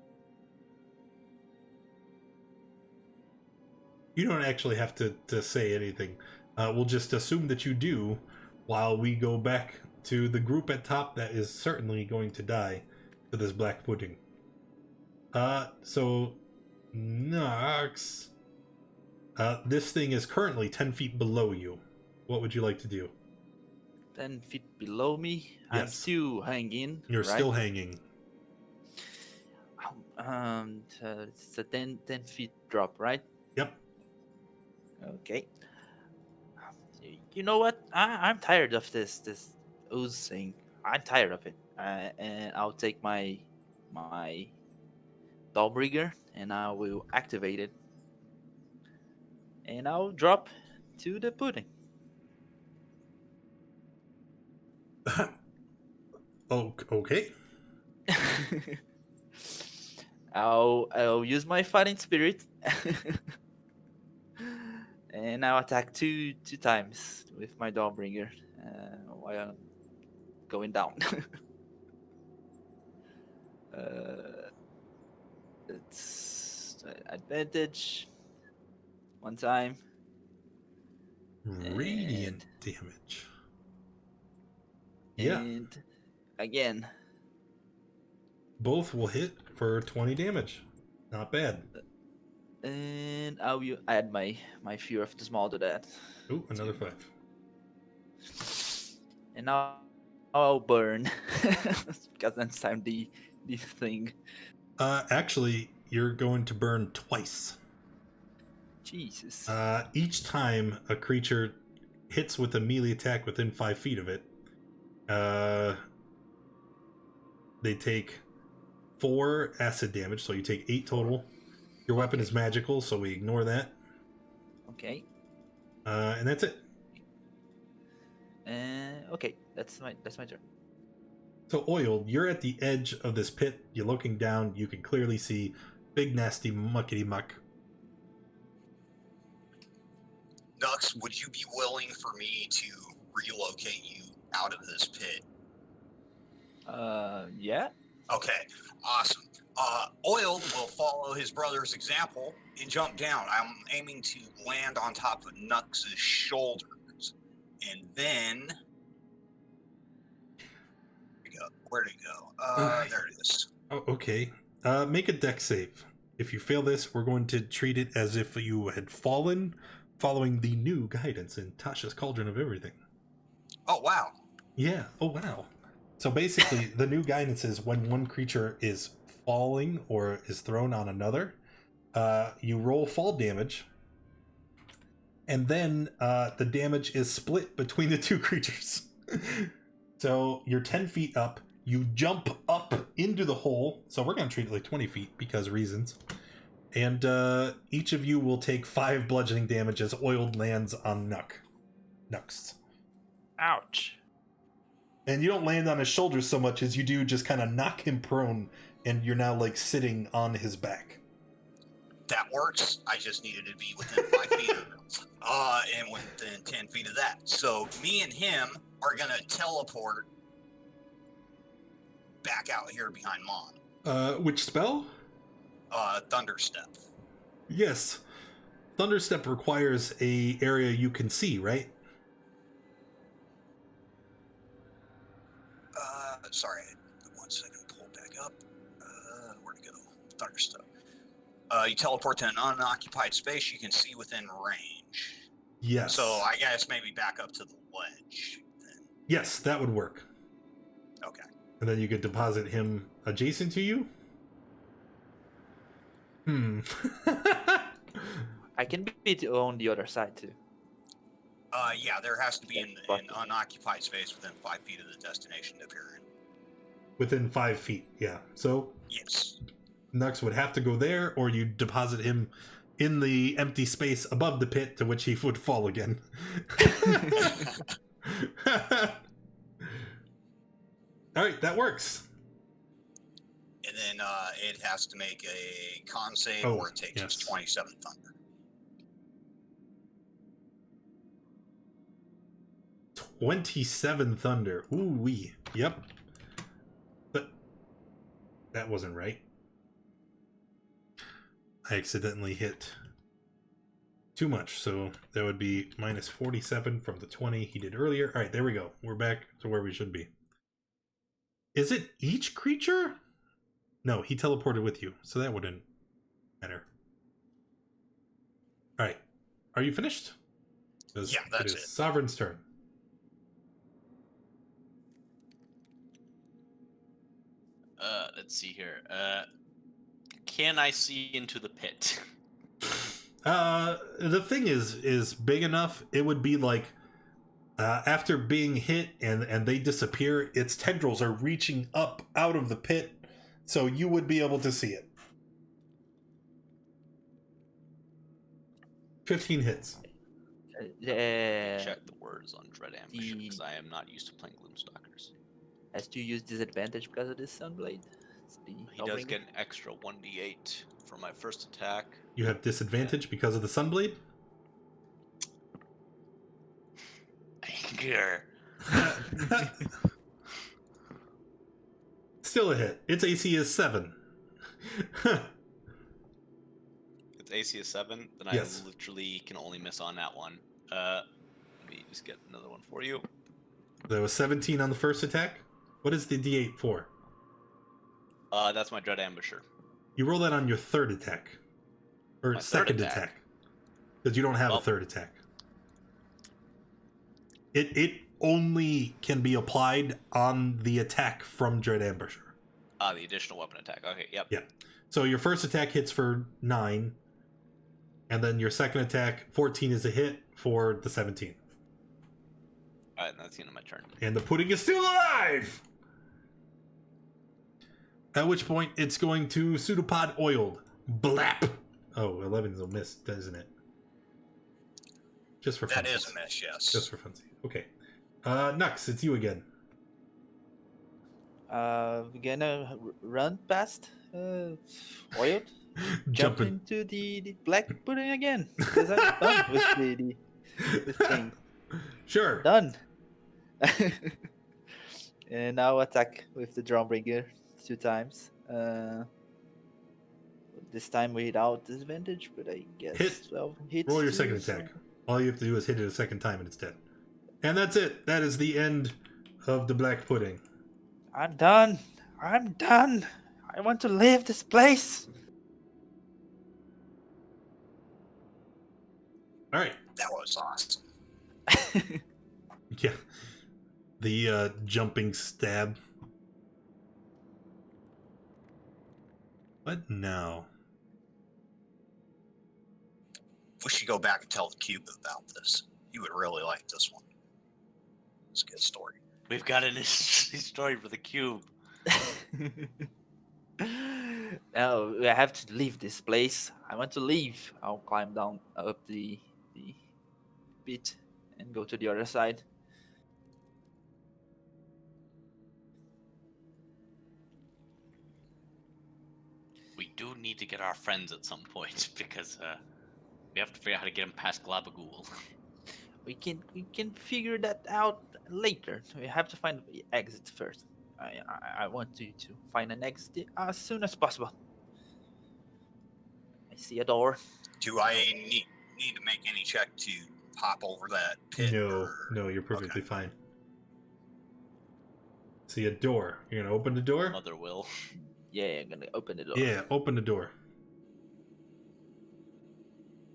You don't actually have to say anything. We'll just assume that you do, while we go back to the group at top that is certainly going to die to this black pudding. So Nox, this thing is currently 10 feet below you. What would you like to do? 10 feet below me. I'm Yes. still hanging. You're right? still hanging. It's a 10 feet drop, right? Yep. Okay. You know what? I'm tired of this ooze thing. I'm tired of it. And I'll take my Dawnbringer and I will activate it. And I'll drop to the pudding. Oh, okay. I'll use my fighting spirit. And I'll attack two times with my Dawnbringer while I'm going down. It's advantage one time. Radiant damage. Yeah. And again. Both will hit for 20 damage. Not bad. And I will add my Fear of the Small to that. Ooh, another 5. And now I'll burn. Because next time the thing. Actually, you're going to burn twice. Jesus. Each time a creature hits with a melee attack within 5 feet of it, they take 4 acid damage, so you take 8 total. Your weapon is magical, so we ignore that. Okay. And that's it. Okay, that's my turn. So, Oil, you're at the edge of this pit. You're looking down. You can clearly see big, nasty muckety muck. Nux, would you be willing for me to relocate you out of this pit? Yeah. Okay, awesome. Oil will follow his brother's example and jump down. I'm aiming to land on top of Nux's shoulders. And then... Where'd it go? There it is. Oh, okay. Make a dex save. If you fail this, we're going to treat it as if you had fallen, following the new guidance in Tasha's Cauldron of Everything. Oh, wow. Yeah. Oh, wow. So basically, the new guidance is when one creature is falling or is thrown on another, you roll fall damage, and then the damage is split between the two creatures. So you're 10 feet up, you jump up into the hole, so we're going to treat it like 20 feet because reasons, and each of you will take 5 bludgeoning damage as Oiled lands on Nux. Ouch. And you don't land on his shoulders so much as you do just kind of knock him prone, and you're now like sitting on his back. That works. I just needed to be within 5 feet of him. And within 10 feet of that. So me and him are going to teleport back out here behind Mom. Which spell? Thunderstep. Yes. Thunderstep requires a area you can see, right? Sorry, 1 second, pull it back up. Where'd it go? Thunderstep. You teleport to an unoccupied space you can see within range. Yes. So I guess maybe back up to the ledge then. Yes, that would work. Okay. And then you could deposit him adjacent to you? I can be on the other side too. Yeah, there has to be an unoccupied space within 5 feet of the destination to appear in. Within 5 feet, yeah. So Yes. Nux would have to go there, or you deposit him in the empty space above the pit to which he would fall again. Alright, that works. And then it has to make a con save Oh, or it takes its yes. 27 thunder. 27 thunder. Ooh-wee. Yep. But that wasn't right. I accidentally hit too much, so that would be minus 47 from the 20 he did earlier. All right, there we go. We're back to where we should be. Is it each creature? No, he teleported with you, so that wouldn't matter. All right. Are you finished? Yeah, that's it. Sovereign's turn. Let's see here. Can I see into the pit? The thing is big enough. It would be like after being hit and they disappear, its tendrils are reaching up out of the pit, so you would be able to see it. 15 hits. Check the words on Dread Ambush because I am not used to playing Gloomstalkers. Has to use disadvantage because of this Sunblade. He does get an extra 1d8 for my first attack. You have disadvantage because of the Sunblade? Anger. Still a hit. Its AC is 7. Its AC is 7, then Yes. I literally can only miss on that one. Let me just get another one for you. There was 17 on the first attack. What is the D8 for? That's my Dread Ambusher. You roll that on your third attack. Or My third second attack. attack. Because you don't have Well- a third attack. It only can be applied on the attack from Dread Ambusher. The additional weapon attack. Okay, yep. Yeah. So your first attack hits for 9. And then your second attack, 14 is a hit for the 17. Alright, that's the end of my turn. And the pudding is still alive! At which point, it's going to pseudopod oiled. Blap! Oh, 11 is a miss, doesn't it? Just for fun. That is a miss, yes. Just for funsies. Okay. Nux, it's you again. We're gonna run past Oiled, jump Jumping. into the black pudding again. Because I'm done with the thing. Sure. Done. And now attack with the Dawnbringer 2 times. This time without disadvantage, but I guess Hit. 12 hits. Roll your too, second so- attack. All you have to do is hit it a second time and it's dead. And that's it. That is the end of the black pudding. I'm done. I'm done. I want to leave this place. All right. That was awesome. Yeah. The jumping stab. What now? We should go back and tell the cube about this. He would really like this one. It's a good story. We've got an interesting story for the cube. Now I have to leave this place. I want to leave. I'll climb down up the pit and go to the other side. We do need to get our friends at some point because we have to figure out how to get them past Glabagool. We can figure that out later. We have to find the exit first. I want you to find an exit as soon as possible. I see a door. Do I need to make any check to pop over that pit? No, you're perfectly fine. See a door. You're gonna open the door? Mother will. Yeah, I'm gonna open the door. Yeah, open the door.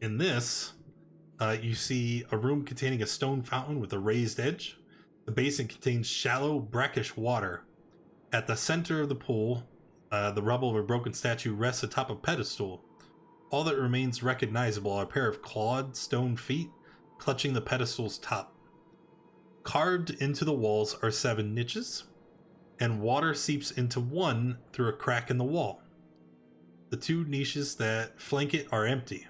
In this, you see a room containing a stone fountain with a raised edge. The basin contains shallow, brackish water. At the center of the pool, the rubble of a broken statue rests atop a pedestal. All that remains recognizable are a pair of clawed stone feet clutching the pedestal's top. Carved into the walls are 7 niches, and water seeps into one through a crack in the wall. The 2 niches that flank it are empty,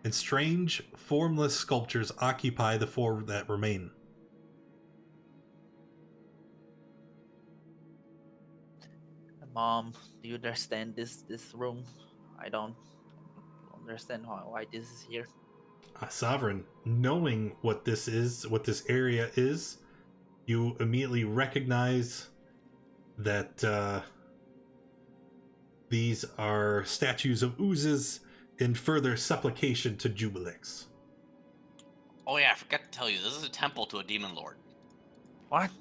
and strange, formless sculptures occupy the 4 that remain. Mom, do you understand this room? I don't understand why this is here. Sovereign, knowing what this area is, you immediately recognize that these are statues of oozes in further supplication to Juiblex. Oh yeah, I forgot to tell you, this is a temple to a demon lord. What?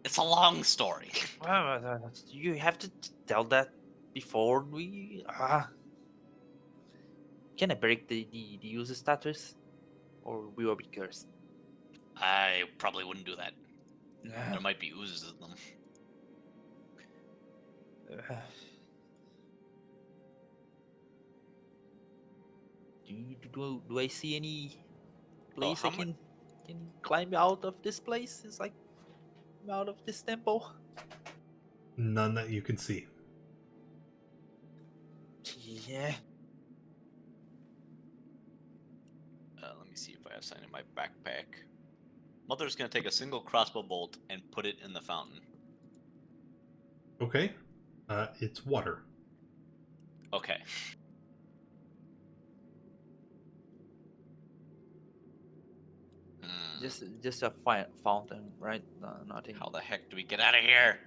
It's a long story. You have to tell that before we. Can I break the user status, or we will be cursed? I probably wouldn't do that. There might be oozes in them. Do I see any place how I can climb out of this place? It's like out of this temple. None that you can see. Yeah. Let me see if I have something in my backpack. Mother's gonna take a single crossbow bolt and put it in the fountain. Okay. It's water. Okay. Just a fountain, right? Nothing. How the heck do we get out of here?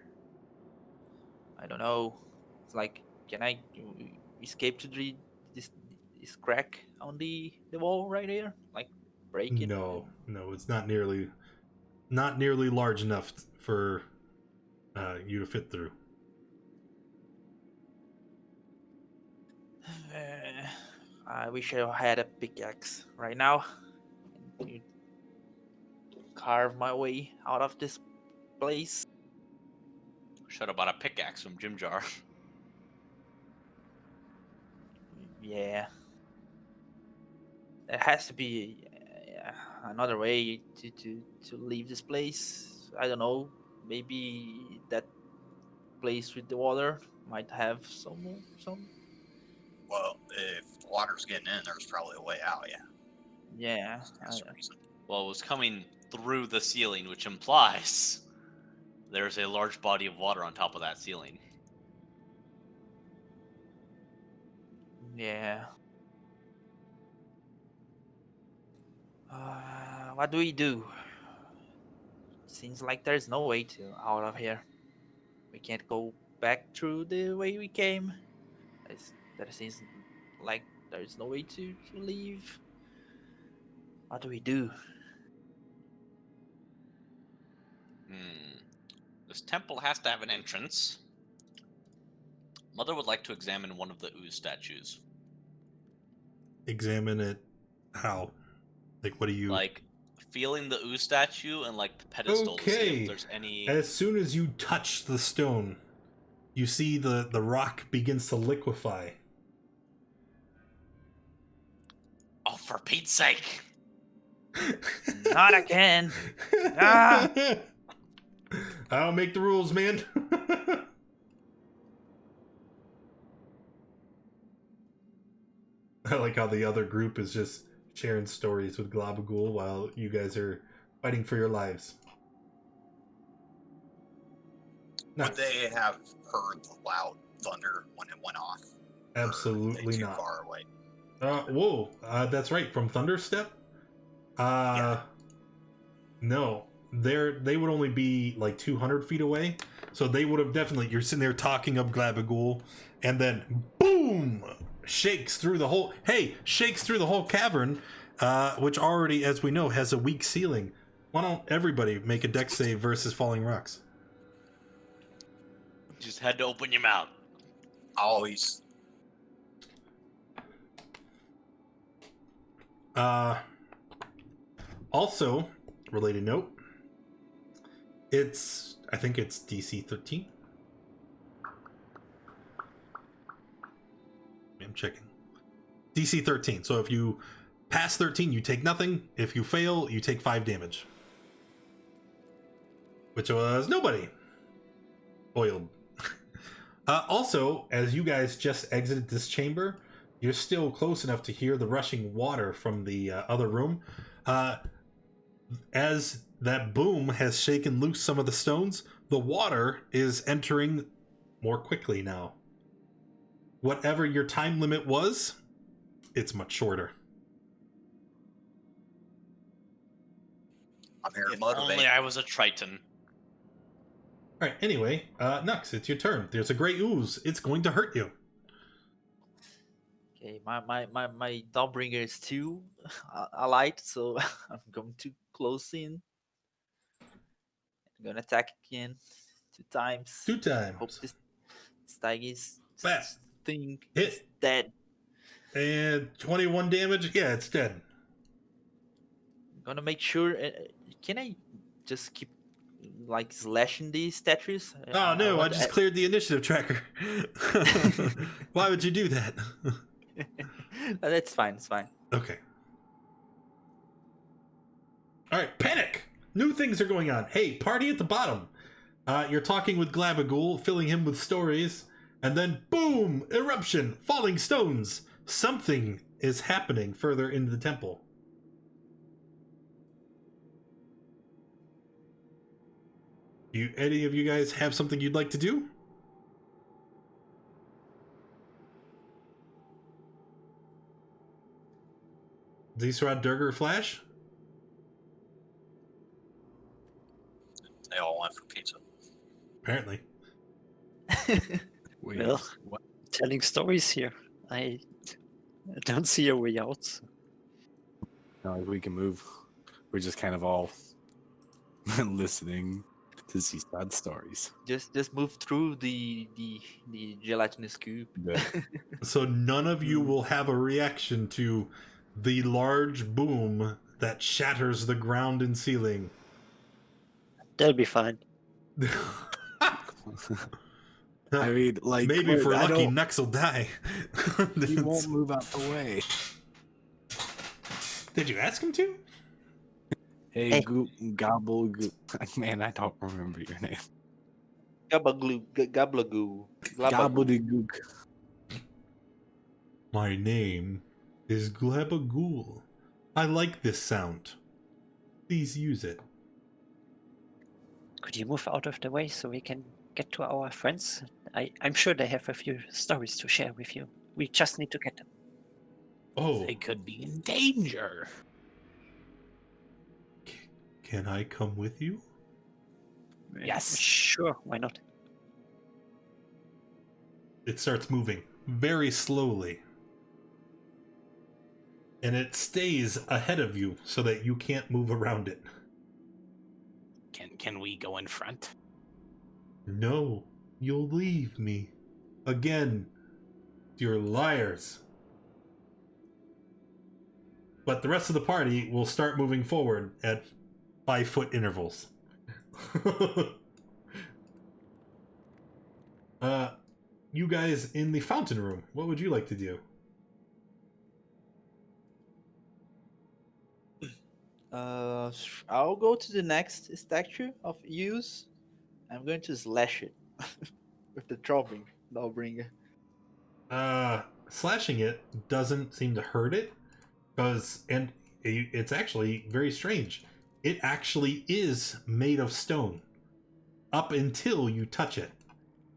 I don't know. It's like, can I escape to this crack on the wall right here? Like, break it? No, it's not nearly large enough for you to fit through. I wish I had a pickaxe right now. To carve my way out of this place. Should have bought a pickaxe from Jim Jar. Yeah. There has to be another way to leave this place. I don't know. Maybe that place with the water might have some. Well, if the water's getting in, there's probably a way out. Yeah. Yeah. That's the reason. Well, it was coming through the ceiling, which implies there's a large body of water on top of that ceiling. Yeah. What do we do? Seems like there's no way to out of here. We can't go back through the way we came. That seems like there's no way to leave. What do we do? This temple has to have an entrance. Mother would like to examine one of the ooze statues. Examine it. How? Like, what do you... Like, feeling the ooze statue and, like, the pedestal to see Okay. if there's any... As soon as you touch the stone, you see the rock begins to liquefy. Oh, for Pete's sake! Not again! Ah! I don't make the rules, man. I like how the other group is just sharing stories with Globagul while you guys are fighting for your lives. Would they have heard the loud thunder when it went off? Or Absolutely are they too not. far away? Whoa, that's right. From Thunderstep? Yeah. No. They would only be like 200 feet away. So they would have definitely... You're sitting there talking up Glabagul, and then boom! Shakes through the whole cavern, which already, as we know, has a weak ceiling. Why don't everybody make a dex save versus falling rocks? Just had to open your mouth. Always. Also, related note, I think it's DC 13. I'm checking. DC 13. So if you pass 13, you take nothing. If you fail, you take 5 damage. Which was nobody. Oiled. Also, as you guys just exited this chamber, you're still close enough to hear the rushing water from the other room. As that boom has shaken loose some of the stones, the water is entering more quickly now. Whatever your time limit was, it's much shorter. I'm here to If motivate. only I was a Triton. Alright, anyway, Nux, it's your turn. There's a gray ooze. It's going to hurt you. Okay, my Dawnbringer is too alight, so I'm going to close in. I'm gonna attack again 2 times. 2 times. Hope this Staggy's Fast. thing Hit. is dead. And 21 damage. Yeah, it's dead. I'm gonna make sure. Can I just keep like slashing these statues? Oh no, I want just cleared the initiative tracker. Why would you do that? That's fine. It's fine. Okay. All right, panic! New things are going on. Hey, party at the bottom. You're talking with Glabagool, filling him with stories, and then boom! Eruption! Falling stones! Something is happening further into the temple. Any of you guys have something you'd like to do? Zeesrod, Durger, Flash? They all went for pizza. Apparently. Wait, Well, what? telling stories here. I don't see a way out. So. No, we can move. We're just kind of all listening to see sad stories. Just move through the gelatinous cube. Yeah. So none of you will have a reaction to the large boom that shatters the ground and ceiling. They'll be fine. I mean, like, Maybe if look, we're I lucky, don't- Nux will die. He won't move out the way. Did you ask him to? Hey, Gobble. Man, I don't remember your name. Gabagloo, gablagoo, Gobbledygook. My name is Glabagool. I like this sound. Please use it. Could you move out of the way so we can get to our friends? I'm sure they have a few stories to share with you. We just need to get them. Oh, They could be in danger. can I come with you? Yes. Sure, why not? It starts moving very slowly. And it stays ahead of you so that you can't move around it. Can we go in front? No, you'll leave me. Again. You're liars. But the rest of the party will start moving forward at 5-foot intervals. You guys in the fountain room, what would you like to do? I'll go to the next statue of use. I'm going to slash it with the Dawbringer. Slashing it doesn't seem to hurt it, and it's actually very strange. It actually is made of stone up until you touch it.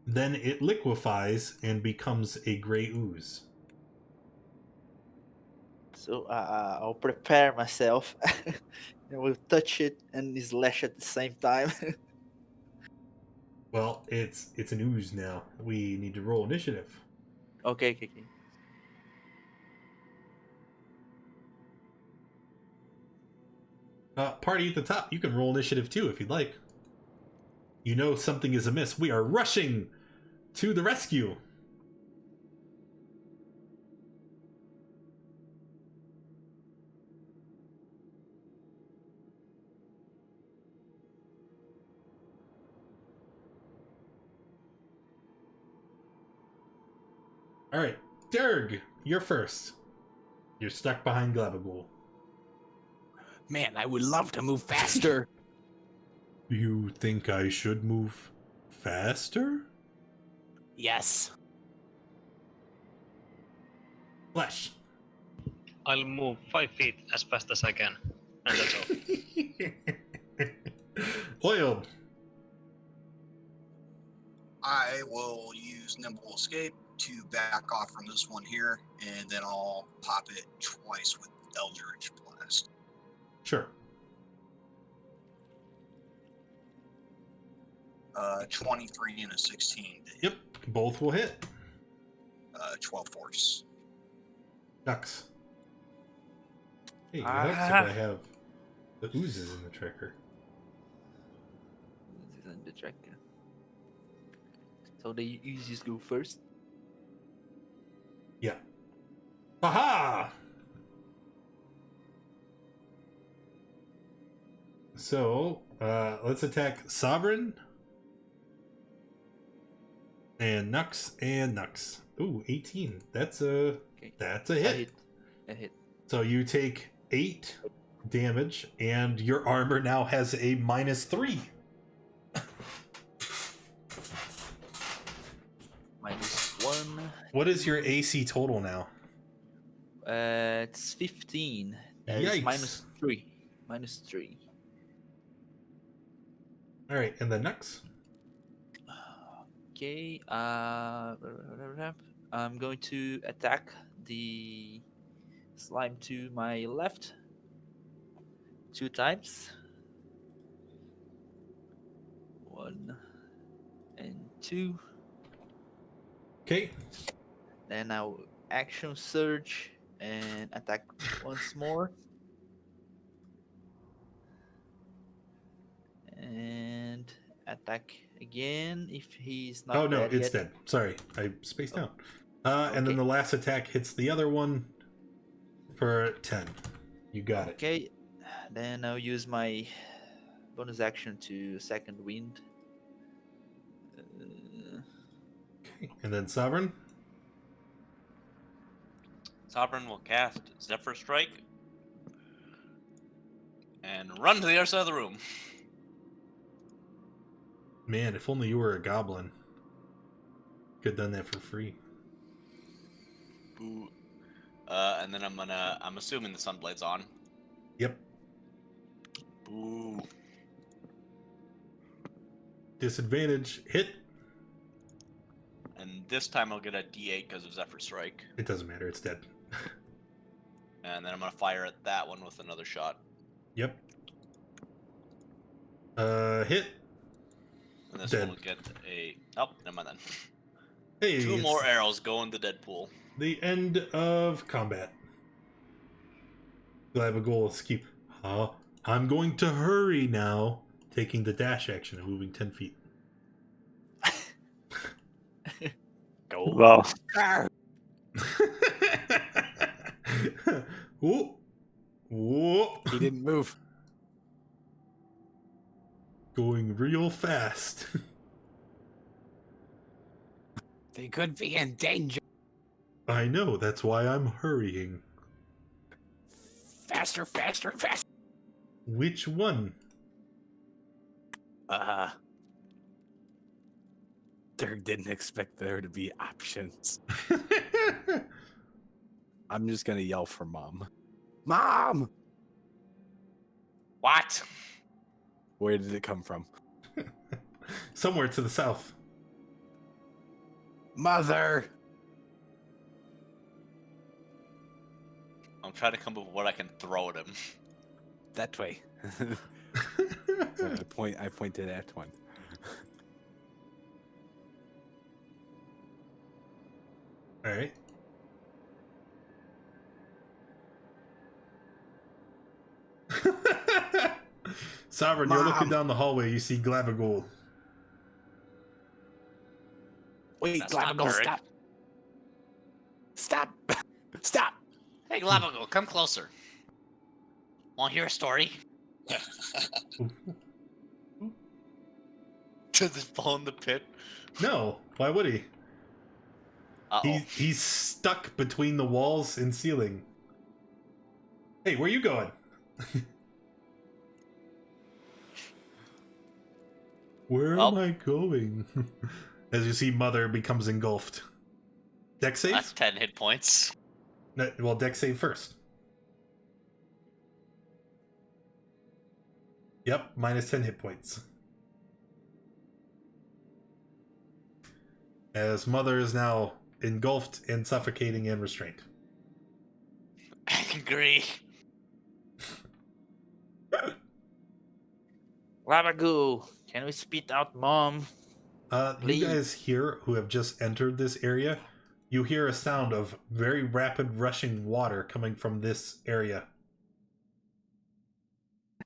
Then it liquefies and becomes a gray ooze. So I'll prepare myself. I will touch it and slash at the same time. Well, it's an ooze now. We need to roll initiative. Okay. Party at the top, you can roll initiative too if you'd like. You know something is amiss. We are rushing to the rescue. All right, Derg, you're first. You're stuck behind Glabagool. Man, I would love to move faster. You think I should move faster? Yes. Flash. I'll move 5 feet as fast as I can. And that's all. Oiled. I will use Nimble Escape to back off from this one here, and then I'll pop it twice with Eldritch Blast. Sure. 23 and a 16 to hit. Yep, both will hit. 12 force. Ducks. Hey, it helps if I have the oozes in the tracker. This is on the tracker. So the easiest go first. Yeah. Aha! So, Let's attack Sovereign. And Nux. Ooh, 18. That's a hit. A hit. So you take 8 damage, and your armor now has a -3. -1. What is your AC total now? It's 15. That is Yikes. -3. -3. All right, and then Nux. Okay. I'm going to attack the slime to my left 2 times. 1 and 2. Okay. Then I'll action surge and attack once more. And attack again if he's not Oh no, dead it's yet. dead. Sorry, I spaced out. And then Okay. the last attack hits the other one for 10. You got it. Okay. Then I'll use my bonus action to second wind. Okay. And then Sovereign. Sovereign will cast Zephyr Strike and run to the other side of the room. Man, if only you were a goblin. Could have done that for free. Boo. And then I'm assuming the Sunblade's on. Yep. Boo. Disadvantage. Hit. And this time I'll get a D8 because of Zephyr Strike. It doesn't matter. It's dead. And then I'm gonna fire at that one with another shot. Yep. Hit. And this Dead. one will get a... Oh, never mind then. Hey, 2 it's more arrows go into Deadpool. the end of combat. Glabagol keep. I'm going to hurry now, taking the dash action and moving 10 feet. Go. Wow. Whoa. Whoa. He didn't move. Going real fast. They could be in danger. I know, that's why I'm hurrying. Faster, faster, faster. Which one? Dirk didn't expect there to be options. I'm just gonna yell for Mom. Mom! What? Where did it come from? Somewhere to the south. Mother! I'm trying to come up with what I can throw at him. That way. I pointed at one. All right. Sovereign, you're looking Mom. down the hallway. You see Glabagol. Wait, That's not Glabagol, courage. stop. Stop. Stop. Hey, Glabagol, come closer. Want to hear a story? Does it fall in the pit? No, why would he? Uh-oh. He's stuck between the walls and ceiling. Hey, where you going? Where am I going? As you see, Mother becomes engulfed. Dex save? That's 10 hit points. No, well, Dex save first. Yep, minus 10 hit points. As Mother is now engulfed and suffocating and restrained. Angry. Labagoo, can we spit out Mom? You Please. guys here who have just entered this area, you hear a sound of very rapid rushing water coming from this area.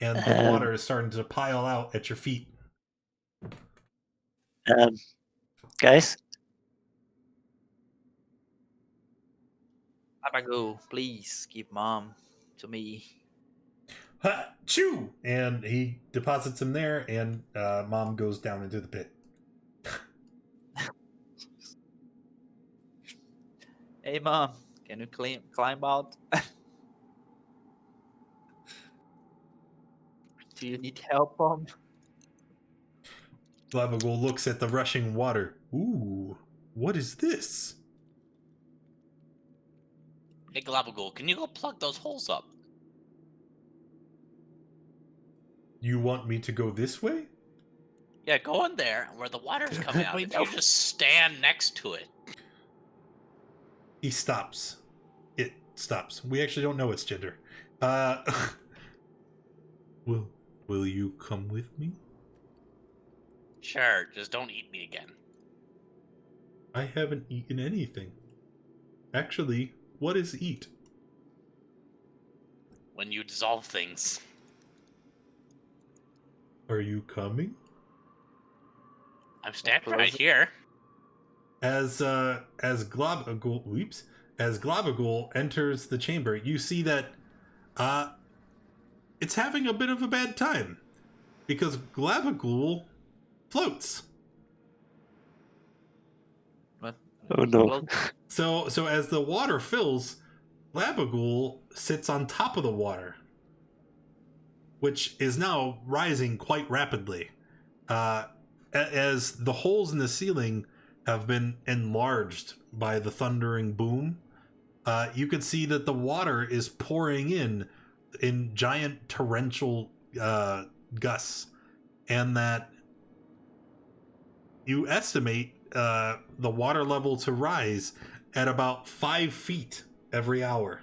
And the water is starting to pile out at your feet. Guys, Labagoo, please give Mom to me. Ha! Chew! And he deposits him there, and Mom goes down into the pit. Hey, Mom, can you climb out? Do you need help, Mom? Glabagul looks at the rushing water. Ooh, what is this? Hey, Glabagul, can you go plug those holes up? You want me to go this way? Yeah, go in there where the water's coming out. Wait, If no. you just stand next to it. He stops. It stops. We actually don't know its gender. Will you come with me? Sure, just don't eat me again. I haven't eaten anything. Actually, what is eat? When you dissolve things. Are you coming? I'm standing Close right it. here. As Glabagul enters the chamber, you see that it's having a bit of a bad time because Glabagul floats. What? Oh no. Float? So as the water fills, Glabagul sits on top of the water, which is now rising quite rapidly. As the holes in the ceiling have been enlarged by the thundering boom, you can see that the water is pouring in giant torrential gusts, and that you estimate the water level to rise at about 5 feet every hour.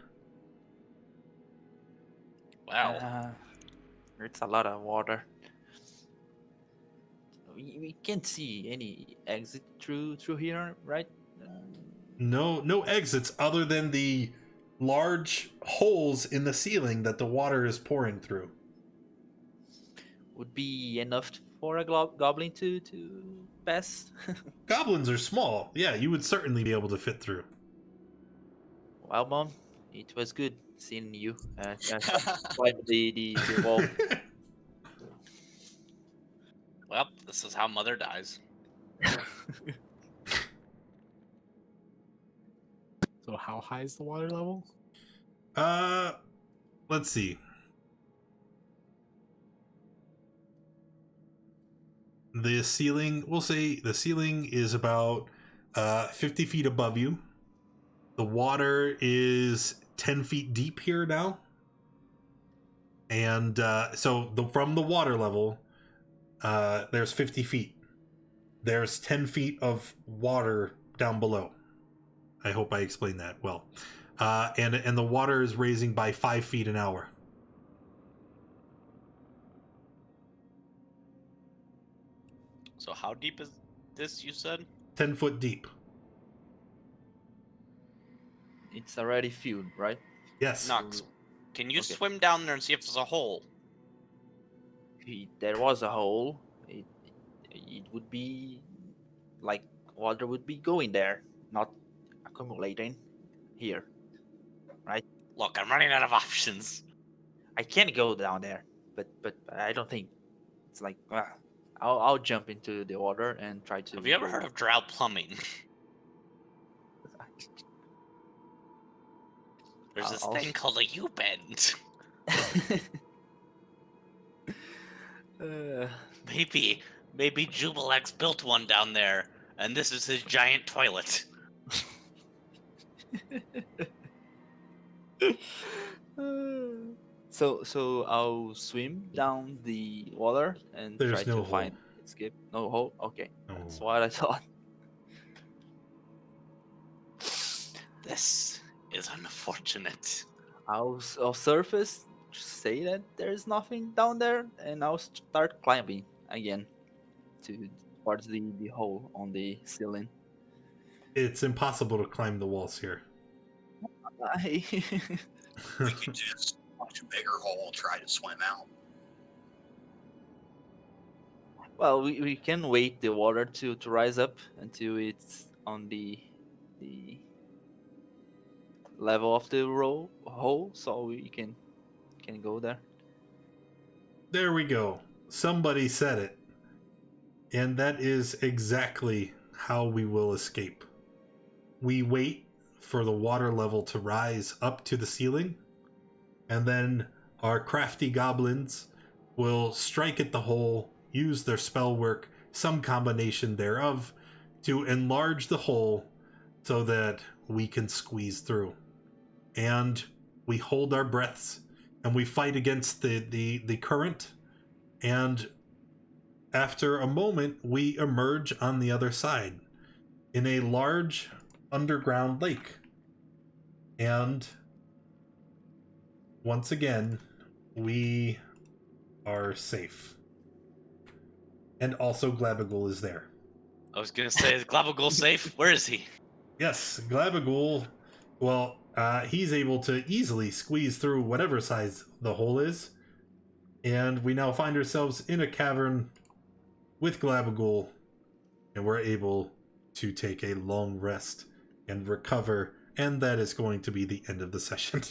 Wow. It's a lot of water. We can't see any exit through here, right? No exits other than the large holes in the ceiling that the water is pouring through. Would be enough for a goblin to pass. Goblins are small. Yeah, you would certainly be able to fit through. Well, Mom, it was good seeing you climb the wall. Well, this is how Mother dies. So how high is the water level? Let's see. The ceiling, we'll say the ceiling is about 50 feet above you. The water is 10 feet deep here now. And from the water level, there's 50 feet. There's 10 feet of water down below. I hope I explained that well. And the water is raising by 5 feet an hour. So how deep is this, you said? 10 foot deep. It's already filled, right? Yes. Nox, can you Okay. swim down there and see if there's a hole? There was a hole. It would be like water would be going there, not accumulating here. Look, I'm running out of options. I can go down there, but I don't think it's like I'll jump into the water and try to. Have you ever heard of drow plumbing? There's this I'll- thing called a U-bend. Maybe Juiblex built one down there, and this is his giant toilet. So I'll swim down the water and There's try no to hole. find escape. No hole. Okay, No. that's what I thought. This is unfortunate. I'll surface, say that there's nothing down there, and I'll start climbing again towards the hole on the ceiling. It's impossible to climb the walls here. We could just watch a bigger hole, try to swim out. Well, we can wait the water to rise up until it's on the level of the hole, so we can go there. There we go. Somebody said it. And that is exactly how we will escape. We wait for the water level to rise up to the ceiling, and then our crafty goblins will strike at the hole, use their spell work, some combination thereof, to enlarge the hole so that we can squeeze through. And we hold our breaths, and we fight against the current, and after a moment, we emerge on the other side in a large underground lake. And once again, we are safe. And also Glabagul is there. I was gonna say, is Glabagul safe? Where is he? Yes, Glabagul, well, he's able to easily squeeze through whatever size the hole is. And we now find ourselves in a cavern with Glabagul, and we're able to take a long rest and recover, and that is going to be the end of the session.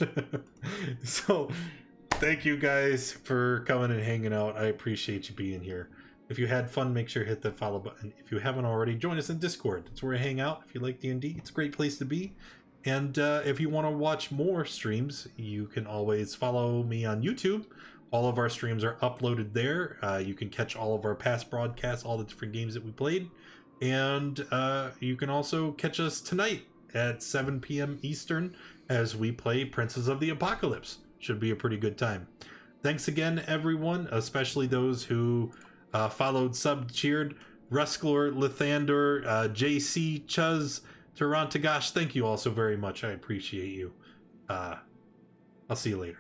So, thank you guys for coming and hanging out. I appreciate you being here. If you had fun, make sure to hit that follow button. If you haven't already, join us in Discord. It's where we hang out. If you like D&D, it's a great place to be. And if you want to watch more streams, you can always follow me on YouTube. All of our streams are uploaded there. You can catch all of our past broadcasts, all the different games that we played. And you can also catch us tonight at 7 p.m. Eastern as we play Princes of the Apocalypse. Should be a pretty good time. Thanks again, everyone, especially those who followed, sub-cheered. Rusklor, Lithander, JC, Chuz, Tarantagash, thank you all so very much. I appreciate you. I'll see you later.